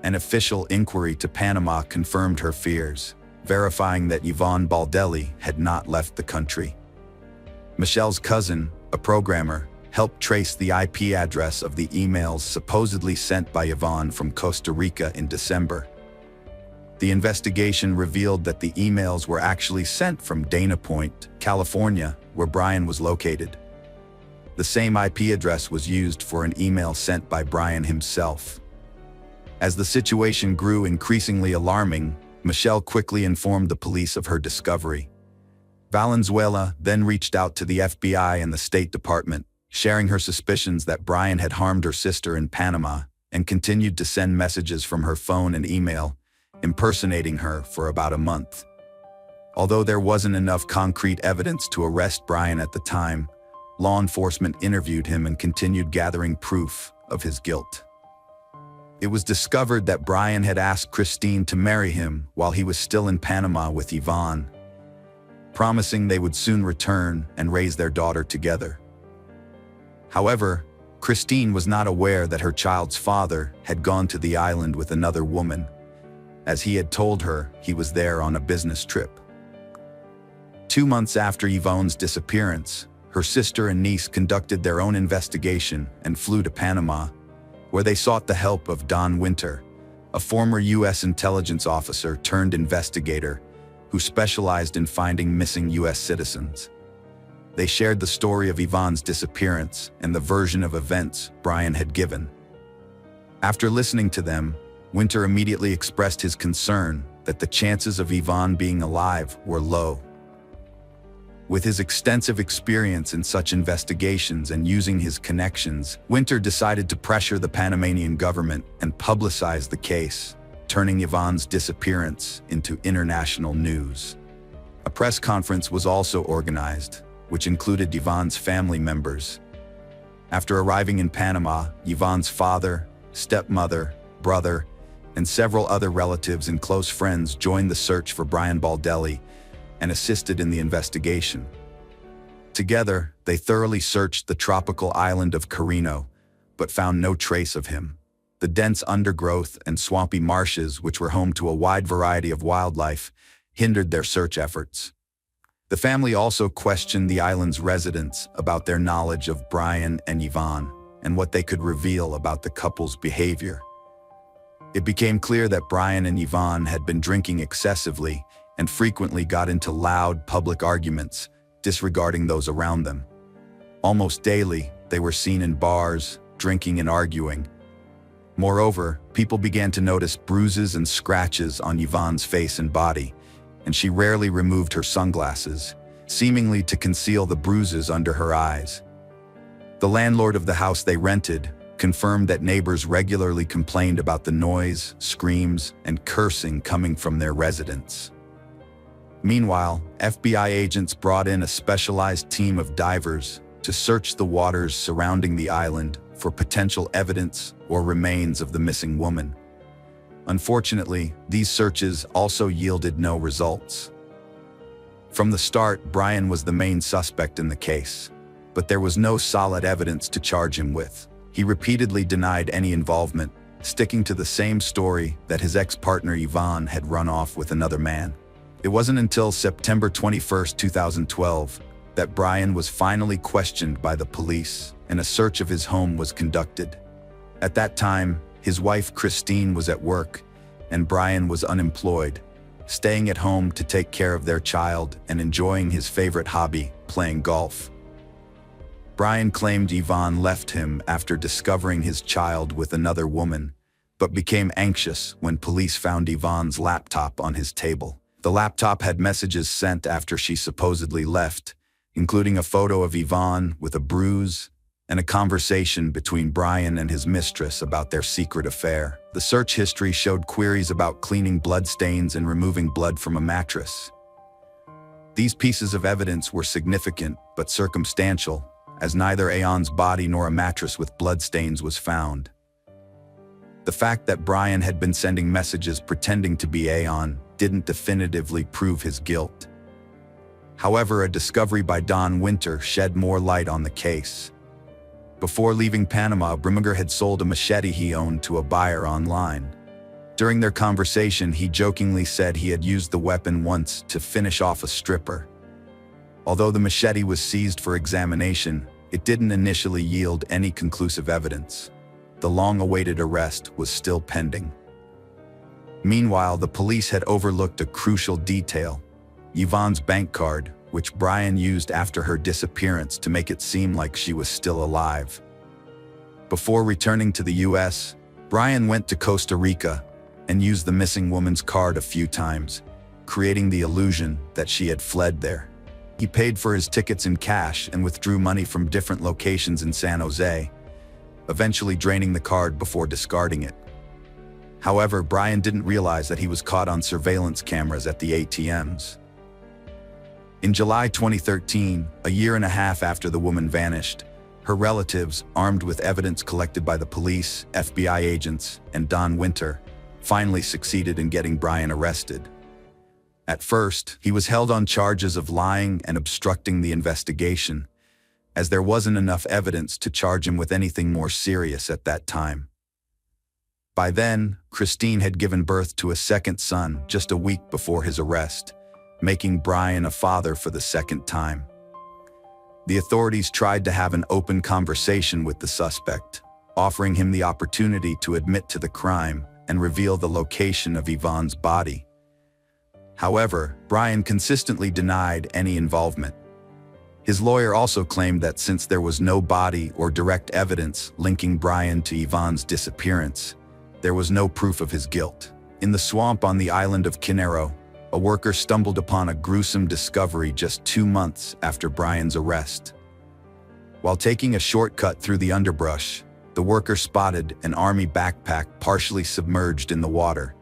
An official inquiry to Panama confirmed her fears, verifying that Yvonne Baldelli had not left the country. Michelle's cousin, a programmer, helped trace the IP address of the emails supposedly sent by Yvonne from Costa Rica in December. The investigation revealed that the emails were actually sent from Dana Point, California, where Brian was located. The same IP address was used for an email sent by Brian himself. As the situation grew increasingly alarming, Michelle quickly informed the police of her discovery. Valenzuela then reached out to the FBI and the State Department, sharing her suspicions that Brian had harmed her sister in Panama, and continued to send messages from her phone and email, impersonating her for about a month. Although there wasn't enough concrete evidence to arrest Brian at the time, law enforcement interviewed him and continued gathering proof of his guilt. It was discovered that Brian had asked Christine to marry him while he was still in Panama with Yvonne, promising they would soon return and raise their daughter together. However, Christine was not aware that her child's father had gone to the island with another woman, as he had told her he was there on a business trip. 2 months after Yvonne's disappearance, her sister and niece conducted their own investigation and flew to Panama, where they sought the help of Don Winter, a former U.S. intelligence officer turned investigator who specialized in finding missing U.S. citizens. They shared the story of Yvonne's disappearance and the version of events Brian had given. After listening to them, Winter immediately expressed his concern that the chances of Yvonne being alive were low. With his extensive experience in such investigations and using his connections, Winter decided to pressure the Panamanian government and publicize the case, turning Yvonne's disappearance into international news. A press conference was also organized, which included Yvonne's family members. After arriving in Panama, Yvonne's father, stepmother, brother, and several other relatives and close friends joined the search for Brian Baldelli and assisted in the investigation. Together, they thoroughly searched the tropical island of Carino, but found no trace of him. The dense undergrowth and swampy marshes, which were home to a wide variety of wildlife, hindered their search efforts. The family also questioned the island's residents about their knowledge of Brian and Yvonne and what they could reveal about the couple's behavior. It became clear that Brian and Yvonne had been drinking excessively and frequently got into loud public arguments, disregarding those around them. Almost daily, they were seen in bars, drinking and arguing. Moreover, people began to notice bruises and scratches on Yvonne's face and body, and she rarely removed her sunglasses, seemingly to conceal the bruises under her eyes. The landlord of the house they rented confirmed that neighbors regularly complained about the noise, screams, and cursing coming from their residents. Meanwhile, FBI agents brought in a specialized team of divers to search the waters surrounding the island for potential evidence or remains of the missing woman. Unfortunately, these searches also yielded no results. From the start, Brian was the main suspect in the case, but there was no solid evidence to charge him with. He repeatedly denied any involvement, sticking to the same story that his ex-partner Yvonne had run off with another man. It wasn't until September 21, 2012, that Brian was finally questioned by the police and a search of his home was conducted. At that time, his wife Christine was at work and Brian was unemployed, staying at home to take care of their child and enjoying his favorite hobby, playing golf. Brian claimed Yvonne left him after discovering his child with another woman, but became anxious when police found Yvonne's laptop on his table. The laptop had messages sent after she supposedly left, including a photo of Yvonne with a bruise and a conversation between Brian and his mistress about their secret affair. The search history showed queries about cleaning bloodstains and removing blood from a mattress. These pieces of evidence were significant but circumstantial, as neither Aon's body nor a mattress with bloodstains was found. The fact that Brian had been sending messages pretending to be Aon didn't definitively prove his guilt. However, a discovery by Don Winter shed more light on the case. Before leaving Panama, Brimminger had sold a machete he owned to a buyer online. During their conversation, he jokingly said he had used the weapon once to finish off a stripper. Although the machete was seized for examination, it didn't initially yield any conclusive evidence. The long-awaited arrest was still pending. Meanwhile, the police had overlooked a crucial detail: Yvonne's bank card, which Brian used after her disappearance to make it seem like she was still alive. Before returning to the US, Brian went to Costa Rica and used the missing woman's card a few times, creating the illusion that she had fled there. He paid for his tickets in cash and withdrew money from different locations in San Jose, eventually draining the card before discarding it. However, Brian didn't realize that he was caught on surveillance cameras at the ATMs. In July 2013, a year and a half after the woman vanished, her relatives, armed with evidence collected by the police, FBI agents, and Don Winter, finally succeeded in getting Brian arrested. At first, he was held on charges of lying and obstructing the investigation, as there wasn't enough evidence to charge him with anything more serious at that time. By then, Christine had given birth to a second son just a week before his arrest, making Brian a father for the second time. The authorities tried to have an open conversation with the suspect, offering him the opportunity to admit to the crime and reveal the location of Yvonne's body. However, Brian consistently denied any involvement. His lawyer also claimed that since there was no body or direct evidence linking Brian to Yvonne's disappearance, there was no proof of his guilt. In the swamp on the island of Quinero, a worker stumbled upon a gruesome discovery just 2 months after Brian's arrest. While taking a shortcut through the underbrush, the worker spotted an army backpack partially submerged in the water.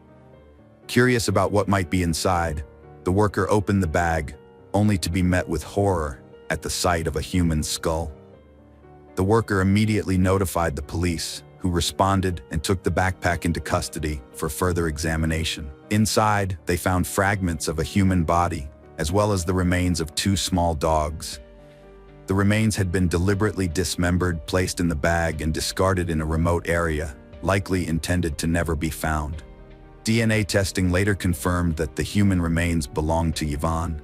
Curious about what might be inside, the worker opened the bag, only to be met with horror at the sight of a human skull. The worker immediately notified the police, who responded and took the backpack into custody for further examination. Inside, they found fragments of a human body, as well as the remains of 2 small dogs. The remains had been deliberately dismembered, placed in the bag, and discarded in a remote area, likely intended to never be found. DNA testing later confirmed that the human remains belonged to Yvonne.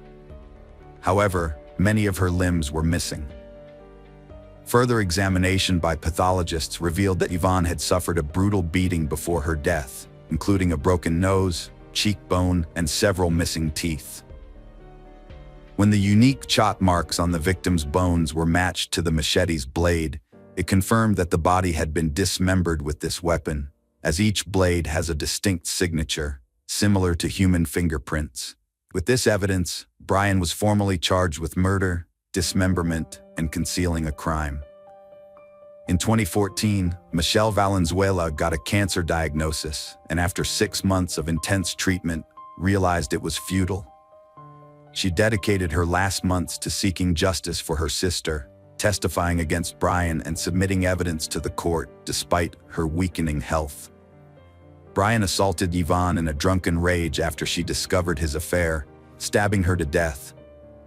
However, many of her limbs were missing. Further examination by pathologists revealed that Yvonne had suffered a brutal beating before her death, including a broken nose, cheekbone, and several missing teeth. When the unique chop marks on the victim's bones were matched to the machete's blade, it confirmed that the body had been dismembered with this weapon, as each blade has a distinct signature, similar to human fingerprints. With this evidence, Brian was formally charged with murder, dismemberment, and concealing a crime. In 2014, Michelle Valenzuela got a cancer diagnosis, and after 6 months of intense treatment, realized it was futile. She dedicated her last months to seeking justice for her sister, testifying against Brian and submitting evidence to the court despite her weakening health. Brian assaulted Yvonne in a drunken rage after she discovered his affair, stabbing her to death.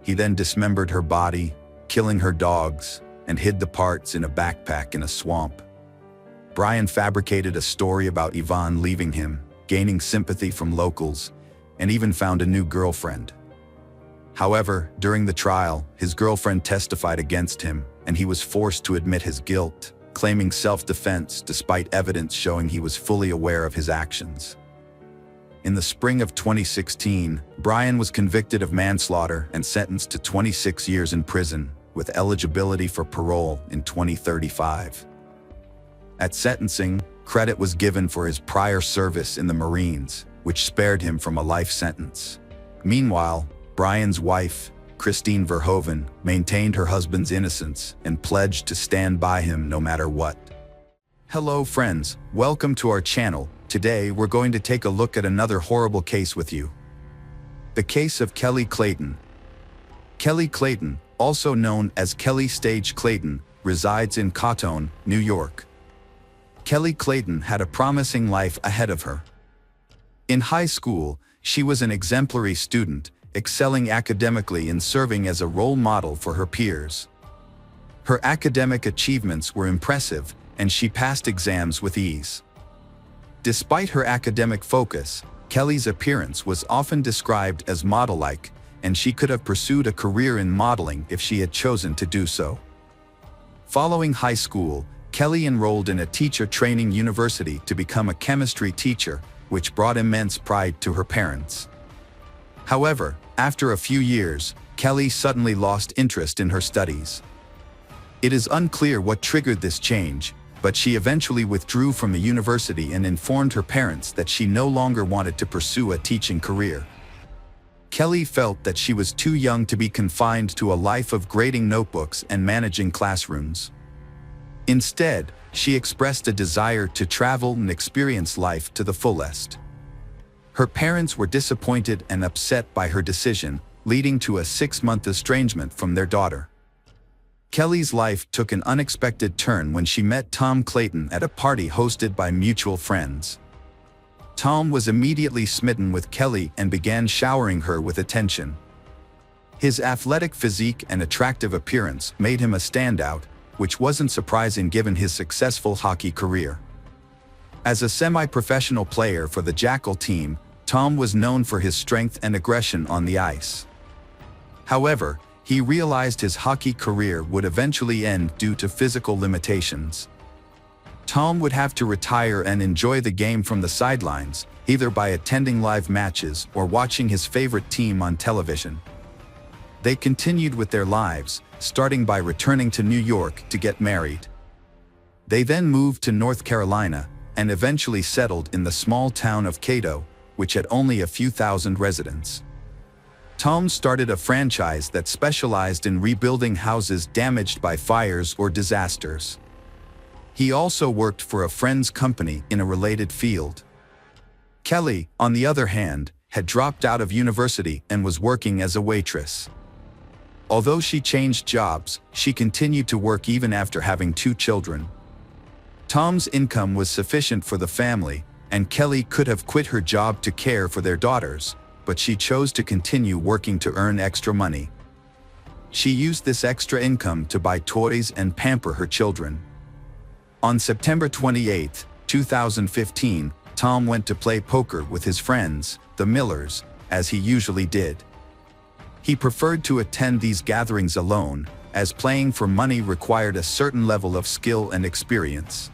He then dismembered her body, killing her dogs, and hid the parts in a backpack in a swamp. Brian fabricated a story about Yvonne leaving him, gaining sympathy from locals, and even found a new girlfriend. However, during the trial, his girlfriend testified against him, and he was forced to admit his guilt, claiming self-defense despite evidence showing he was fully aware of his actions. In the spring of 2016, Brian was convicted of manslaughter and sentenced to 26 years in prison, with eligibility for parole in 2035. At sentencing, credit was given for his prior service in the Marines, which spared him from a life sentence. Meanwhile, Brian's wife, Christine Verhoeven, maintained her husband's innocence and pledged to stand by him no matter what. Hello friends, welcome to our channel. Today we're going to take a look at another horrible case with you. The case of Kelly Clayton. Kelly Clayton, also known as Kelly Stage Clayton, resides in Cotton, New York. Kelly Clayton had a promising life ahead of her. In high school, she was an exemplary student, excelling academically and serving as a role model for her peers. Her academic achievements were impressive, and she passed exams with ease. Despite her academic focus, Kelly's appearance was often described as model-like, and she could have pursued a career in modeling if she had chosen to do so. Following high school, Kelly enrolled in a teacher training university to become a chemistry teacher, which brought immense pride to her parents. However, after a few years, Kelly suddenly lost interest in her studies. It is unclear what triggered this change, but she eventually withdrew from the university and informed her parents that she no longer wanted to pursue a teaching career. Kelly felt that she was too young to be confined to a life of grading notebooks and managing classrooms. Instead, she expressed a desire to travel and experience life to the fullest. Her parents were disappointed and upset by her decision, leading to a 6-month estrangement from their daughter. Kelly's life took an unexpected turn when she met Tom Clayton at a party hosted by mutual friends. Tom was immediately smitten with Kelly and began showering her with attention. His athletic physique and attractive appearance made him a standout, which wasn't surprising given his successful hockey career. As a semi-professional player for the Jackal team, Tom was known for his strength and aggression on the ice. However, he realized his hockey career would eventually end due to physical limitations. Tom would have to retire and enjoy the game from the sidelines, either by attending live matches or watching his favorite team on television. They continued with their lives, starting by returning to New York to get married. They then moved to North Carolina and eventually settled in the small town of Cato, which had only a few thousand residents. Tom started a franchise that specialized in rebuilding houses damaged by fires or disasters. He also worked for a friend's company in a related field. Kelly, on the other hand, had dropped out of university and was working as a waitress. Although she changed jobs, she continued to work even after having 2 children. Tom's income was sufficient for the family, and Kelly could have quit her job to care for their daughters, but she chose to continue working to earn extra money. She used this extra income to buy toys and pamper her children. On September 28, 2015, Tom went to play poker with his friends, the Millers, as he usually did. He preferred to attend these gatherings alone, as playing for money required a certain level of skill and experience.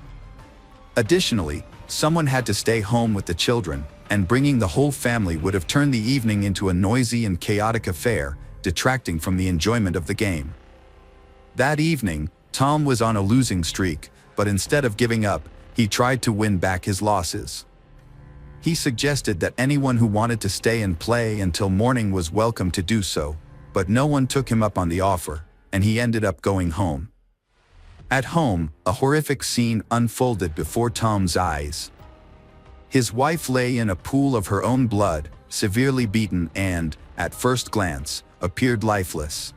Additionally, someone had to stay home with the children, and bringing the whole family would have turned the evening into a noisy and chaotic affair, detracting from the enjoyment of the game. That evening, Tom was on a losing streak, but instead of giving up, he tried to win back his losses. He suggested that anyone who wanted to stay and play until morning was welcome to do so, but no one took him up on the offer, and he ended up going home. At home, a horrific scene unfolded before Tom's eyes. His wife lay in a pool of her own blood, severely beaten and, at first glance, appeared lifeless.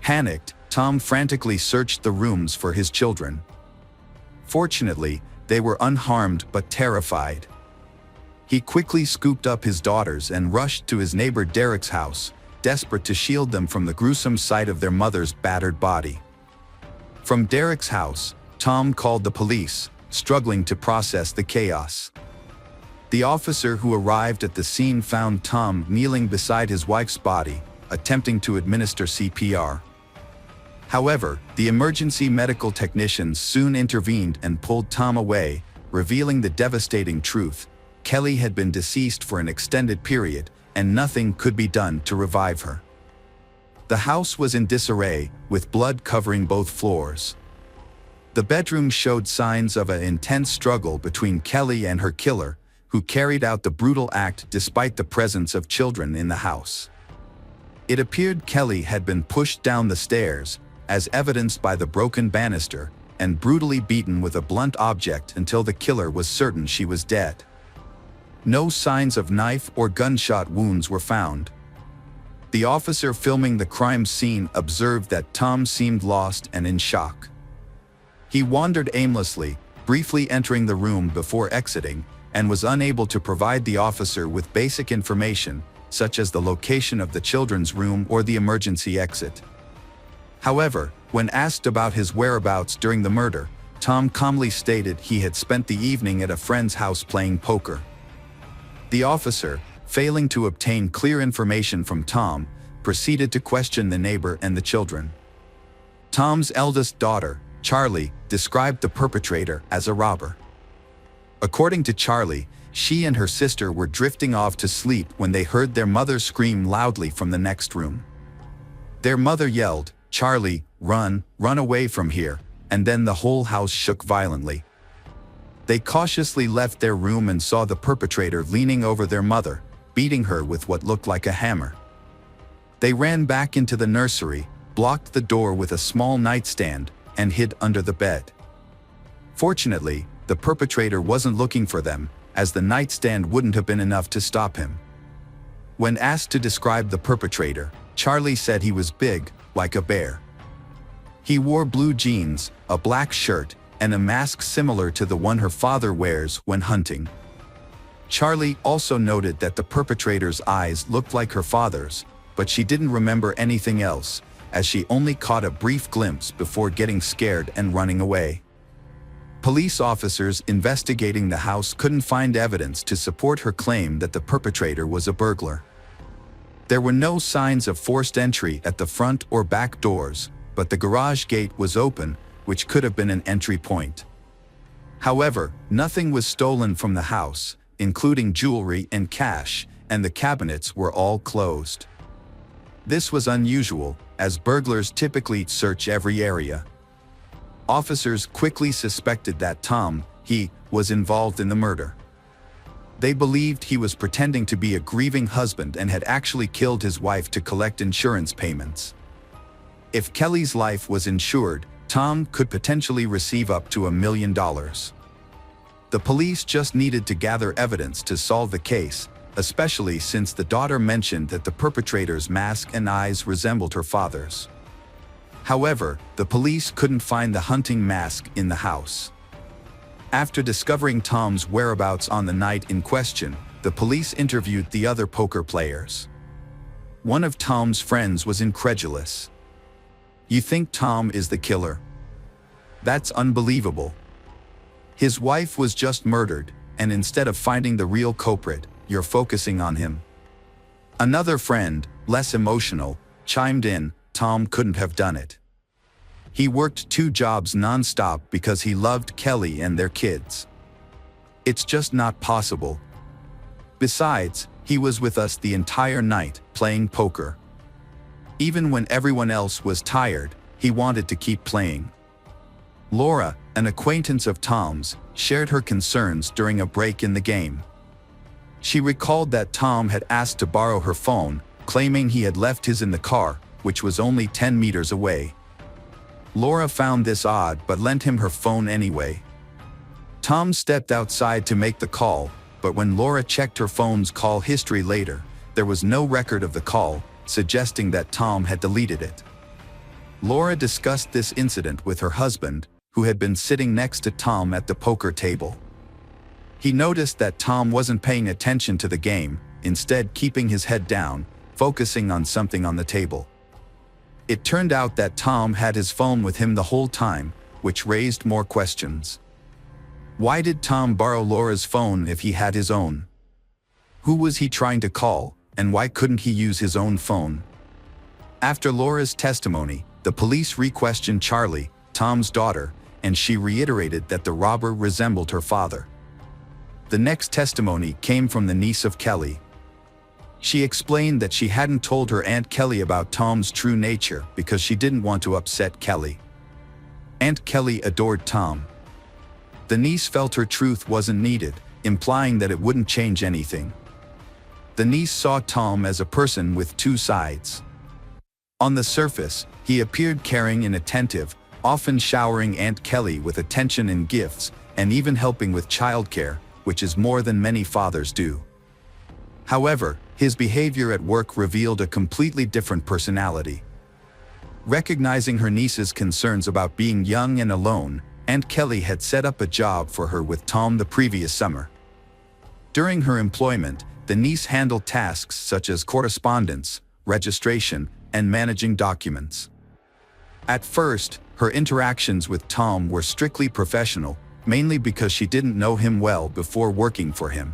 Panicked, Tom frantically searched the rooms for his children. Fortunately, they were unharmed but terrified. He quickly scooped up his daughters and rushed to his neighbor Derek's house, desperate to shield them from the gruesome sight of their mother's battered body. From Derek's house, Tom called the police, struggling to process the chaos. The officer who arrived at the scene found Tom kneeling beside his wife's body, attempting to administer CPR. However, the emergency medical technicians soon intervened and pulled Tom away, revealing the devastating truth: Kelly had been deceased for an extended period, and nothing could be done to revive her. The house was in disarray, with blood covering both floors. The bedroom showed signs of an intense struggle between Kelly and her killer, who carried out the brutal act despite the presence of children in the house. It appeared Kelly had been pushed down the stairs, as evidenced by the broken banister, and brutally beaten with a blunt object until the killer was certain she was dead. No signs of knife or gunshot wounds were found. The officer filming the crime scene observed that Tom seemed lost and in shock. He wandered aimlessly, briefly entering the room before exiting, and was unable to provide the officer with basic information, such as the location of the children's room or the emergency exit. However, when asked about his whereabouts during the murder, Tom calmly stated he had spent the evening at a friend's house playing poker. The officer, failing to obtain clear information from Tom, proceeded to question the neighbor and the children. Tom's eldest daughter, Charlie, described the perpetrator as a robber. According to Charlie, She and her sister were drifting off to sleep when they heard their mother scream loudly from the next room. Their mother yelled, "Charlie, run away from here," and then the whole house shook violently. They cautiously left their room and saw the perpetrator leaning over their mother, beating her with what looked like a hammer. They ran back into the nursery, blocked the door with a small nightstand, and hid under the bed. Fortunately, the perpetrator wasn't looking for them, as the nightstand wouldn't have been enough to stop him. When asked to describe the perpetrator, Charlie said he was big, like a bear. He wore blue jeans, a black shirt, and a mask similar to the one her father wears when hunting. Charlie also noted that the perpetrator's eyes looked like her father's, but she didn't remember anything else, as she only caught a brief glimpse before getting scared and running away. Police officers investigating the house couldn't find evidence to support her claim that the perpetrator was a burglar. There were no signs of forced entry at the front or back doors, but the garage gate was open, which could have been an entry point. However, nothing was stolen from the house, including jewelry and cash, and the cabinets were all closed. This was unusual, as burglars typically search every area. Officers quickly suspected that Tom, was involved in the murder. They believed he was pretending to be a grieving husband and had actually killed his wife to collect insurance payments. If Kelly's life was insured, Tom could potentially receive up to $1 million. The police just needed to gather evidence to solve the case, especially since the daughter mentioned that the perpetrator's mask and eyes resembled her father's. However, the police couldn't find the hunting mask in the house. After discovering Tom's whereabouts on the night in question, the police interviewed the other poker players. One of Tom's friends was incredulous. "You think Tom is the killer? That's unbelievable. His wife was just murdered, and instead of finding the real culprit, you're focusing on him." Another friend, less emotional, chimed in, "Tom couldn't have done it. He worked 2 jobs non-stop because he loved Kelly and their kids. It's just not possible. Besides, he was with us the entire night, playing poker. Even when everyone else was tired, he wanted to keep playing." Laura, an acquaintance of Tom's, shared her concerns during a break in the game. She recalled that Tom had asked to borrow her phone, claiming he had left his in the car, which was only 10 meters away. Laura found this odd but lent him her phone anyway. Tom stepped outside to make the call, but when Laura checked her phone's call history later, there was no record of the call, suggesting that Tom had deleted it. Laura discussed this incident with her husband, who had been sitting next to Tom at the poker table. He noticed that Tom wasn't paying attention to the game, instead keeping his head down, focusing on something on the table. It turned out that Tom had his phone with him the whole time, which raised more questions. Why did Tom borrow Laura's phone if he had his own? Who was he trying to call, and why couldn't he use his own phone? After Laura's testimony, the police re-questioned Charlie, Tom's daughter, and she reiterated that the robber resembled her father. The next testimony came from the niece of Kelly. She explained that she hadn't told her Aunt Kelly about Tom's true nature because she didn't want to upset Kelly. Aunt Kelly adored Tom. The niece felt her truth wasn't needed, implying that it wouldn't change anything. The niece saw Tom as a person with 2 sides. On the surface, he appeared caring and attentive, often showering Aunt Kelly with attention and gifts, and even helping with childcare, which is more than many fathers do. However, his behavior at work revealed a completely different personality. Recognizing her niece's concerns about being young and alone, Aunt Kelly had set up a job for her with Tom the previous summer. During her employment, the niece handled tasks such as correspondence, registration, and managing documents. At first, her interactions with Tom were strictly professional, mainly because she didn't know him well before working for him.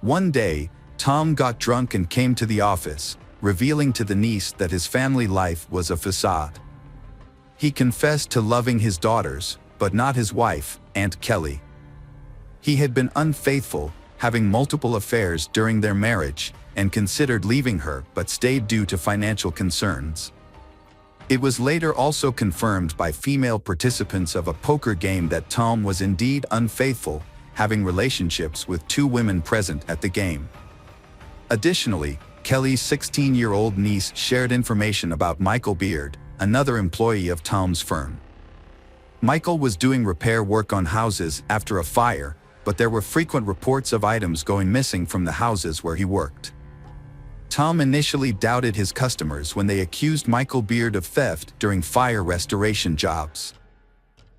One day, Tom got drunk and came to the office, revealing to the niece that his family life was a facade. He confessed to loving his daughters, but not his wife, Aunt Kelly. He had been unfaithful, having multiple affairs during their marriage, and considered leaving her but stayed due to financial concerns. It was later also confirmed by female participants of a poker game that Tom was indeed unfaithful, having relationships with 2 women present at the game. Additionally, Kelly's 16-year-old niece shared information about Michael Beard, another employee of Tom's firm. Michael was doing repair work on houses after a fire, but there were frequent reports of items going missing from the houses where he worked. Tom initially doubted his customers when they accused Michael Beard of theft during fire restoration jobs.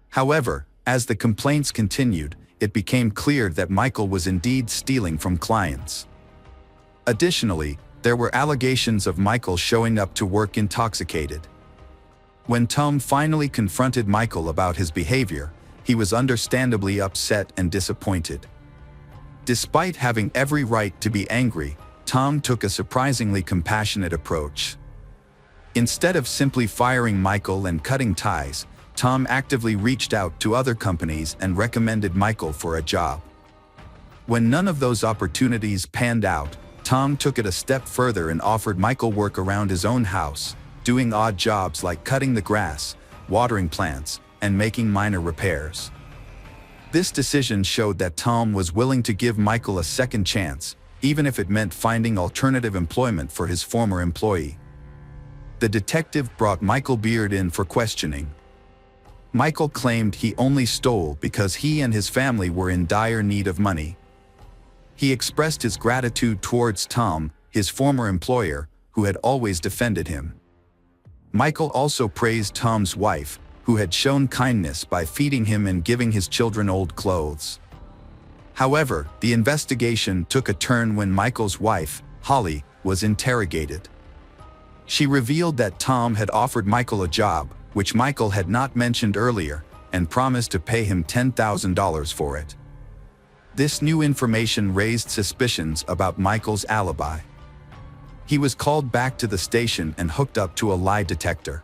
However, as the complaints continued, it became clear that Michael was indeed stealing from clients. Additionally, there were allegations of Michael showing up to work intoxicated. When Tom finally confronted Michael about his behavior, he was understandably upset and disappointed. Despite having every right to be angry, Tom took a surprisingly compassionate approach. Instead of simply firing Michael and cutting ties, Tom actively reached out to other companies and recommended Michael for a job. When none of those opportunities panned out, Tom took it a step further and offered Michael work around his own house, doing odd jobs like cutting the grass, watering plants, and making minor repairs. This decision showed that Tom was willing to give Michael a second chance, even if it meant finding alternative employment for his former employee. The detective brought Michael Beard in for questioning. Michael claimed he only stole because he and his family were in dire need of money. He expressed his gratitude towards Tom, his former employer, who had always defended him. Michael also praised Tom's wife, who had shown kindness by feeding him and giving his children old clothes. However, the investigation took a turn when Michael's wife, Holly, was interrogated. She revealed that Tom had offered Michael a job, which Michael had not mentioned earlier, and promised to pay him $10,000 for it. This new information raised suspicions about Michael's alibi. He was called back to the station and hooked up to a lie detector.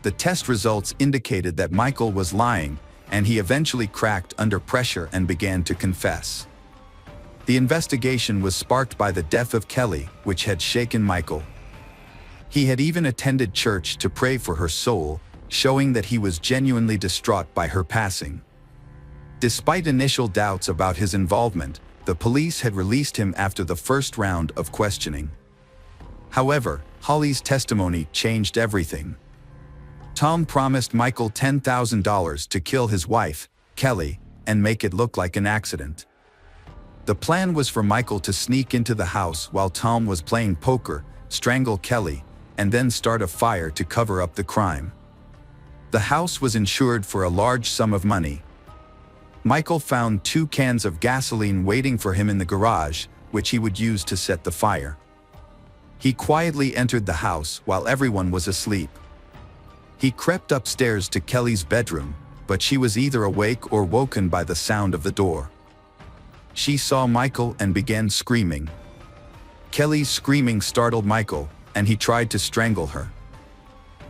The test results indicated that Michael was lying, and he eventually cracked under pressure and began to confess. The investigation was sparked by the death of Kelly, which had shaken Michael. He had even attended church to pray for her soul, showing that he was genuinely distraught by her passing. Despite initial doubts about his involvement, the police had released him after the first round of questioning. However, Holly's testimony changed everything. Tom promised Michael $10,000 to kill his wife, Kelly, and make it look like an accident. The plan was for Michael to sneak into the house while Tom was playing poker, strangle Kelly, and then start a fire to cover up the crime. The house was insured for a large sum of money. Michael found 2 cans of gasoline waiting for him in the garage, which he would use to set the fire. He quietly entered the house while everyone was asleep. He crept upstairs to Kelly's bedroom, but she was either awake or woken by the sound of the door. She saw Michael and began screaming. Kelly's screaming startled Michael, and he tried to strangle her.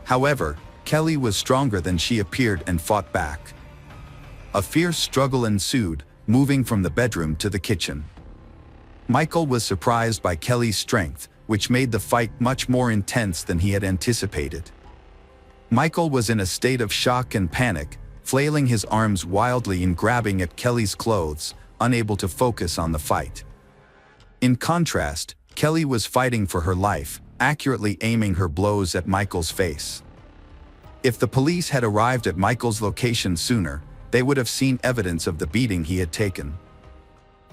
However, Kelly was stronger than she appeared and fought back. A fierce struggle ensued, moving from the bedroom to the kitchen. Michael was surprised by Kelly's strength, which made the fight much more intense than he had anticipated. Michael was in a state of shock and panic, flailing his arms wildly and grabbing at Kelly's clothes, unable to focus on the fight. In contrast, Kelly was fighting for her life, accurately aiming her blows at Michael's face. If the police had arrived at Michael's location sooner, they would have seen evidence of the beating he had taken.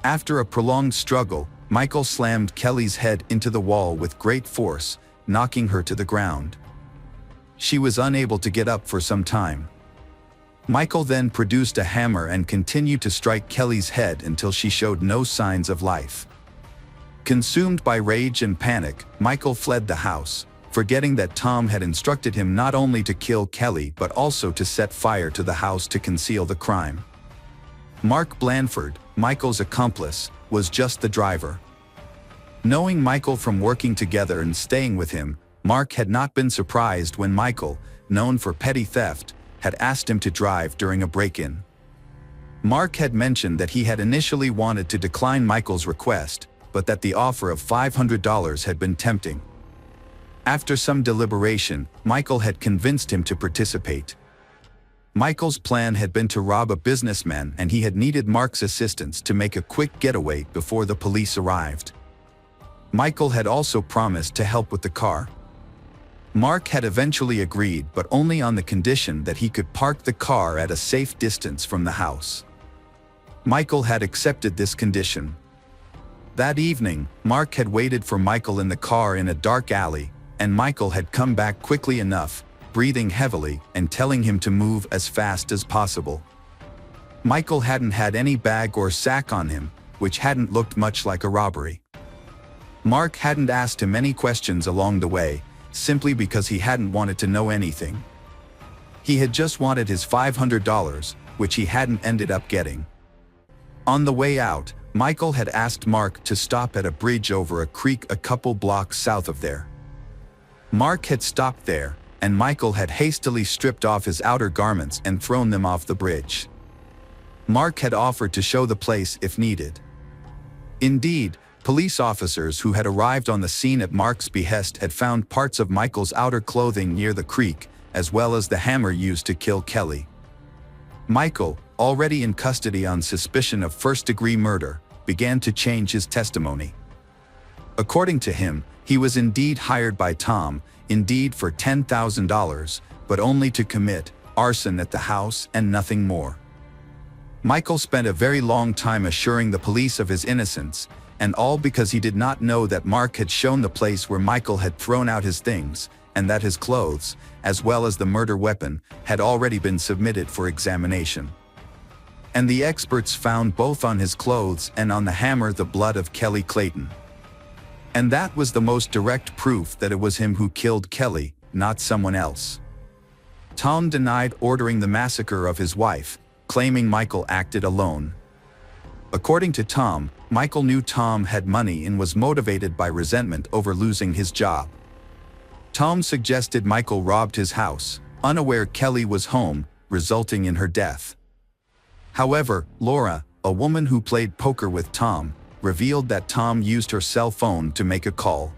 After a prolonged struggle, Michael slammed Kelly's head into the wall with great force, knocking her to the ground. She was unable to get up for some time. Michael then produced a hammer and continued to strike Kelly's head until she showed no signs of life. Consumed by rage and panic, Michael fled the house, forgetting that Tom had instructed him not only to kill Kelly but also to set fire to the house to conceal the crime. Mark Blanford, Michael's accomplice, was just the driver. Knowing Michael from working together and staying with him, Mark had not been surprised when Michael, known for petty theft, had asked him to drive during a break-in. Mark had mentioned that he had initially wanted to decline Michael's request, but that the offer of $500 had been tempting. After some deliberation, Michael had convinced him to participate. Michael's plan had been to rob a businessman, and he had needed Mark's assistance to make a quick getaway before the police arrived. Michael had also promised to help with the car. Mark had eventually agreed, but only on the condition that he could park the car at a safe distance from the house. Michael had accepted this condition. That evening, Mark had waited for Michael in the car in a dark alley, and Michael had come back quickly enough, breathing heavily and telling him to move as fast as possible. Michael hadn't had any bag or sack on him, which hadn't looked much like a robbery. Mark hadn't asked him any questions along the way, simply because he hadn't wanted to know anything. He had just wanted his $500, which he hadn't ended up getting. On the way out, Michael had asked Mark to stop at a bridge over a creek a couple blocks south of there. Mark had stopped there, and Michael had hastily stripped off his outer garments and thrown them off the bridge. Mark had offered to show the place if needed. Indeed, police officers who had arrived on the scene at Mark's behest had found parts of Michael's outer clothing near the creek, as well as the hammer used to kill Kelly. Michael, already in custody on suspicion of first-degree murder, began to change his testimony. According to him, he was indeed hired by Tom, indeed for $10,000, but only to commit arson at the house and nothing more. Michael spent a very long time assuring the police of his innocence, and all because he did not know that Mark had shown the place where Michael had thrown out his things, and that his clothes, as well as the murder weapon, had already been submitted for examination. And the experts found both on his clothes and on the hammer the blood of Kelly Clayton. And that was the most direct proof that it was him who killed Kelly, not someone else. Tom denied ordering the massacre of his wife, claiming Michael acted alone. According to Tom, Michael knew Tom had money and was motivated by resentment over losing his job. Tom suggested Michael robbed his house, unaware Kelly was home, resulting in her death. However, Laura, a woman who played poker with Tom, revealed that Tom used her cell phone to make a call.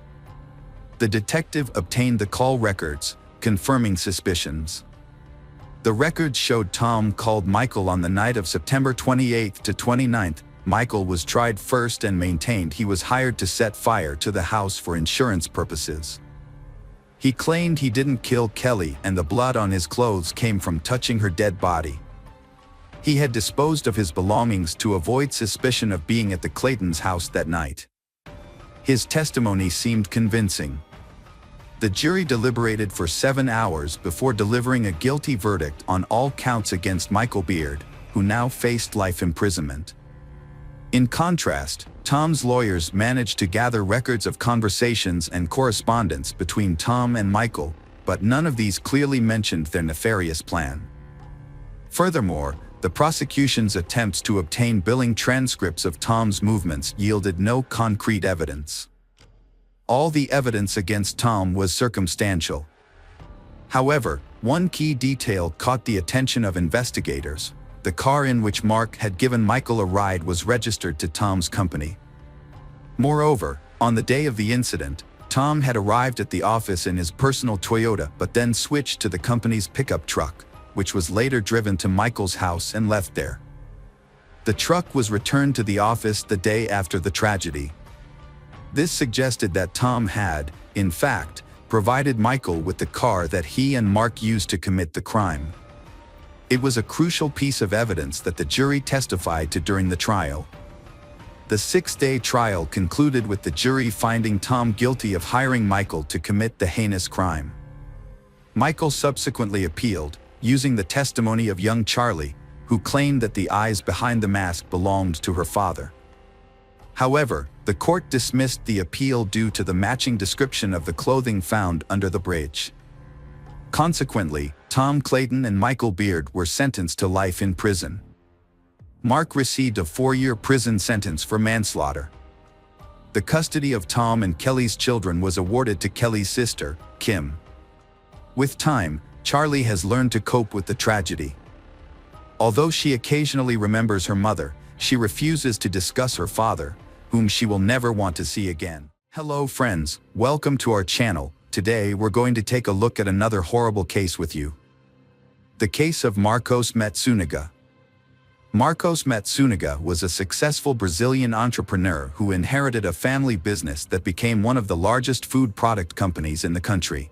The detective obtained the call records, confirming suspicions. The records showed Tom called Michael on the night of September 28th to 29th. Michael was tried first and maintained he was hired to set fire to the house for insurance purposes. He claimed he didn't kill Kelly, and the blood on his clothes came from touching her dead body. He had disposed of his belongings to avoid suspicion of being at the Claytons' house that night. His testimony seemed convincing. The jury deliberated for 7 hours before delivering a guilty verdict on all counts against Michael Beard, who now faced life imprisonment. In contrast, Tom's lawyers managed to gather records of conversations and correspondence between Tom and Michael, but none of these clearly mentioned their nefarious plan. Furthermore, the prosecution's attempts to obtain billing transcripts of Tom's movements yielded no concrete evidence. All the evidence against Tom was circumstantial. However, one key detail caught the attention of investigators. The car in which Mark had given Michael a ride was registered to Tom's company. Moreover, on the day of the incident, Tom had arrived at the office in his personal Toyota but then switched to the company's pickup truck, which was later driven to Michael's house and left there. The truck was returned to the office the day after the tragedy. This suggested that Tom had, in fact, provided Michael with the car that he and Mark used to commit the crime. It was a crucial piece of evidence that the jury testified to during the trial. The 6-day trial concluded with the jury finding Tom guilty of hiring Michael to commit the heinous crime. Michael subsequently appealed, using the testimony of young Charlie, who claimed that the eyes behind the mask belonged to her father. However, the court dismissed the appeal due to the matching description of the clothing found under the bridge. Consequently, Tom Clayton and Michael Beard were sentenced to life in prison. Mark received a 4-year prison sentence for manslaughter. The custody of Tom and Kelly's children was awarded to Kelly's sister, Kim. With time, Charlie has learned to cope with the tragedy. Although she occasionally remembers her mother, she refuses to discuss her father, whom she will never want to see again. Hello friends, welcome to our channel. Today we're going to take a look at another horrible case with you. The case of Marcos Matsunaga. Marcos Matsunaga was a successful Brazilian entrepreneur who inherited a family business that became one of the largest food product companies in the country.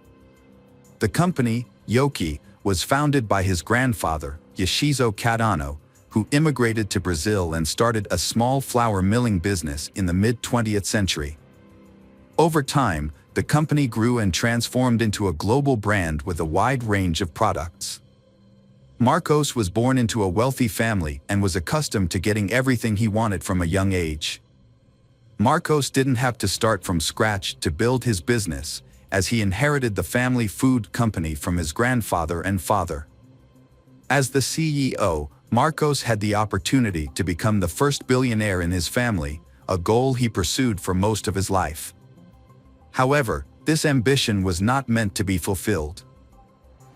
The company, Yoki, was founded by his grandfather, Yashizo Cadano, who immigrated to Brazil and started a small flour milling business in the mid-20th century. Over time, the company grew and transformed into a global brand with a wide range of products. Marcos was born into a wealthy family and was accustomed to getting everything he wanted from a young age. Marcos didn't have to start from scratch to build his business, as he inherited the family food company from his grandfather and father. As the CEO, Marcos had the opportunity to become the first billionaire in his family, a goal he pursued for most of his life. However, this ambition was not meant to be fulfilled.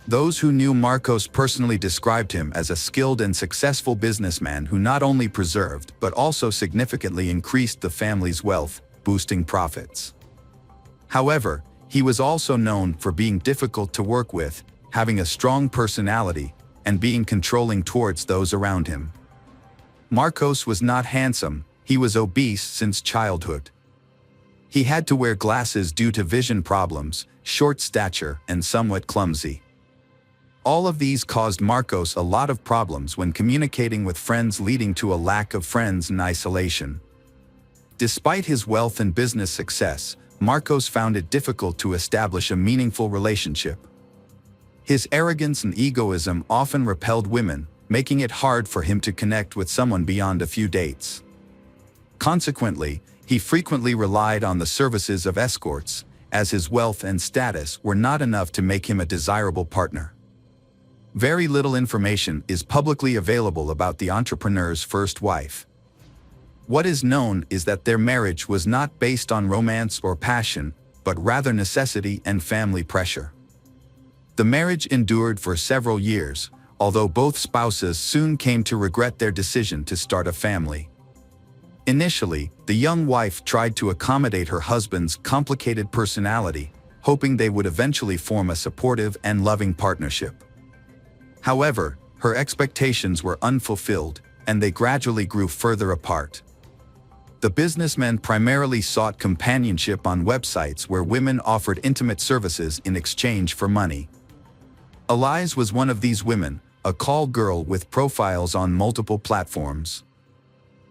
Those who knew Marcos personally described him as a skilled and successful businessman who not only preserved but also significantly increased the family's wealth, boosting profits. However, he was also known for being difficult to work with, having a strong personality, and being controlling towards those around him. Marcos was not handsome, he was obese since childhood. He had to wear glasses due to vision problems, short stature, and somewhat clumsy. All of these caused Marcos a lot of problems when communicating with friends, leading to a lack of friends and isolation. Despite his wealth and business success, Marcos found it difficult to establish a meaningful relationship. His arrogance and egoism often repelled women, making it hard for him to connect with someone beyond a few dates. Consequently, he frequently relied on the services of escorts, as his wealth and status were not enough to make him a desirable partner. Very little information is publicly available about the entrepreneur's first wife. What is known is that their marriage was not based on romance or passion, but rather necessity and family pressure. The marriage endured for several years, although both spouses soon came to regret their decision to start a family. Initially, the young wife tried to accommodate her husband's complicated personality, hoping they would eventually form a supportive and loving partnership. However, her expectations were unfulfilled, and they gradually grew further apart. The businessmen primarily sought companionship on websites where women offered intimate services in exchange for money. Elise was one of these women, a call girl with profiles on multiple platforms.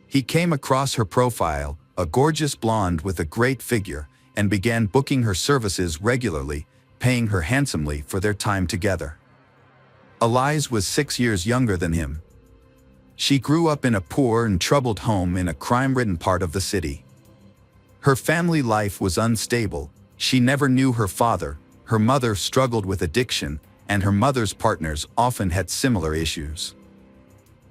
He came across her profile, a gorgeous blonde with a great figure, and began booking her services regularly, paying her handsomely for their time together. Elise was 6 years younger than him. She grew up in a poor and troubled home in a crime-ridden part of the city. Her family life was unstable, she never knew her father, her mother struggled with addiction, and her mother's partners often had similar issues.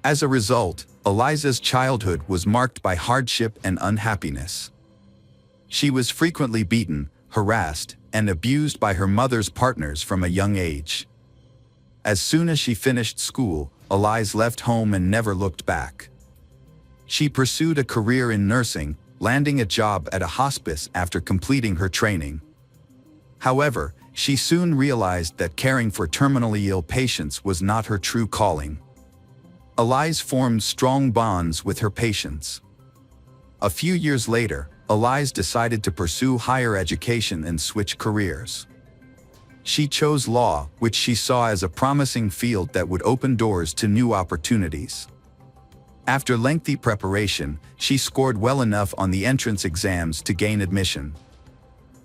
As a result, Elisa's childhood was marked by hardship and unhappiness. She was frequently beaten, harassed, and abused by her mother's partners from a young age. As soon as she finished school, Elise left home and never looked back. She pursued a career in nursing, landing a job at a hospice after completing her training. However, she soon realized that caring for terminally ill patients was not her true calling. Elise formed strong bonds with her patients. A few years later, Elise decided to pursue higher education and switch careers. She chose law, which she saw as a promising field that would open doors to new opportunities. After lengthy preparation, she scored well enough on the entrance exams to gain admission.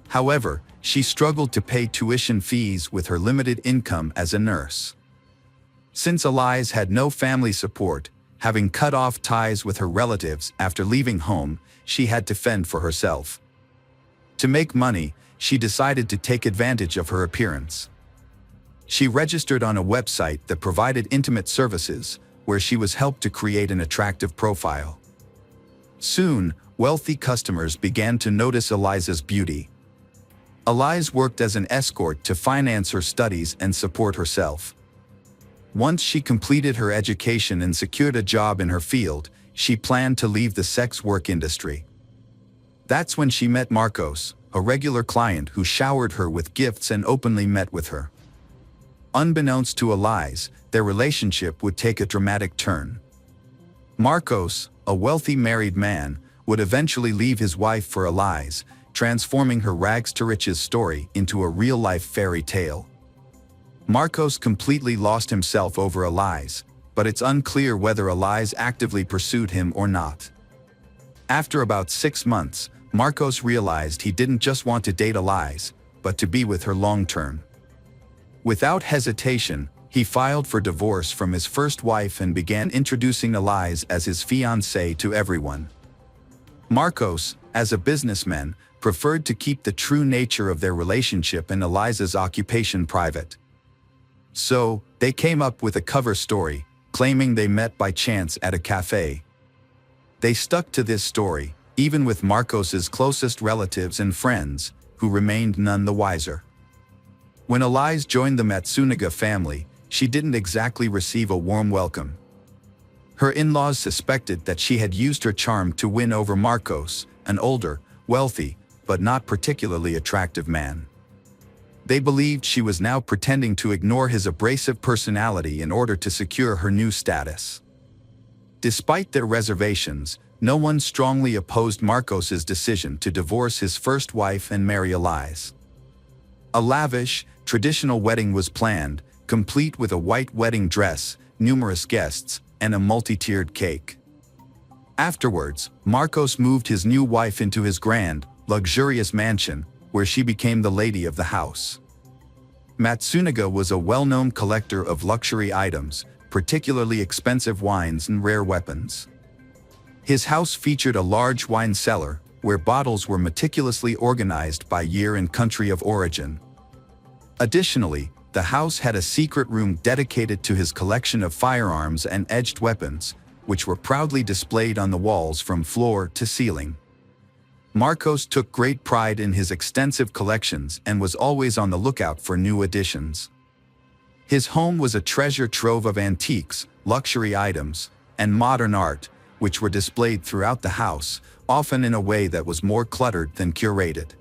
However, she struggled to pay tuition fees with her limited income as a nurse. Since Elise had no family support, having cut off ties with her relatives after leaving home, she had to fend for herself. To make money, she decided to take advantage of her appearance. She registered on a website that provided intimate services, where she was helped to create an attractive profile. Soon, wealthy customers began to notice Elisa's beauty. Elise worked as an escort to finance her studies and support herself. Once she completed her education and secured a job in her field, she planned to leave the sex work industry. That's when she met Marcos, a regular client who showered her with gifts and openly met with her. Unbeknownst to Elias, their relationship would take a dramatic turn. Marcos, a wealthy married man, would eventually leave his wife for Elias, transforming her rags-to-riches story into a real-life fairy tale. Marcos completely lost himself over Elias, but it's unclear whether Elias actively pursued him or not. After about 6 months, Marcos realized he didn't just want to date Elias, but to be with her long-term. Without hesitation, he filed for divorce from his first wife and began introducing Elias as his fiancée to everyone. Marcos, as a businessman, preferred to keep the true nature of their relationship and Elias's occupation private. So, they came up with a cover story, claiming they met by chance at a cafe. They stuck to this story, even with Marcos's closest relatives and friends, who remained none the wiser. When Elias joined the Matsunaga family, she didn't exactly receive a warm welcome. Her in-laws suspected that she had used her charm to win over Marcos, an older, wealthy, but not particularly attractive man. They believed she was now pretending to ignore his abrasive personality in order to secure her new status. Despite their reservations, no one strongly opposed Marcos's decision to divorce his first wife and marry Elias. A lavish, traditional wedding was planned, complete with a white wedding dress, numerous guests, and a multi-tiered cake. Afterwards, Marcos moved his new wife into his grand, luxurious mansion, where she became the lady of the house. Matsunaga was a well-known collector of luxury items, particularly expensive wines and rare weapons. His house featured a large wine cellar, where bottles were meticulously organized by year and country of origin. Additionally, the house had a secret room dedicated to his collection of firearms and edged weapons, which were proudly displayed on the walls from floor to ceiling. Marcos took great pride in his extensive collections and was always on the lookout for new additions. His home was a treasure trove of antiques, luxury items, and modern art, which were displayed throughout the house, often in a way that was more cluttered than curated.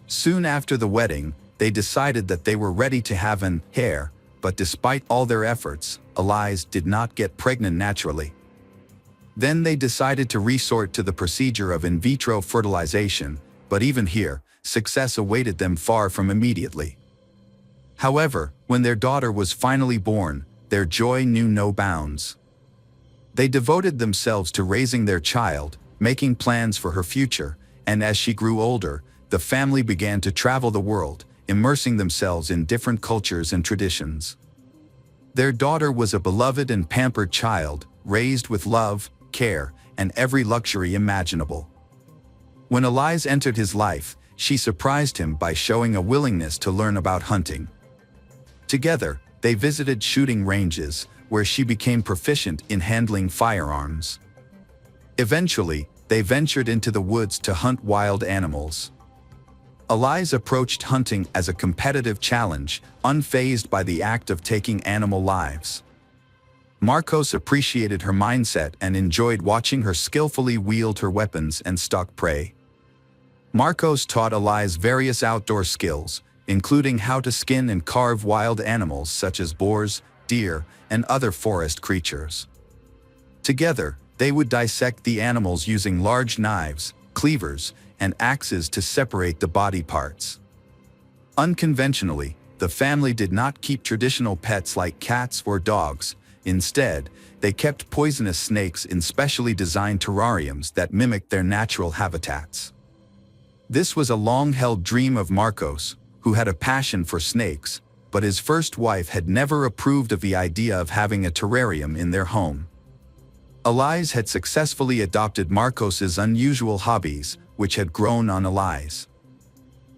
Soon after the wedding, they decided that they were ready to have an heir, but despite all their efforts, Elias did not get pregnant naturally. Then they decided to resort to the procedure of in vitro fertilization, but even here, success awaited them far from immediately. However, when their daughter was finally born, their joy knew no bounds. They devoted themselves to raising their child, making plans for her future, and as she grew older, the family began to travel the world, immersing themselves in different cultures and traditions. Their daughter was a beloved and pampered child, raised with love, care, and every luxury imaginable. When Elias entered his life, she surprised him by showing a willingness to learn about hunting. Together, they visited shooting ranges, where she became proficient in handling firearms. Eventually, they ventured into the woods to hunt wild animals. Elias approached hunting as a competitive challenge, unfazed by the act of taking animal lives. Marcos appreciated her mindset and enjoyed watching her skillfully wield her weapons and stalk prey. Marcos taught Elias various outdoor skills, including how to skin and carve wild animals such as boars, deer, and other forest creatures. Together, they would dissect the animals using large knives, cleavers, and axes to separate the body parts. Unconventionally, the family did not keep traditional pets like cats or dogs. Instead, they kept poisonous snakes in specially designed terrariums that mimicked their natural habitats. This was a long-held dream of Marcos, who had a passion for snakes, but his first wife had never approved of the idea of having a terrarium in their home. Elias had successfully adopted Marcos's unusual hobbies, which had grown on Elias.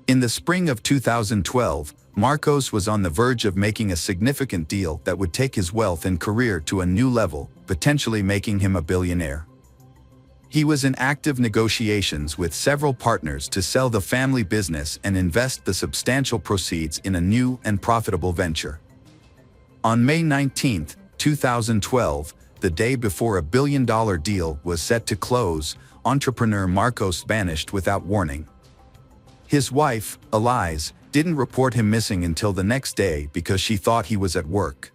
In the spring of 2012, Marcos was on the verge of making a significant deal that would take his wealth and career to a new level, potentially making him a billionaire. He was in active negotiations with several partners to sell the family business and invest the substantial proceeds in a new and profitable venture. On May 19, 2012, the day before a billion-dollar deal was set to close, entrepreneur Marcos vanished without warning. His wife, Elise, didn't report him missing until the next day because she thought he was at work.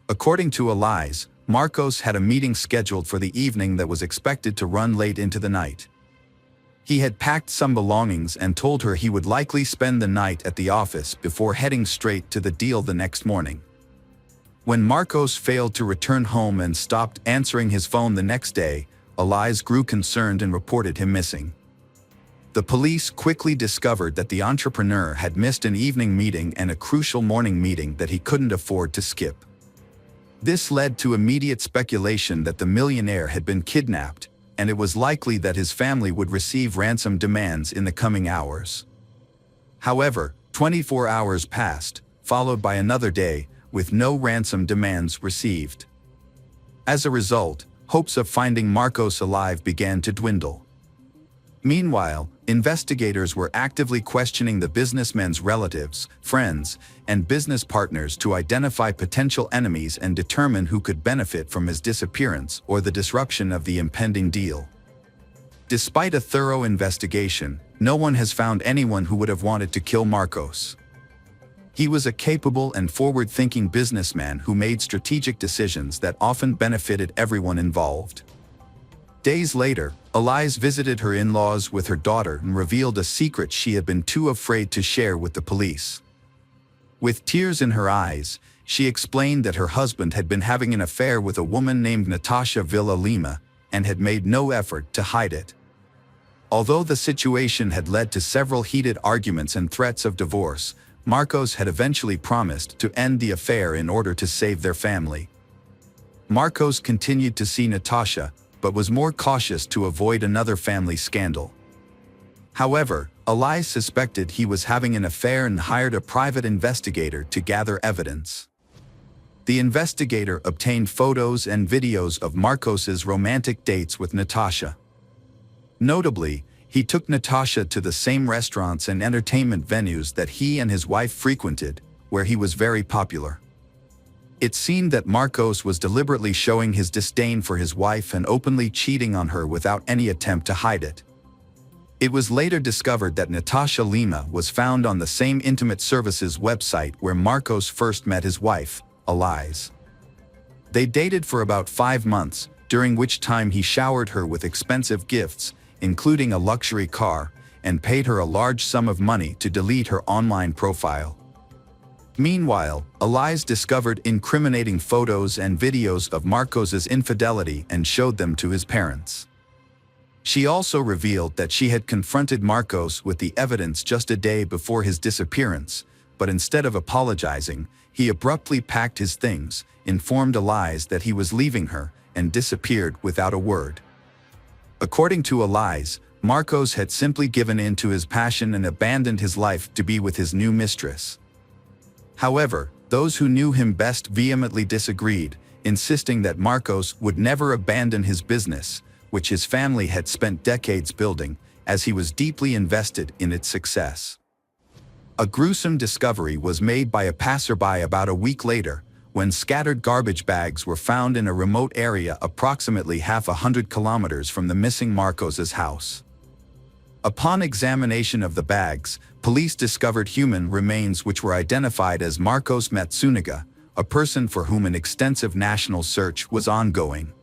According to Elise, Marcos had a meeting scheduled for the evening that was expected to run late into the night. He had packed some belongings and told her he would likely spend the night at the office before heading straight to the deal the next morning. When Marcos failed to return home and stopped answering his phone the next day, Elise grew concerned and reported him missing. The police quickly discovered that the entrepreneur had missed an evening meeting and a crucial morning meeting that he couldn't afford to skip. This led to immediate speculation that the millionaire had been kidnapped, and it was likely that his family would receive ransom demands in the coming hours. However, 24 hours passed, followed by another day, with no ransom demands received. As a result, hopes of finding Marcos alive began to dwindle. Meanwhile, investigators were actively questioning the businessman's relatives, friends, and business partners to identify potential enemies and determine who could benefit from his disappearance or the disruption of the impending deal. Despite a thorough investigation, no one has found anyone who would have wanted to kill Marcos. He was a capable and forward-thinking businessman who made strategic decisions that often benefited everyone involved. Days later, Elise visited her in-laws with her daughter and revealed a secret she had been too afraid to share with the police. With tears in her eyes, she explained that her husband had been having an affair with a woman named Natasha Villalima and had made no effort to hide it. Although the situation had led to several heated arguments and threats of divorce, Marcos had eventually promised to end the affair in order to save their family. Marcos continued to see Natasha, but was more cautious to avoid another family scandal. However, Elise suspected he was having an affair and hired a private investigator to gather evidence. The investigator obtained photos and videos of Marcos's romantic dates with Natasha. Notably, he took Natasha to the same restaurants and entertainment venues that he and his wife frequented, where he was very popular. It seemed that Marcos was deliberately showing his disdain for his wife and openly cheating on her without any attempt to hide it. It was later discovered that Natasha Lima was found on the same intimate services website where Marcos first met his wife, Elise. They dated for about 5 months, during which time he showered her with expensive gifts, including a luxury car, and paid her a large sum of money to delete her online profile. Meanwhile, Elise discovered incriminating photos and videos of Marcos's infidelity and showed them to his parents. She also revealed that she had confronted Marcos with the evidence just a day before his disappearance, but instead of apologizing, he abruptly packed his things, informed Elise that he was leaving her, and disappeared without a word. According to Elise, Marcos had simply given in to his passion and abandoned his life to be with his new mistress. However, those who knew him best vehemently disagreed, insisting that Marcos would never abandon his business, which his family had spent decades building, as he was deeply invested in its success. A gruesome discovery was made by a passerby about a week later, when scattered garbage bags were found in a remote area approximately 100 kilometers from the missing Marcos's house. Upon examination of the bags, police discovered human remains which were identified as Marcos Matsunaga, a person for whom an extensive national search was ongoing.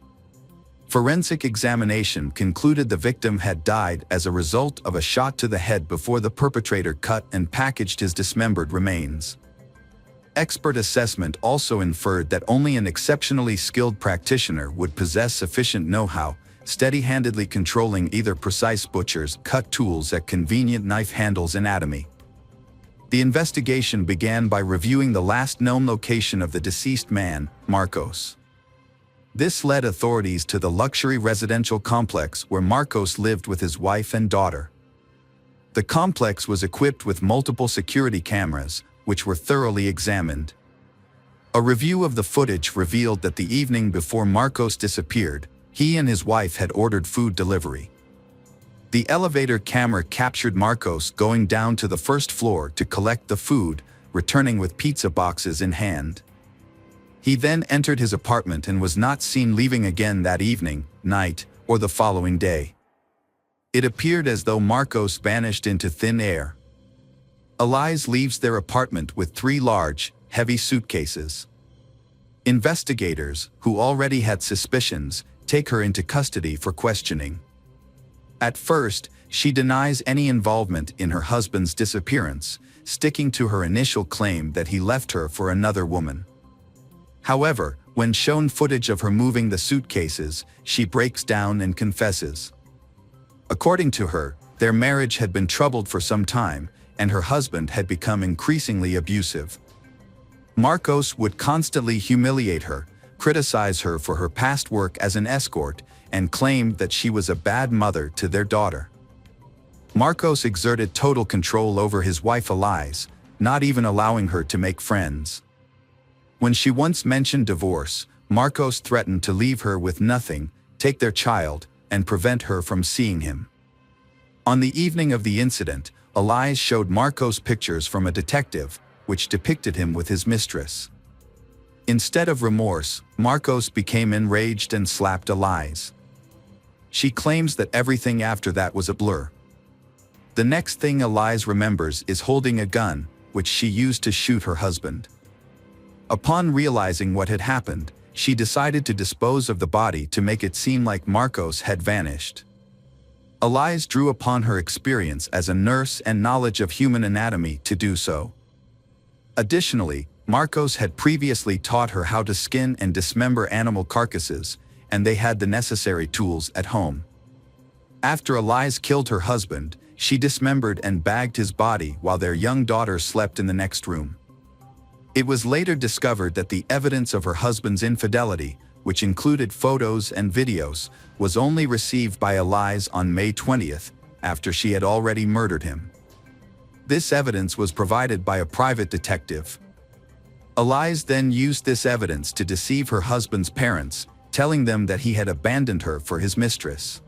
Forensic examination concluded the victim had died as a result of a shot to the head before the perpetrator cut and packaged his dismembered remains. Expert assessment also inferred that only an exceptionally skilled practitioner would possess sufficient know-how, steady-handedly controlling either precise butcher's cut tools at convenient knife handles anatomy. The investigation began by reviewing the last known location of the deceased man, Marcos. This led authorities to the luxury residential complex where Marcos lived with his wife and daughter. The complex was equipped with multiple security cameras, which were thoroughly examined. A review of the footage revealed that the evening before Marcos disappeared, he and his wife had ordered food delivery. The elevator camera captured Marcos going down to the first floor to collect the food, returning with pizza boxes in hand. He then entered his apartment and was not seen leaving again that evening, night, or the following day. It appeared as though Marcos vanished into thin air. Elias leaves their apartment with 3 large, heavy suitcases. Investigators, who already had suspicions, take her into custody for questioning. At first, she denies any involvement in her husband's disappearance, sticking to her initial claim that he left her for another woman. However, when shown footage of her moving the suitcases, she breaks down and confesses. According to her, their marriage had been troubled for some time, and her husband had become increasingly abusive. Marcos would constantly humiliate her, criticize her for her past work as an escort, and claimed that she was a bad mother to their daughter. Marcos exerted total control over his wife Elias, not even allowing her to make friends. When she once mentioned divorce, Marcos threatened to leave her with nothing, take their child, and prevent her from seeing him. On the evening of the incident, Elias showed Marcos pictures from a detective, which depicted him with his mistress. Instead of remorse, Marcos became enraged and slapped Elias. She claims that everything after that was a blur. The next thing Elias remembers is holding a gun, which she used to shoot her husband. Upon realizing what had happened, she decided to dispose of the body to make it seem like Marcos had vanished. Elias drew upon her experience as a nurse and knowledge of human anatomy to do so. Additionally, Marcos had previously taught her how to skin and dismember animal carcasses, and they had the necessary tools at home. After Elias killed her husband, she dismembered and bagged his body while their young daughter slept in the next room. It was later discovered that the evidence of her husband's infidelity, which included photos and videos, was only received by Elias on May 20th, after she had already murdered him. This evidence was provided by a private detective. Elias then used this evidence to deceive her husband's parents, telling them that he had abandoned her for his mistress.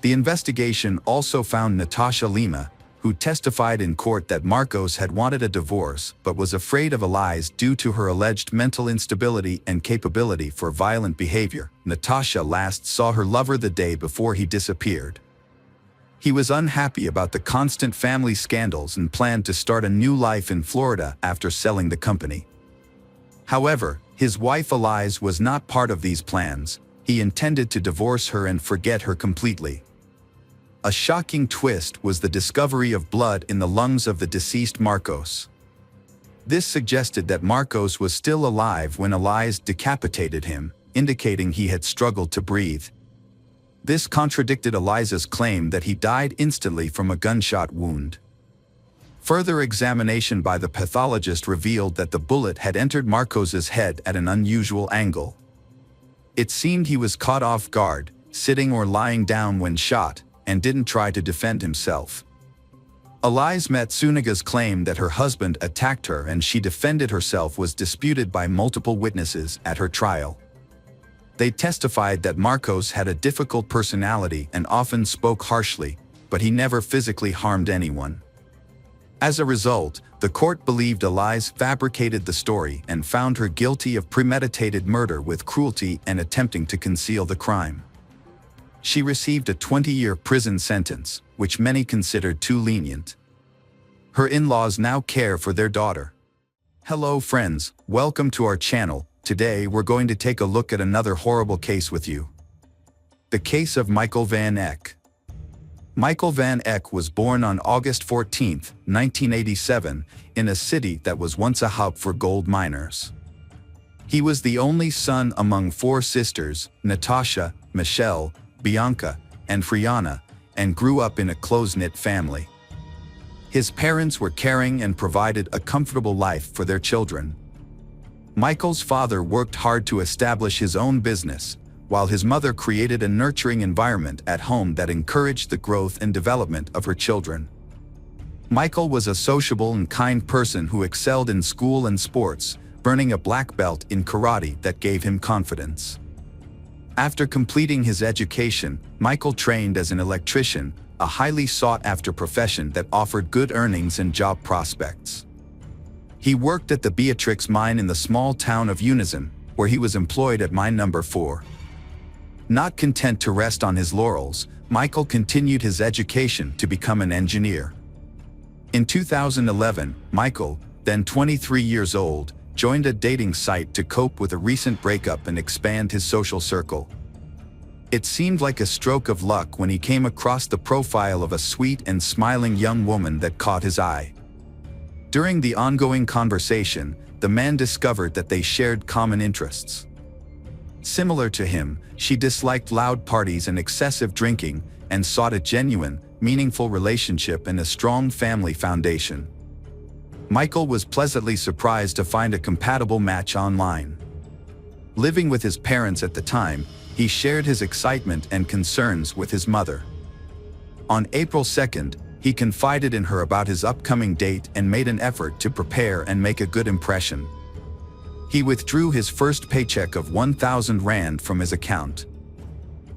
The investigation also found Natasha Lima, who testified in court that Marcos had wanted a divorce but was afraid of Elias due to her alleged mental instability and capability for violent behavior. Natasha last saw her lover the day before he disappeared. He was unhappy about the constant family scandals and planned to start a new life in Florida after selling the company. However, his wife Elias was not part of these plans. He intended to divorce her and forget her completely. A shocking twist was the discovery of blood in the lungs of the deceased Marcos. This suggested that Marcos was still alive when Elias decapitated him, indicating he had struggled to breathe. This contradicted Elias's claim that he died instantly from a gunshot wound. Further examination by the pathologist revealed that the bullet had entered Marcos's head at an unusual angle. It seemed he was caught off guard, sitting or lying down when shot, and didn't try to defend himself. Elias Matsunaga's claim that her husband attacked her and she defended herself was disputed by multiple witnesses at her trial. They testified that Marcos had a difficult personality and often spoke harshly, but he never physically harmed anyone. As a result, the court believed Elias fabricated the story and found her guilty of premeditated murder with cruelty and attempting to conceal the crime. She received a 20-year prison sentence, which many considered too lenient. Her in-laws now care for their daughter. Hello friends, welcome to our channel. Today we're going to take a look at another horrible case with you. The case of Michael Van Eck. Michael Van Eck was born on August 14, 1987, in a city that was once a hub for gold miners. He was the only son among 4 sisters, Natasha, Michelle, Bianca, and Friana, and grew up in a close-knit family. His parents were caring and provided a comfortable life for their children. Michael's father worked hard to establish his own business, while his mother created a nurturing environment at home that encouraged the growth and development of her children. Michael was a sociable and kind person who excelled in school and sports, earning a black belt in karate that gave him confidence. After completing his education, Michael trained as an electrician, a highly sought-after profession that offered good earnings and job prospects. He worked at the Beatrix mine in the small town of Unison, where he was employed at mine number 4. Not content to rest on his laurels, Michael continued his education to become an engineer. In 2011, Michael, then 23 years old, joined a dating site to cope with a recent breakup and expand his social circle. It seemed like a stroke of luck when he came across the profile of a sweet and smiling young woman that caught his eye. During the ongoing conversation, the man discovered that they shared common interests. Similar to him, she disliked loud parties and excessive drinking, and sought a genuine, meaningful relationship and a strong family foundation. Michael was pleasantly surprised to find a compatible match online. Living with his parents at the time, he shared his excitement and concerns with his mother. On April 2nd, he confided in her about his upcoming date and made an effort to prepare and make a good impression. He withdrew his first paycheck of 1,000 Rand from his account.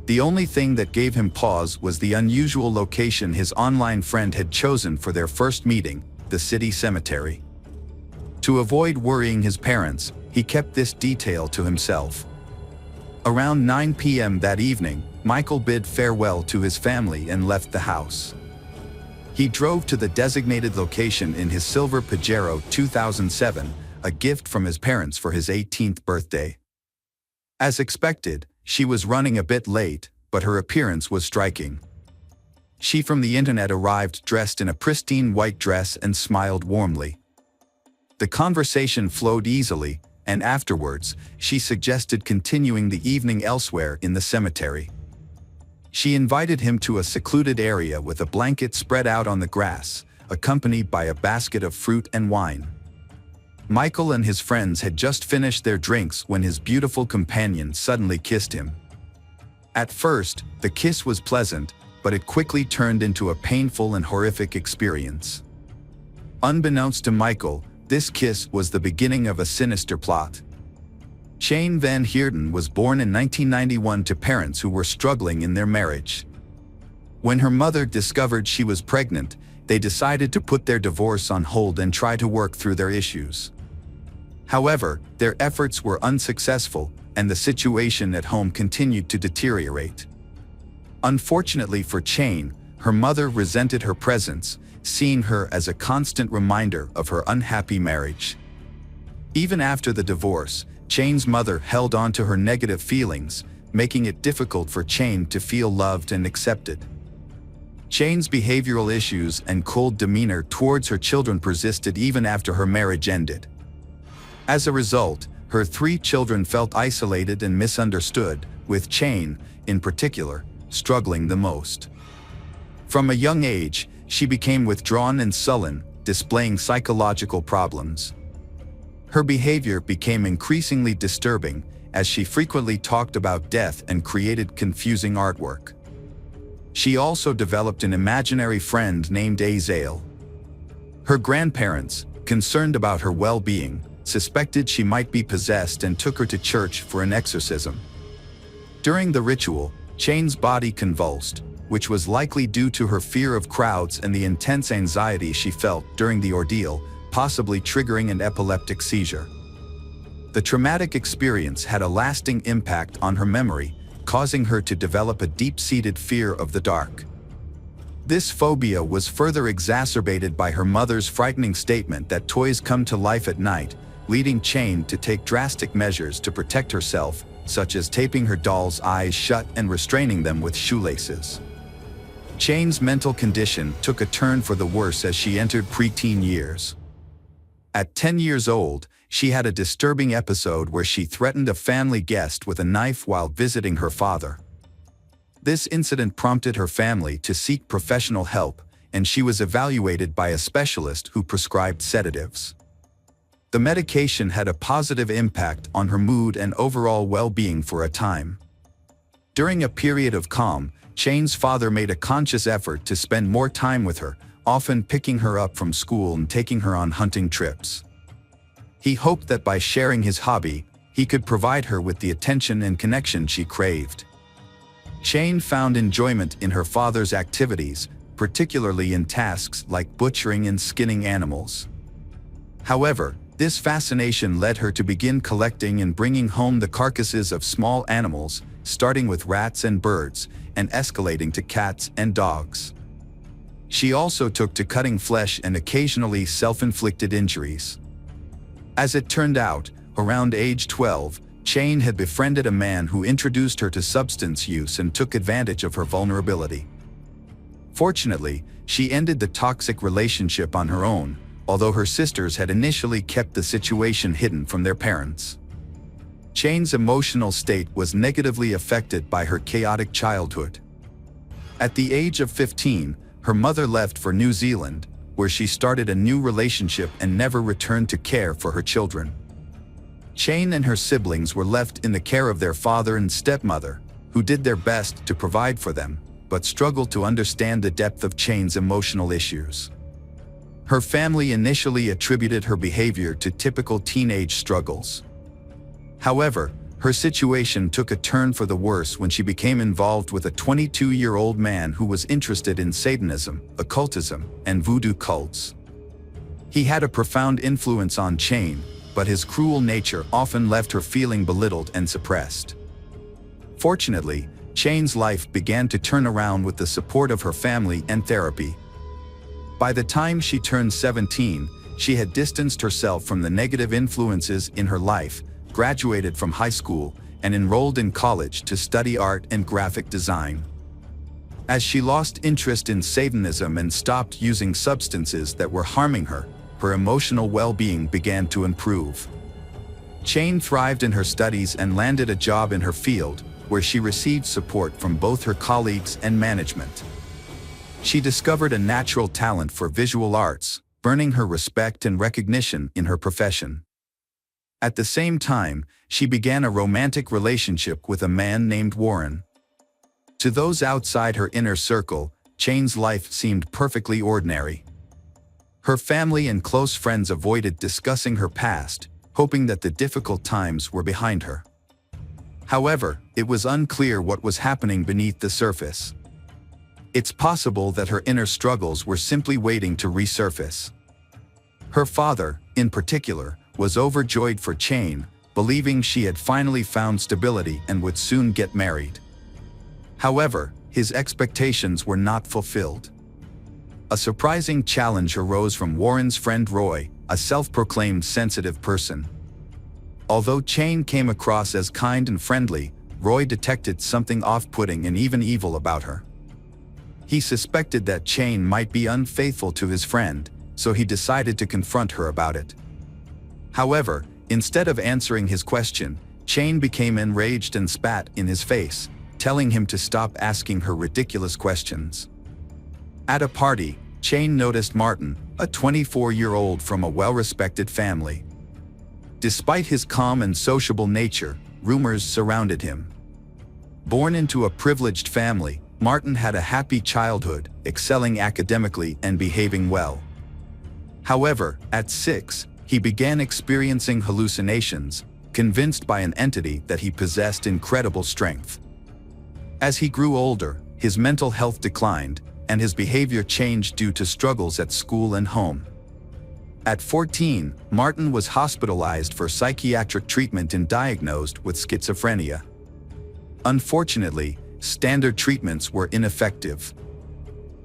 The only thing that gave him pause was the unusual location his online friend had chosen for their first meeting, the city cemetery. To avoid worrying his parents, he kept this detail to himself. Around 9 p.m. that evening, Michael bid farewell to his family and left the house. He drove to the designated location in his silver Pajero 2007, a gift from his parents for his 18th birthday. As expected, she was running a bit late, but her appearance was striking. She from the internet arrived dressed in a pristine white dress and smiled warmly. The conversation flowed easily, and afterwards, she suggested continuing the evening elsewhere in the cemetery. She invited him to a secluded area with a blanket spread out on the grass, accompanied by a basket of fruit and wine. Michael and his friends had just finished their drinks when his beautiful companion suddenly kissed him. At first, the kiss was pleasant, but it quickly turned into a painful and horrific experience. Unbeknownst to Michael, this kiss was the beginning of a sinister plot. Jane van Heerden was born in 1991 to parents who were struggling in their marriage. When her mother discovered she was pregnant, they decided to put their divorce on hold and try to work through their issues. However, their efforts were unsuccessful, and the situation at home continued to deteriorate. Unfortunately for Jane, her mother resented her presence, seeing her as a constant reminder of her unhappy marriage. Even after the divorce, Jane's mother held on to her negative feelings, making it difficult for Jane to feel loved and accepted. Jane's behavioral issues and cold demeanor towards her children persisted even after her marriage ended. As a result, her 3 children felt isolated and misunderstood, with Jane, in particular, struggling the most. From a young age, she became withdrawn and sullen, displaying psychological problems. Her behavior became increasingly disturbing, as she frequently talked about death and created confusing artwork. She also developed an imaginary friend named Azael. Her grandparents, concerned about her well-being, suspected she might be possessed and took her to church for an exorcism. During the ritual, Jane's body convulsed, which was likely due to her fear of crowds and the intense anxiety she felt during the ordeal, possibly triggering an epileptic seizure. The traumatic experience had a lasting impact on her memory, causing her to develop a deep-seated fear of the dark. This phobia was further exacerbated by her mother's frightening statement that toys come to life at night, leading Jane to take drastic measures to protect herself, such as taping her doll's eyes shut and restraining them with shoelaces. Jane's mental condition took a turn for the worse as she entered preteen years. At 10 years old, she had a disturbing episode where she threatened a family guest with a knife while visiting her father. This incident prompted her family to seek professional help, and she was evaluated by a specialist who prescribed sedatives. The medication had a positive impact on her mood and overall well-being for a time. During a period of calm, Jane's father made a conscious effort to spend more time with her, often picking her up from school and taking her on hunting trips. He hoped that by sharing his hobby, he could provide her with the attention and connection she craved. Jane found enjoyment in her father's activities, particularly in tasks like butchering and skinning animals. However, this fascination led her to begin collecting and bringing home the carcasses of small animals, starting with rats and birds, and escalating to cats and dogs. She also took to cutting flesh and occasionally self-inflicted injuries. As it turned out, around age 12, Jane had befriended a man who introduced her to substance use and took advantage of her vulnerability. Fortunately, she ended the toxic relationship on her own, although her sisters had initially kept the situation hidden from their parents. Jane's emotional state was negatively affected by her chaotic childhood. At the age of 15, her mother left for New Zealand, where she started a new relationship and never returned to care for her children. Jane and her siblings were left in the care of their father and stepmother, who did their best to provide for them, but struggled to understand the depth of Jane's emotional issues. Her family initially attributed her behavior to typical teenage struggles. However, her situation took a turn for the worse when she became involved with a 22-year-old man who was interested in Satanism, occultism, and voodoo cults. He had a profound influence on Jane, but his cruel nature often left her feeling belittled and suppressed. Fortunately, Jane's life began to turn around with the support of her family and therapy. By the time she turned 17, she had distanced herself from the negative influences in her life, graduated from high school, and enrolled in college to study art and graphic design. As she lost interest in Satanism and stopped using substances that were harming her, her emotional well-being began to improve. Jane thrived in her studies and landed a job in her field, where she received support from both her colleagues and management. She discovered a natural talent for visual arts, earning her respect and recognition in her profession. At the same time, she began a romantic relationship with a man named Warren. To those outside her inner circle, Jane's life seemed perfectly ordinary. Her family and close friends avoided discussing her past, hoping that the difficult times were behind her. However, it was unclear what was happening beneath the surface. It's possible that her inner struggles were simply waiting to resurface. Her father, in particular, was overjoyed for Jane, believing she had finally found stability and would soon get married. However, his expectations were not fulfilled. A surprising challenge arose from Warren's friend Roy, a self-proclaimed sensitive person. Although Jane came across as kind and friendly, Roy detected something off-putting and even evil about her. He suspected that Jane might be unfaithful to his friend, so he decided to confront her about it. However, instead of answering his question, Jane became enraged and spat in his face, telling him to stop asking her ridiculous questions. At a party, Jane noticed Martin, a 24-year-old from a well-respected family. Despite his calm and sociable nature, rumors surrounded him. Born into a privileged family, Martin had a happy childhood, excelling academically and behaving well. However, at 6, he began experiencing hallucinations, convinced by an entity that he possessed incredible strength. As he grew older, his mental health declined, and his behavior changed due to struggles at school and home. At 14, Martin was hospitalized for psychiatric treatment and diagnosed with schizophrenia. Unfortunately, standard treatments were ineffective.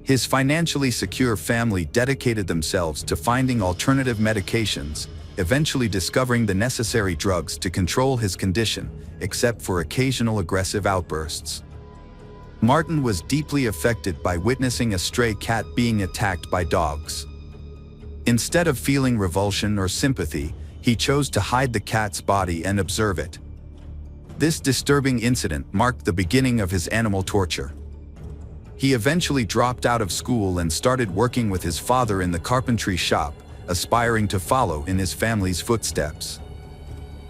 His financially secure family dedicated themselves to finding alternative medications, eventually discovering the necessary drugs to control his condition, except for occasional aggressive outbursts. Martin was deeply affected by witnessing a stray cat being attacked by dogs. Instead of feeling revulsion or sympathy, he chose to hide the cat's body and observe it. This disturbing incident marked the beginning of his animal torture. He eventually dropped out of school and started working with his father in the carpentry shop, aspiring to follow in his family's footsteps.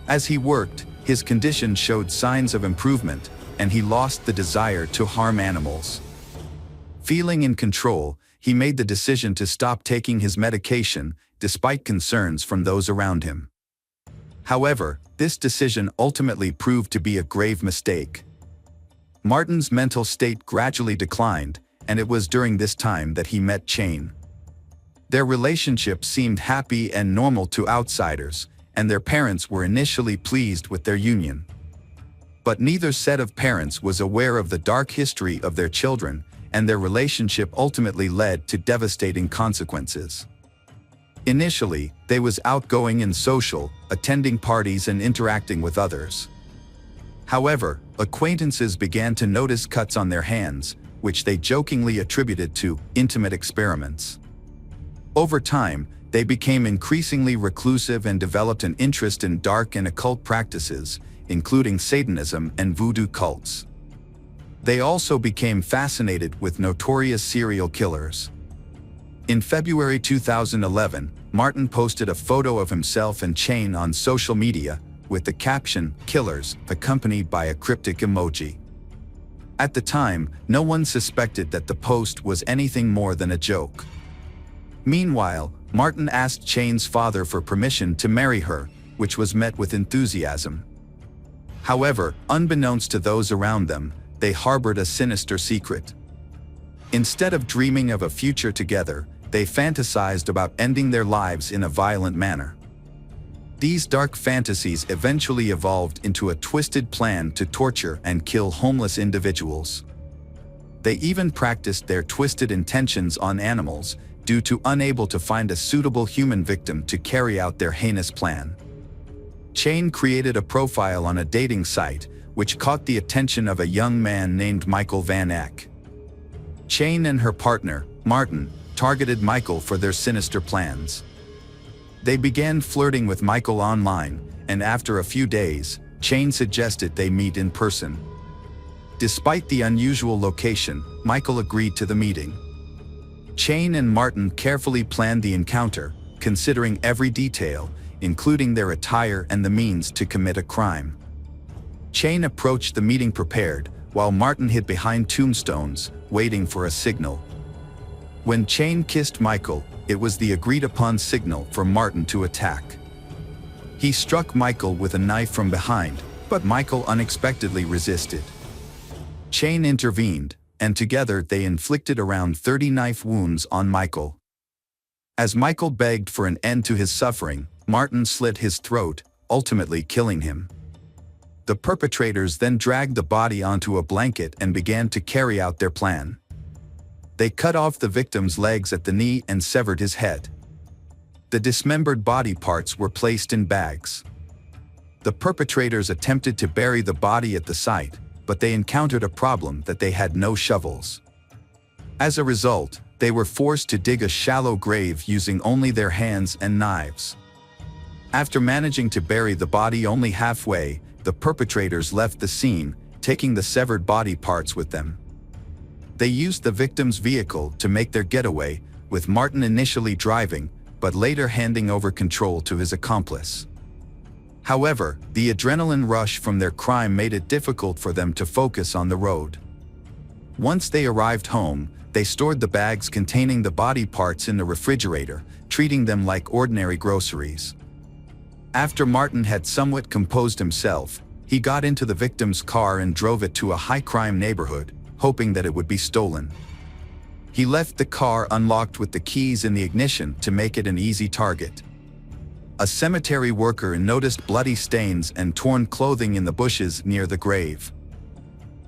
As he worked, his condition showed signs of improvement, and he lost the desire to harm animals. Feeling in control, he made the decision to stop taking his medication, despite concerns from those around him. However, this decision ultimately proved to be a grave mistake. Martin's mental state gradually declined, and it was during this time that he met Jane. Their relationship seemed happy and normal to outsiders, and their parents were initially pleased with their union. But neither set of parents was aware of the dark history of their children, and their relationship ultimately led to devastating consequences. Initially, they was outgoing and social, attending parties and interacting with others. However, acquaintances began to notice cuts on their hands, which they jokingly attributed to intimate experiments. Over time, they became increasingly reclusive and developed an interest in dark and occult practices, including Satanism and voodoo cults. They also became fascinated with notorious serial killers. In February 2011, Martin posted a photo of himself and Chane on social media, with the caption, "Killers," accompanied by a cryptic emoji. At the time, no one suspected that the post was anything more than a joke. Meanwhile, Martin asked Chane's father for permission to marry her, which was met with enthusiasm. However, unbeknownst to those around them, they harbored a sinister secret. Instead of dreaming of a future together, they fantasized about ending their lives in a violent manner. These dark fantasies eventually evolved into a twisted plan to torture and kill homeless individuals. They even practiced their twisted intentions on animals, due to unable to find a suitable human victim to carry out their heinous plan. Chane created a profile on a dating site, which caught the attention of a young man named Michael Van Eck. Chane and her partner, Martin, targeted Michael for their sinister plans. They began flirting with Michael online, and after a few days, Chane suggested they meet in person. Despite the unusual location, Michael agreed to the meeting. Chane and Martin carefully planned the encounter, considering every detail, including their attire and the means to commit a crime. Chane approached the meeting prepared, while Martin hid behind tombstones, waiting for a signal. When Chane kissed Michael, it was the agreed-upon signal for Martin to attack. He struck Michael with a knife from behind, but Michael unexpectedly resisted. Chane intervened, and together they inflicted around 30 knife wounds on Michael. As Michael begged for an end to his suffering, Martin slit his throat, ultimately killing him. The perpetrators then dragged the body onto a blanket and began to carry out their plan. They cut off the victim's legs at the knee and severed his head. The dismembered body parts were placed in bags. The perpetrators attempted to bury the body at the site, but they encountered a problem that they had no shovels. As a result, they were forced to dig a shallow grave using only their hands and knives. After managing to bury the body only halfway, the perpetrators left the scene, taking the severed body parts with them. They used the victim's vehicle to make their getaway, with Martin initially driving, but later handing over control to his accomplice. However, the adrenaline rush from their crime made it difficult for them to focus on the road. Once they arrived home, they stored the bags containing the body parts in the refrigerator, treating them like ordinary groceries. After Martin had somewhat composed himself, he got into the victim's car and drove it to a high-crime neighborhood, hoping that it would be stolen. He left the car unlocked with the keys in the ignition to make it an easy target. A cemetery worker noticed bloody stains and torn clothing in the bushes near the grave.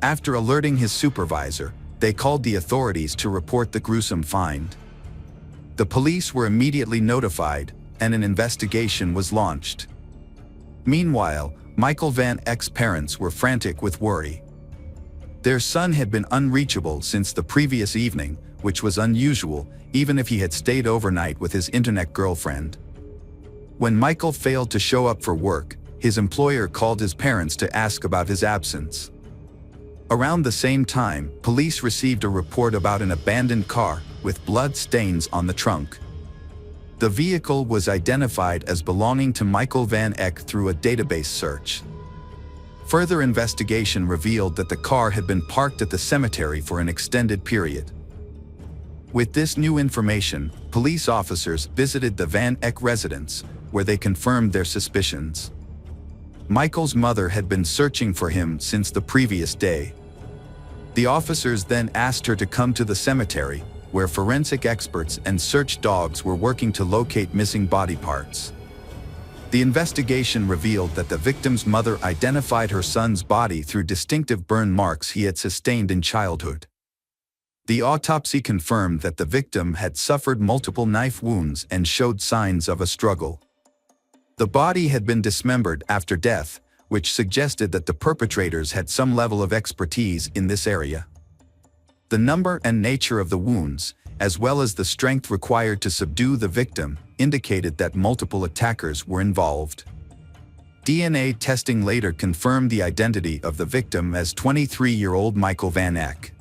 After alerting his supervisor, they called the authorities to report the gruesome find. The police were immediately notified, and an investigation was launched. Meanwhile, Michael Van Eck's parents were frantic with worry. Their son had been unreachable since the previous evening, which was unusual, even if he had stayed overnight with his internet girlfriend. When Michael failed to show up for work, his employer called his parents to ask about his absence. Around the same time, police received a report about an abandoned car with blood stains on the trunk. The vehicle was identified as belonging to Michael Van Eck through a database search. Further investigation revealed that the car had been parked at the cemetery for an extended period. With this new information, police officers visited the Van Eck residence, where they confirmed their suspicions. Michael's mother had been searching for him since the previous day. The officers then asked her to come to the cemetery, where forensic experts and search dogs were working to locate missing body parts. The investigation revealed that the victim's mother identified her son's body through distinctive burn marks he had sustained in childhood. The autopsy confirmed that the victim had suffered multiple knife wounds and showed signs of a struggle. The body had been dismembered after death, which suggested that the perpetrators had some level of expertise in this area. The number and nature of the wounds, as well as the strength required to subdue the victim, indicated that multiple attackers were involved. DNA testing later confirmed the identity of the victim as 23-year-old Michael Van Eck.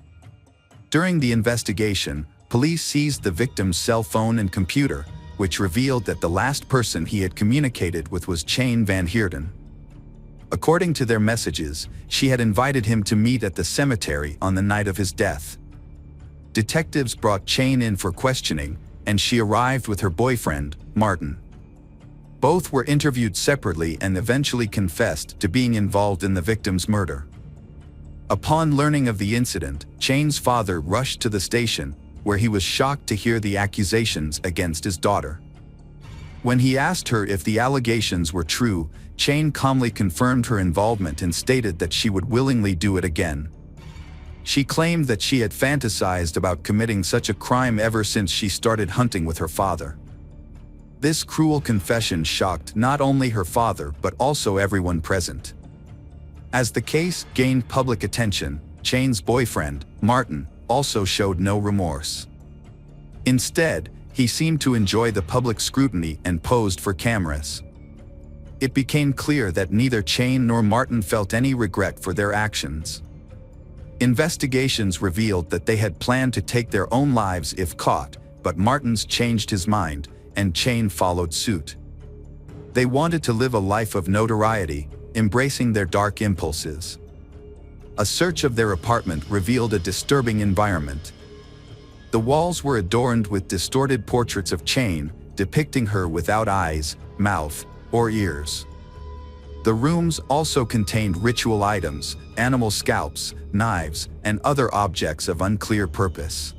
During the investigation, police seized the victim's cell phone and computer, which revealed that the last person he had communicated with was Cheyne Van Heerden. According to their messages, she had invited him to meet at the cemetery on the night of his death. Detectives brought Cheyne in for questioning, and she arrived with her boyfriend, Martin. Both were interviewed separately and eventually confessed to being involved in the victim's murder. Upon learning of the incident, Cheyne's father rushed to the station, where he was shocked to hear the accusations against his daughter. When he asked her if the allegations were true, Cheyne calmly confirmed her involvement and stated that she would willingly do it again. She claimed that she had fantasized about committing such a crime ever since she started hunting with her father. This cruel confession shocked not only her father but also everyone present. As the case gained public attention, Cheyne's boyfriend, Martin, also showed no remorse. Instead, he seemed to enjoy the public scrutiny and posed for cameras. It became clear that neither Cheyne nor Martin felt any regret for their actions. Investigations revealed that they had planned to take their own lives if caught, but Martin's changed his mind, and Cheyne followed suit. They wanted to live a life of notoriety, embracing their dark impulses. A search of their apartment revealed a disturbing environment. The walls were adorned with distorted portraits of Cheyne, depicting her without eyes, mouth, or ears. The rooms also contained ritual items, animal scalps, knives, and other objects of unclear purpose.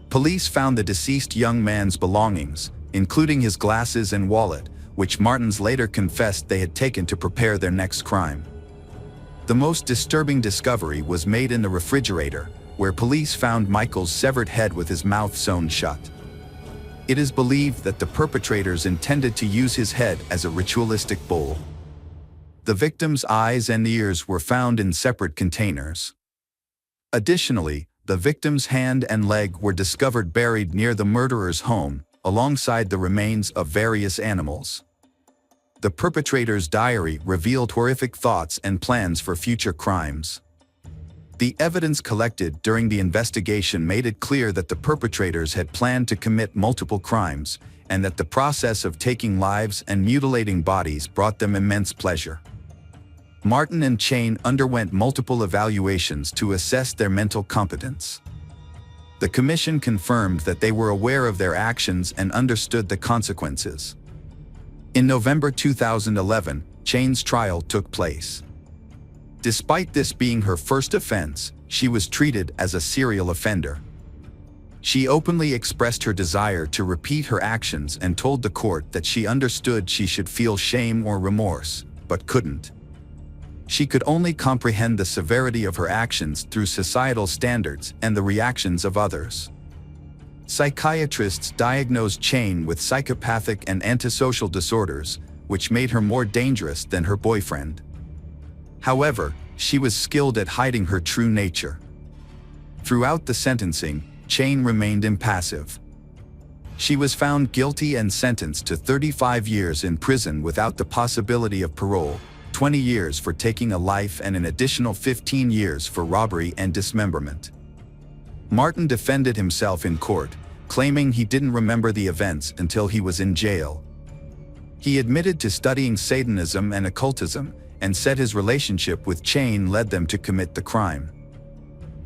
Police found the deceased young man's belongings, including his glasses and wallet, which Martins later confessed they had taken to prepare their next crime. The most disturbing discovery was made in the refrigerator, where police found Michael's severed head with his mouth sewn shut. It is believed that the perpetrators intended to use his head as a ritualistic bowl. The victim's eyes and ears were found in separate containers. Additionally, the victim's hand and leg were discovered buried near the murderer's home, alongside the remains of various animals. The perpetrator's diary revealed horrific thoughts and plans for future crimes. The evidence collected during the investigation made it clear that the perpetrators had planned to commit multiple crimes, and that the process of taking lives and mutilating bodies brought them immense pleasure. Martin and Cheyne underwent multiple evaluations to assess their mental competence. The commission confirmed that they were aware of their actions and understood the consequences. In November 2011, Cheyne's trial took place. Despite this being her first offense, she was treated as a serial offender. She openly expressed her desire to repeat her actions and told the court that she understood she should feel shame or remorse, but couldn't. She could only comprehend the severity of her actions through societal standards and the reactions of others. Psychiatrists diagnosed Cheyne with psychopathic and antisocial disorders, which made her more dangerous than her boyfriend. However, she was skilled at hiding her true nature. Throughout the sentencing, Cheyne remained impassive. She was found guilty and sentenced to 35 years in prison without the possibility of parole, 20 years for taking a life and an additional 15 years for robbery and dismemberment. Martin defended himself in court, claiming he didn't remember the events until he was in jail. He admitted to studying Satanism and occultism, and said his relationship with Cheyne led them to commit the crime.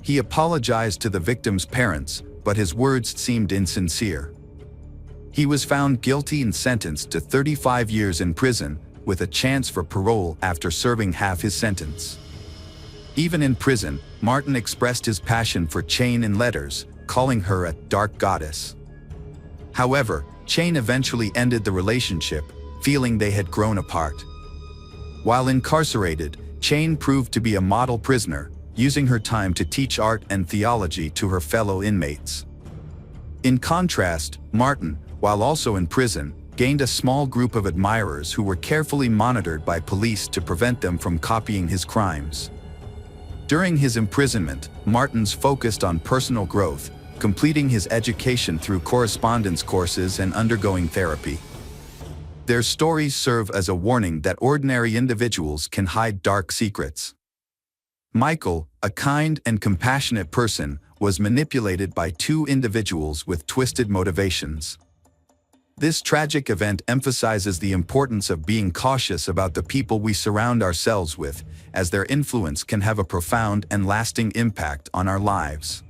He apologized to the victim's parents, but his words seemed insincere. He was found guilty and sentenced to 35 years in prison, with a chance for parole after serving half his sentence. Even in prison, Martin expressed his passion for Cheyne in letters, calling her a dark goddess. However, Chain eventually ended the relationship, feeling they had grown apart. While incarcerated, Chain proved to be a model prisoner, using her time to teach art and theology to her fellow inmates. In contrast, Martin, while also in prison, gained a small group of admirers who were carefully monitored by police to prevent them from copying his crimes. During his imprisonment, Martins focused on personal growth, completing his education through correspondence courses and undergoing therapy. Their stories serve as a warning that ordinary individuals can hide dark secrets. Michael, a kind and compassionate person, was manipulated by two individuals with twisted motivations. This tragic event emphasizes the importance of being cautious about the people we surround ourselves with, as their influence can have a profound and lasting impact on our lives.